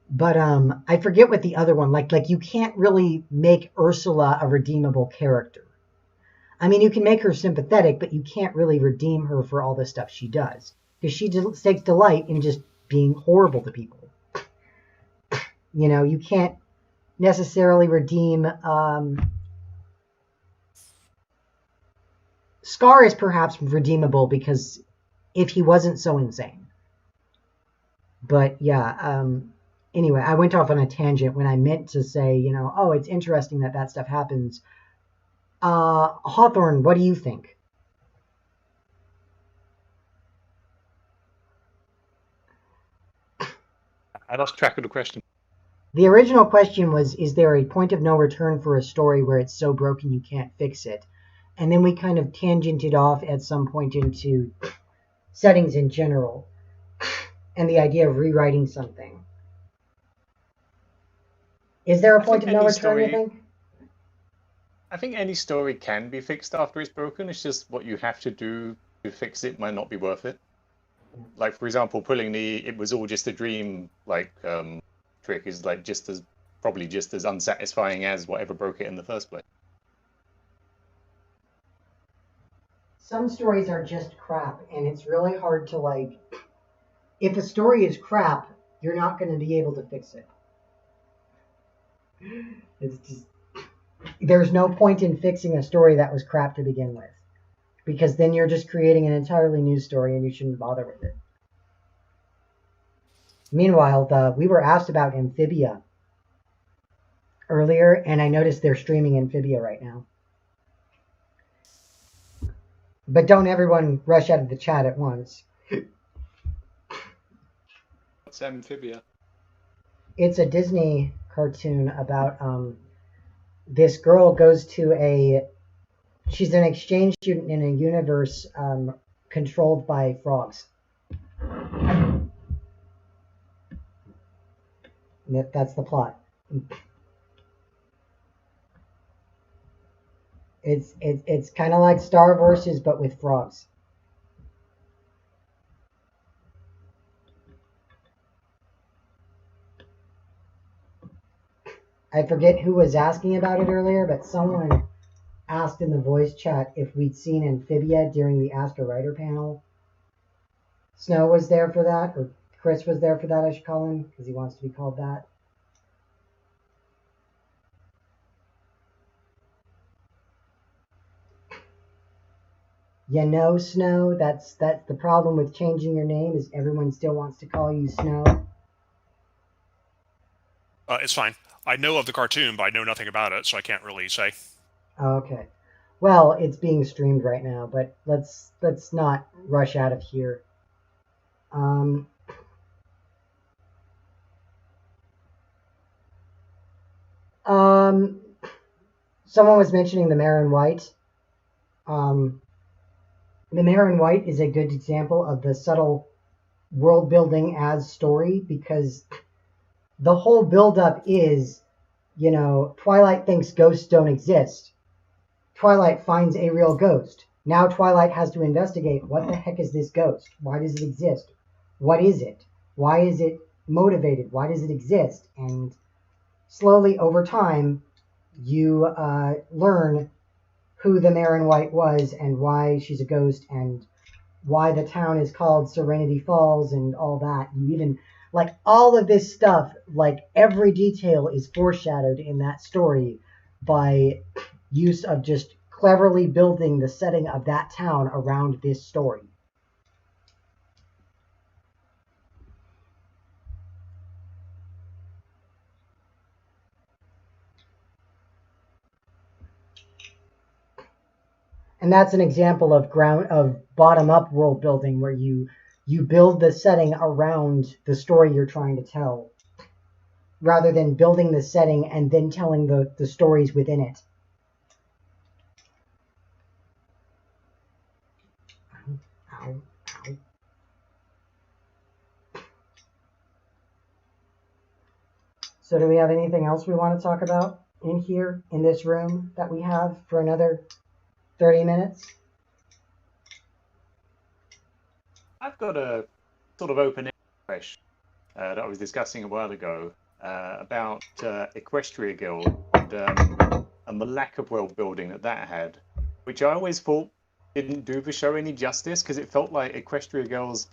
But I forget what the other one, like you can't really make Ursula a redeemable character. I mean, you can make her sympathetic, but you can't really redeem her for all the stuff she does. Because she takes delight in just being horrible to people. You know, you can't necessarily redeem... Scar is perhaps redeemable because if he wasn't so insane. But yeah, anyway, I went off on a tangent when I meant to say, you know, oh, it's interesting that stuff happens. Hawthorne, what do you think? I lost track of the question. The original question was, is there a point of no return for a story where it's so broken you can't fix it? And then we kind of tangented off at some point into settings in general and the idea of rewriting something. Is there a point of no return, you think? I think any story can be fixed after it's broken. It's just what you have to do to fix it might not be worth it. Like, for example, pulling the "it was all just a dream" trick is like probably just as unsatisfying as whatever broke it in the first place. Some stories are just crap, and it's really hard to, like, if a story is crap, you're not going to be able to fix it. It's just, there's no point in fixing a story that was crap to begin with, because then you're just creating an entirely new story, and you shouldn't bother with it. Meanwhile, we were asked about Amphibia earlier, and I noticed they're streaming Amphibia right now. But don't everyone rush out of the chat at once. What's Amphibia? It's a Disney cartoon about this girl goes to she's an exchange student in a universe controlled by frogs. That's the plot. It's kind of like Star Versus, but with frogs. I forget who was asking about it earlier, but someone asked in the voice chat if we'd seen Amphibia during the Ask a Writer panel. Snow was there for that, or Chris was there for that, I should call him, because he wants to be called that. You know, Snow, that's the problem with changing your name, is everyone still wants to call you Snow. It's fine. I know of the cartoon, but I know nothing about it, so I can't really say. Okay. Well, it's being streamed right now, but let's not rush out of here. Someone was mentioning the Mare in White. The Mare in White is a good example of the subtle world building as story, because the whole buildup is, you know, Twilight thinks ghosts don't exist. Twilight finds a real ghost. Now Twilight has to investigate, what the heck is this ghost? Why does it exist? What is it? Why is it motivated? Why does it exist? And slowly over time, you learn who the Mare in White was and why she's a ghost and why the town is called Serenity Falls and all that. You even, like, all of this stuff, like every detail is foreshadowed in that story by use of just cleverly building the setting of that town around this story. And that's an example of bottom-up world building, where you build the setting around the story you're trying to tell, rather than building the setting and then telling the stories within it. Ow, ow. So do we have anything else we want to talk about in here, in this room, that we have for another 30 minutes? I've got a sort of open question that I was discussing a while ago about Equestria Guild and the lack of world building that had, which I always thought didn't do the show any justice, because it felt like Equestria Girls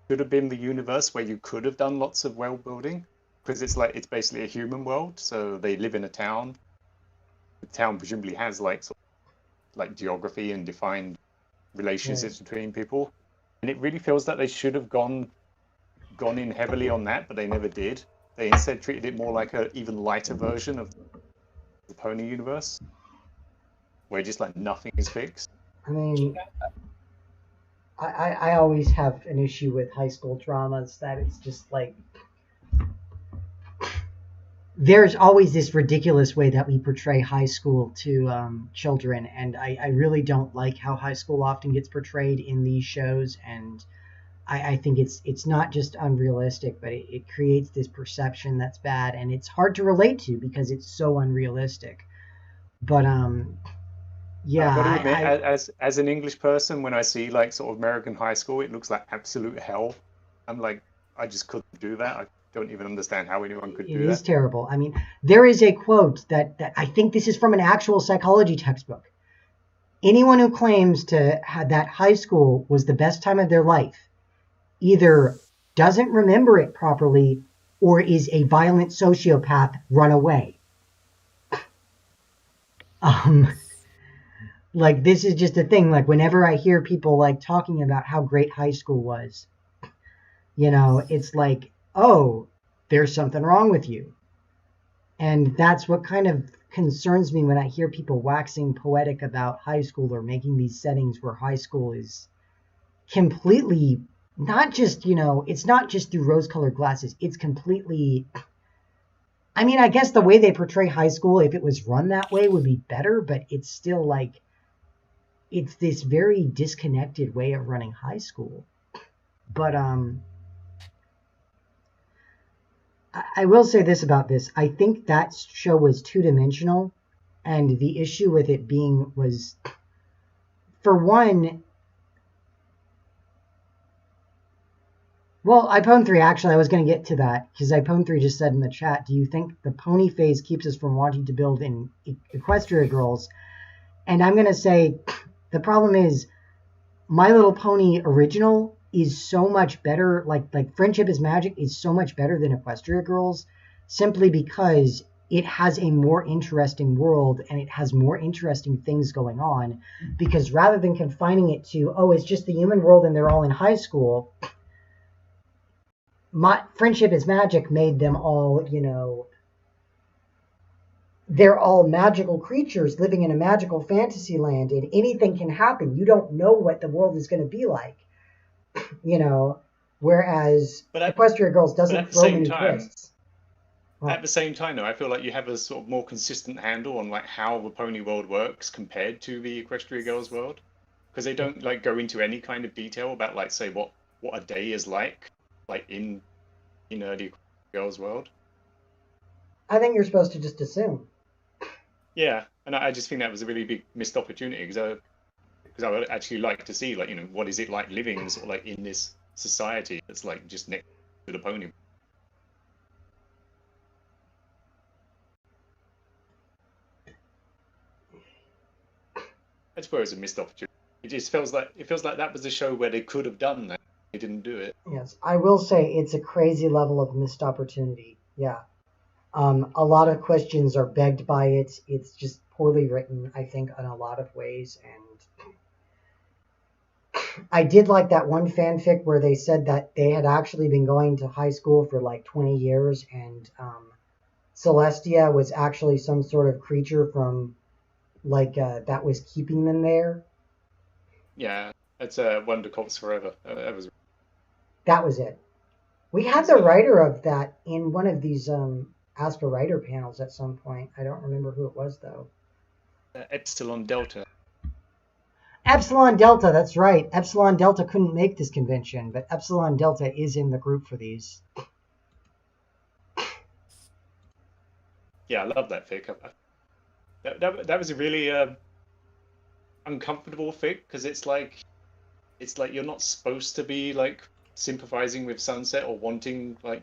should have been the universe where you could have done lots of world building, because it's basically a human world, so they live in a town. The town presumably has like geography and defined relationships between people, and it really feels that they should have gone in heavily on that, but they never did. They instead treated it more like a even lighter version of the Pony universe, where just like nothing is fixed. I mean, I always have an issue with high school dramas, that it's just like, there's always this ridiculous way that we portray high school to children, and I really don't like how high school often gets portrayed in these shows, and I think it's not just unrealistic, but it creates this perception that's bad, and it's hard to relate to because it's so unrealistic. But yeah, I've got to admit, as an English person, when I see like sort of American high school, it looks like absolute hell. I'm like, I just couldn't do that. I don't even understand how anyone could do that. It is terrible. I mean, there is a quote that I think this is from an actual psychology textbook. Anyone who claims that high school was the best time of their life either doesn't remember it properly or is a violent sociopath run away. Like, this is just a thing. Like, whenever I hear people like talking about how great high school was, you know, it's like, oh, there's something wrong with you. And that's what kind of concerns me when I hear people waxing poetic about high school or making these settings where high school is completely not just, it's not just through rose-colored glasses. It's completely, I mean, I guess the way they portray high school, if it was run that way, would be better, but it's still like, it's this very disconnected way of running high school. But I will say this about this. I think that show was two-dimensional, and the issue with it being was, for one, well, iPhone 3, actually, I was going to get to that, because iPhone 3 just said in the chat, do you think the pony phase keeps us from wanting to build in Equestria Girls? And I'm going to say, the problem is, My Little Pony original is so much better, like Friendship is Magic is so much better than Equestria Girls, simply because it has a more interesting world and it has more interesting things going on, because rather than confining it to, oh, it's just the human world and they're all in high school, Friendship is Magic made them all, they're all magical creatures living in a magical fantasy land, and anything can happen. You don't know what the world is going to be like, whereas Equestria Girls doesn't throw many twists. At the same time, though, I feel like you have a sort of more consistent handle on like how the pony world works compared to the Equestria Girls world, because they don't like go into any kind of detail about like, say, what a day is like in the Girls world. I think you're supposed to just assume. Yeah, and I just think that was a really big missed opportunity, because I would actually like to see what is it like living sort of like in this society that's like just next to the pony. I suppose a missed opportunity. It just feels like that was a show where they could have done that. They didn't do it. Yes, I will say it's a crazy level of missed opportunity. Yeah. A lot of questions are begged by it. It's just poorly written, I think, in a lot of ways. And I did like that one fanfic where they said that they had actually been going to high school for like 20 years, and Celestia was actually some sort of creature from that was keeping them there. Yeah, it's Wonder Cops Forever. That was it. We had the writer of that in one of these Ask a Writer panels at some point. I don't remember who it was, though. Epsilon Delta. Epsilon Delta, that's right. Epsilon Delta couldn't make this convention, but Epsilon Delta is in the group for these. Yeah, I love that fic. That was a really uncomfortable fic, because it's like you're not supposed to be like sympathizing with Sunset or wanting like,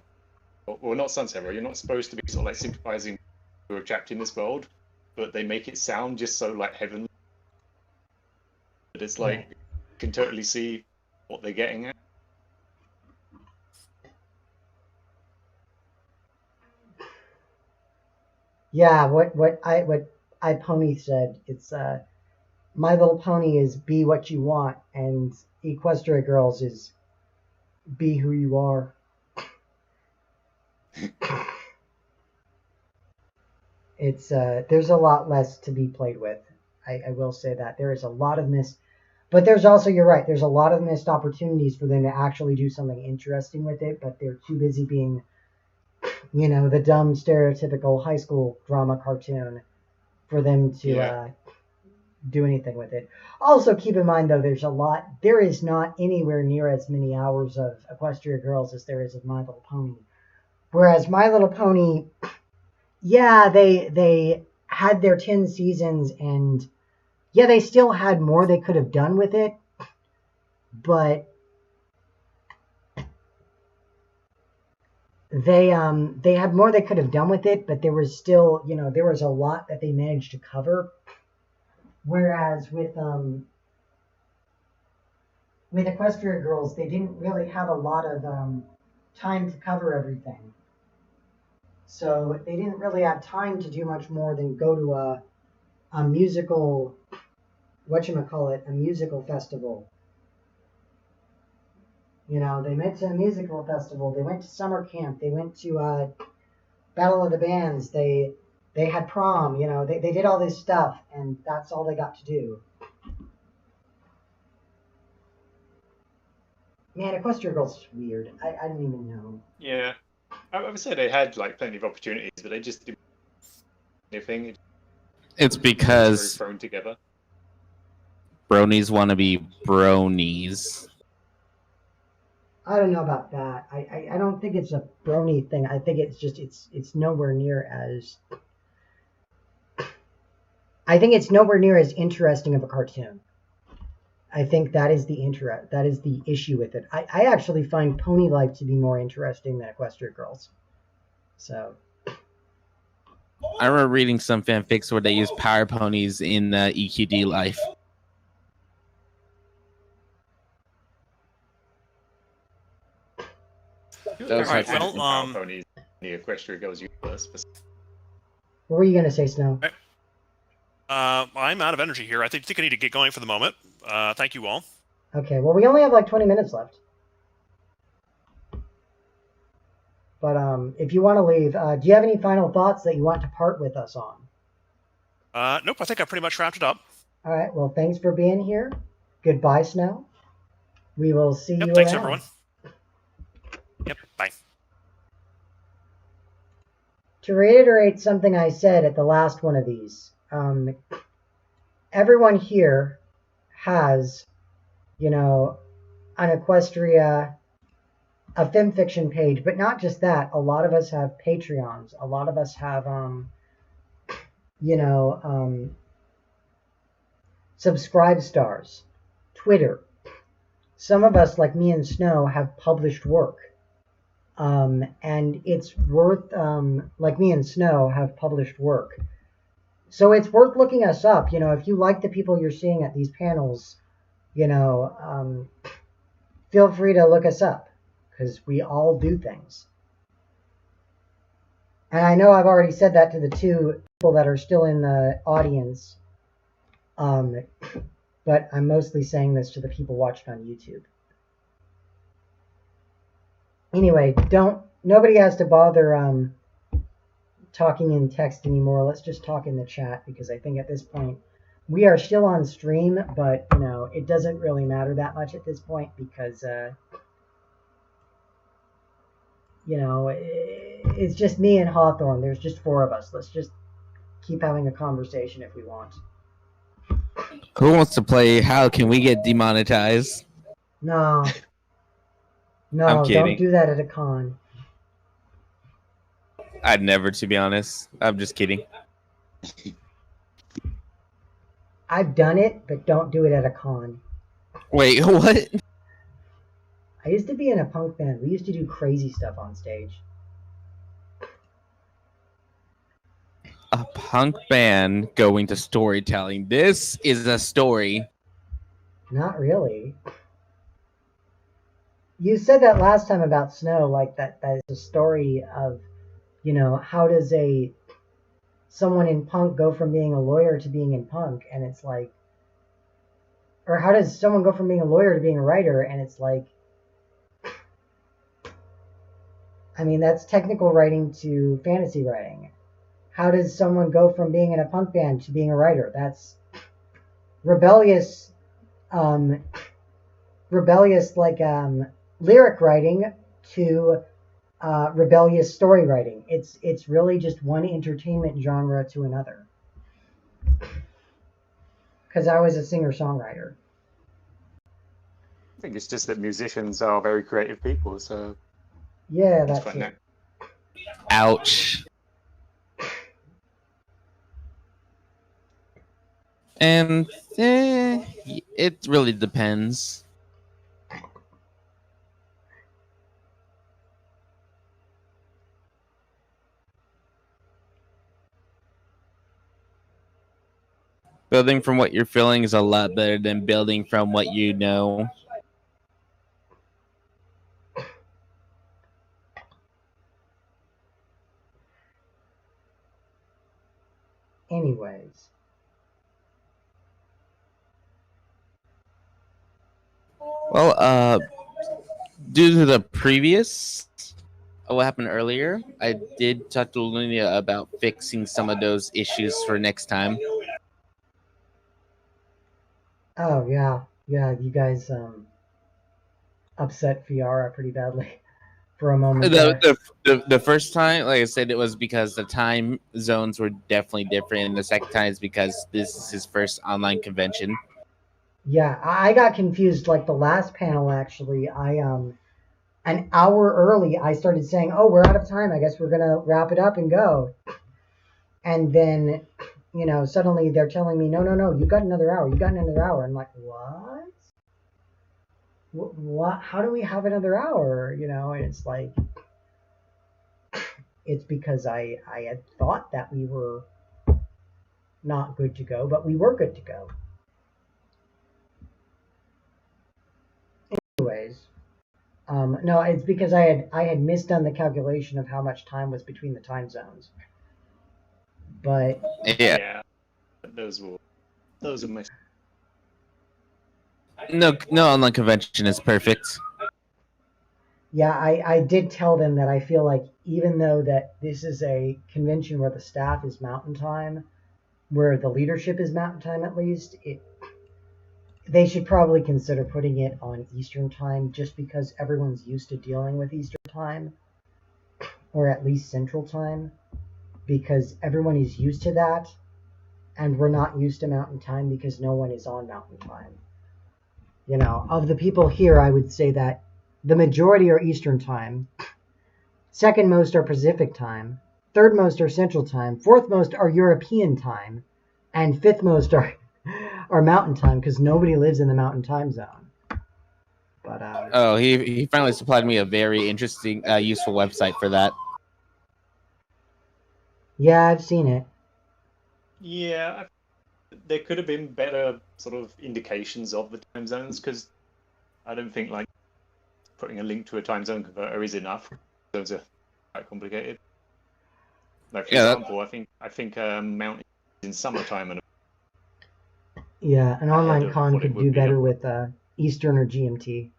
well, not Sunset, right? You're not supposed to be sort of like sympathizing who are trapped in this world, but they make it sound just so like heavenly. But it's like, you can totally see what they're getting at. Yeah, what I Pony said, it's My Little Pony is be what you want, and Equestria Girls is be who you are. It's there's a lot less to be played with. I will say that there is a lot of but there's also, you're right, there's a lot of missed opportunities for them to actually do something interesting with it, but they're too busy being, the dumb stereotypical high school drama cartoon for them to do anything with it. Also, keep in mind, though, there is not anywhere near as many hours of Equestria Girls as there is of My Little Pony. Whereas My Little Pony, yeah, they had their 10 seasons, and yeah, they still had more they could have done with it, but they had more they could have done with it, but there was still, there was a lot that they managed to cover. Whereas with Equestria Girls, they didn't really have a lot of time to cover everything. So they didn't really have time to do much more than go to a musical, a musical festival. They went to a musical festival, they went to summer camp, they went to Battle of the Bands, they they had prom, you know, they did all this stuff, and that's all they got to do. Man, Equestria Girls is weird. I don't even know. Yeah, I would say they had like plenty of opportunities, but they just didn't do anything. It's Very because thrown together. bronies want to be bronies. I don't know about that. I don't think it's a brony thing. I think it's just it's nowhere near as I think it's nowhere near as interesting of a cartoon. I think that is the issue with it. I actually find Pony Life to be more interesting than Equestria Girls. So I remember reading some fanfics where they use power ponies in EQD Life. Those Alright, have well, ponies in the Equestria Girls universe. what were you gonna say, Snow? I'm out of energy here. I think I need to get going for the moment. Thank you all. Okay, well we only have like 20 minutes left. But if you want to leave, do you have any final thoughts that you want to part with us on? Nope, I think I pretty much wrapped it up. All right, well thanks for being here. Goodbye, Snow. We will see you Thanks, around. everyone. Yep, bye. To reiterate something I said at the last one of these, everyone here has, you know, an Equestria, a FemFiction page, but not just that. A lot of us have Patreons. A lot of us have, Subscribe Stars, Twitter. Some of us, like me and Snow, have published work. And it's worth, like me and Snow, have published work. So it's worth looking us up. You know, if you like the people you're seeing at these panels, you know, feel free to look us up, because we all do things. And I know I've already said that to the two people that are still in the audience, but I'm mostly saying this to the people watching on YouTube. Anyway, nobody has to bother talking in text anymore. Let's just talk in the chat, because I think at this point we are still on stream, but you know, it doesn't really matter that much at this point, because you know, it's just me and Hawthorne. There's just 4 of us. Let's just keep having a conversation if we want. Who wants to play How Can We Get Demonetized? No, I'm kidding. don't do that at a con. I'd never, to be honest. I'm just kidding. I've done it, but don't do it at a con. Wait, what? I used to be in a punk band. We used to do crazy stuff on stage. A punk band going to storytelling. This is a story. Not really. You said that last time about Snow, like that is a story of, you know, how does someone in punk go from being a lawyer to being in punk, and it's like, or how does someone go from being a lawyer to being a writer, and it's like, I mean, that's technical writing to fantasy writing. How does someone go from being in a punk band to being a writer? That's rebellious like lyric writing to rebellious story writing. It's really just one entertainment genre to another. Because I was a singer-songwriter. I think it's just that musicians are very creative people, so Yeah, it's that's fun now. it. Ouch. And it really depends. Building from what you're feeling is a lot better than building from what you know. Anyways. Well, due to the previous what happened earlier. I did talk to Lunia about fixing some of those issues for next time. Oh yeah, you guys upset Fiara pretty badly for a moment there. The first time, like I said, it was because the time zones were definitely different, and the second time is because this is his first online convention. Yeah, I got confused. Like the last panel, actually, I an hour early, I started saying, "Oh, we're out of time. I guess we're gonna wrap it up and go." And then, suddenly they're telling me, "No, you got another hour. You got another hour." I'm like, "What? What? How do we have another hour?" And it's like, it's because I had thought that we were not good to go, but we were good to go. Anyways, no, it's because I had misdone the calculation of how much time was between the time zones. But Yeah. Those are my. No online convention is perfect. Yeah, I did tell them that I feel like even though that this is a convention where the staff is Mountain Time, where the leadership is Mountain Time at least, they should probably consider putting it on Eastern Time just because everyone's used to dealing with Eastern Time, or at least Central Time, because everyone is used to that, and we're not used to Mountain Time because no one is on Mountain Time. Of the people here, I would say that the majority are Eastern Time, second most are Pacific Time, third most are Central Time, fourth most are European Time, and fifth most are Mountain Time because nobody lives in the Mountain Time Zone. But he finally supplied me a very interesting, useful website for that. Yeah, I've seen it. Yeah, there could have been better sort of indications of the time zones because I don't think like putting a link to a time zone converter is enough. Those are quite complicated. Like for example, I think Mountain is in summertime and yeah, an online con could do better with Eastern or GMT.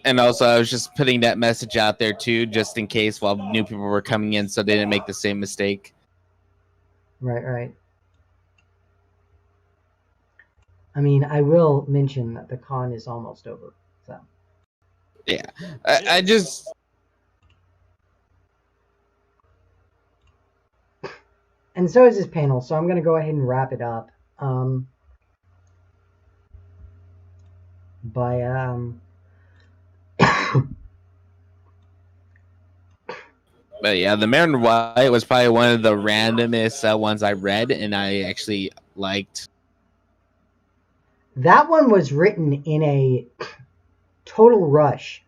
And also, I was just putting that message out there too, just in case while new people were coming in, so they didn't make the same mistake. Right. I mean, I will mention that the con is almost over. So. Yeah, I just. And so is this panel, so I'm going to go ahead and wrap it up. But yeah, the Marin White was probably one of the randomest ones I read, and I actually liked. That one was written in a total rush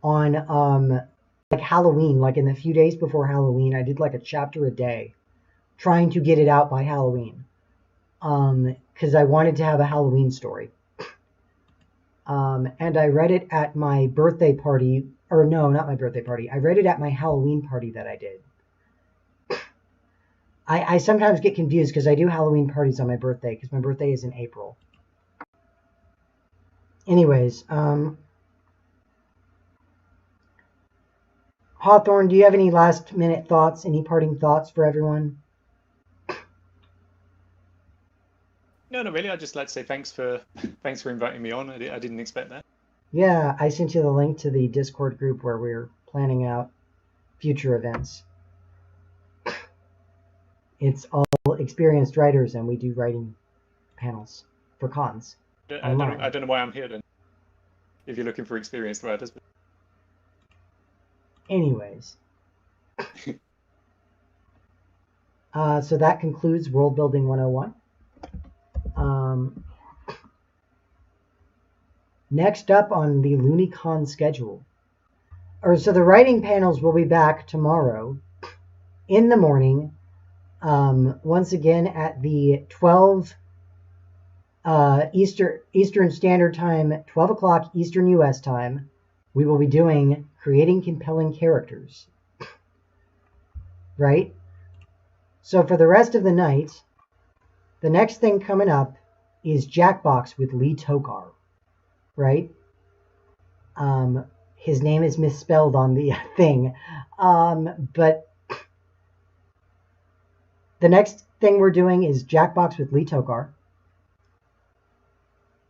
on like Halloween, like in the few days before Halloween. I did like a chapter a day, trying to get it out by Halloween, because I wanted to have a Halloween story. And I read it at my birthday party. Or no, not my birthday party. I read it at my Halloween party that I did. I sometimes get confused because I do Halloween parties on my birthday because my birthday is in April. Anyways, Hawthorne, do you have any last minute thoughts, any parting thoughts for everyone? No, not really. I'd just like to say thanks for inviting me on. I didn't expect that. Yeah, I sent you the link to the Discord group where we're planning out future events. It's all experienced writers, and we do writing panels for cons. I don't know why I'm here then. If you're looking for experienced writers. Anyways. So that concludes Worldbuilding 101. Next up on the LooneyCon schedule. So the writing panels will be back tomorrow in the morning. Once again at the 12 Eastern Standard Time, 12 o'clock Eastern US time. We will be doing Creating Compelling Characters. Right? So for the rest of the night, the next thing coming up is Jackbox with Lee Tokar. Right? his name is misspelled on the thing. But the next thing we're doing is Jackbox with Lee Tokar,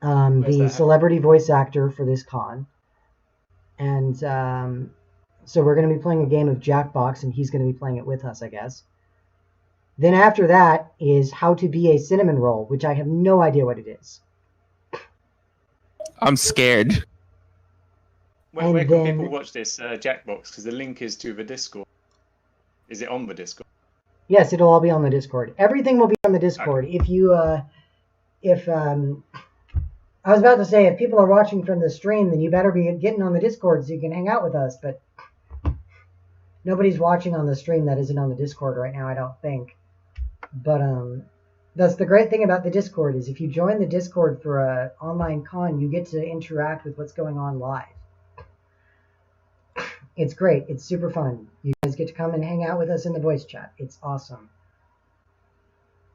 the celebrity voice actor for this con. And so we're going to be playing a game of Jackbox, and he's going to be playing it with us, I guess. Then after that is How to Be a Cinnamon Roll, which I have no idea what it is. I'm scared. Where can people watch this Jackbox? Because the link is to the Discord. Is it on the Discord? Yes, it'll all be on the Discord. Everything will be on the Discord. Okay. If I was about to say, if people are watching from the stream, then you better be getting on the Discord so you can hang out with us. But nobody's watching on the stream that isn't on the Discord right now, I don't think. But that's the great thing about the Discord is if you join the Discord for an online con, you get to interact with what's going on live. It's great. It's super fun. You guys get to come and hang out with us in the voice chat. It's awesome.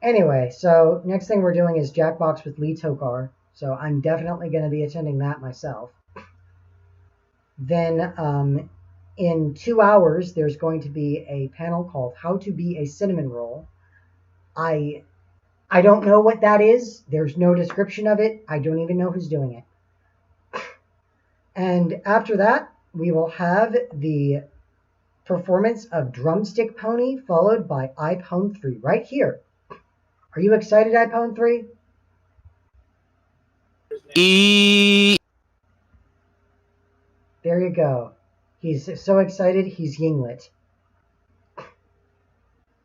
Anyway, so next thing we're doing is Jackbox with Lee Tokar. So I'm definitely going to be attending that myself. Then in 2 hours, there's going to be a panel called How to Be a Cinnamon Roll. I don't know what that is. There's no description of it. I don't even know who's doing it. And after that, we will have the performance of Drumstick Pony, followed by iPhone 3, right here. Are you excited, iPhone 3? There you go. He's so excited, he's Yinglet.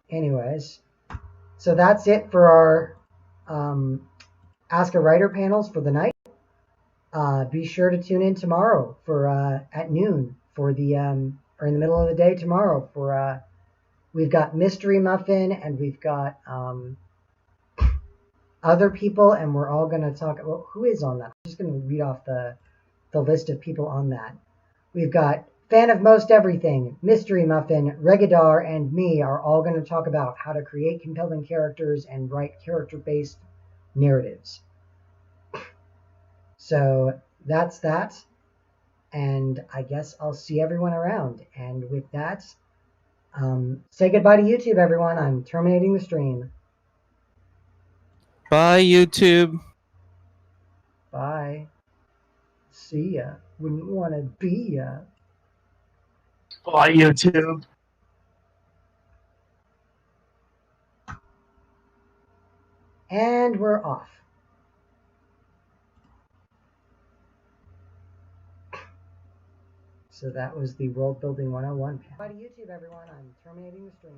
Anyways, so that's it for our Ask a Writer panels for the night. Be sure to tune in tomorrow for at noon for the or in the middle of the day tomorrow for we've got Mystery Muffin and we've got other people, and we're all going to talk. Well, who is on that? I'm just going to read off the list of people on that. We've got Fan of Most Everything, Mystery Muffin, Regadar, and me are all going to talk about how to create compelling characters and write character-based narratives. So that's that. And I guess I'll see everyone around. And with that, say goodbye to YouTube, everyone. I'm terminating the stream. Bye, YouTube. Bye. See ya. Wouldn't want to be ya. Bye, YouTube. And we're off. So that was the World Building 101 panel. Bye to YouTube, everyone. I'm terminating the stream.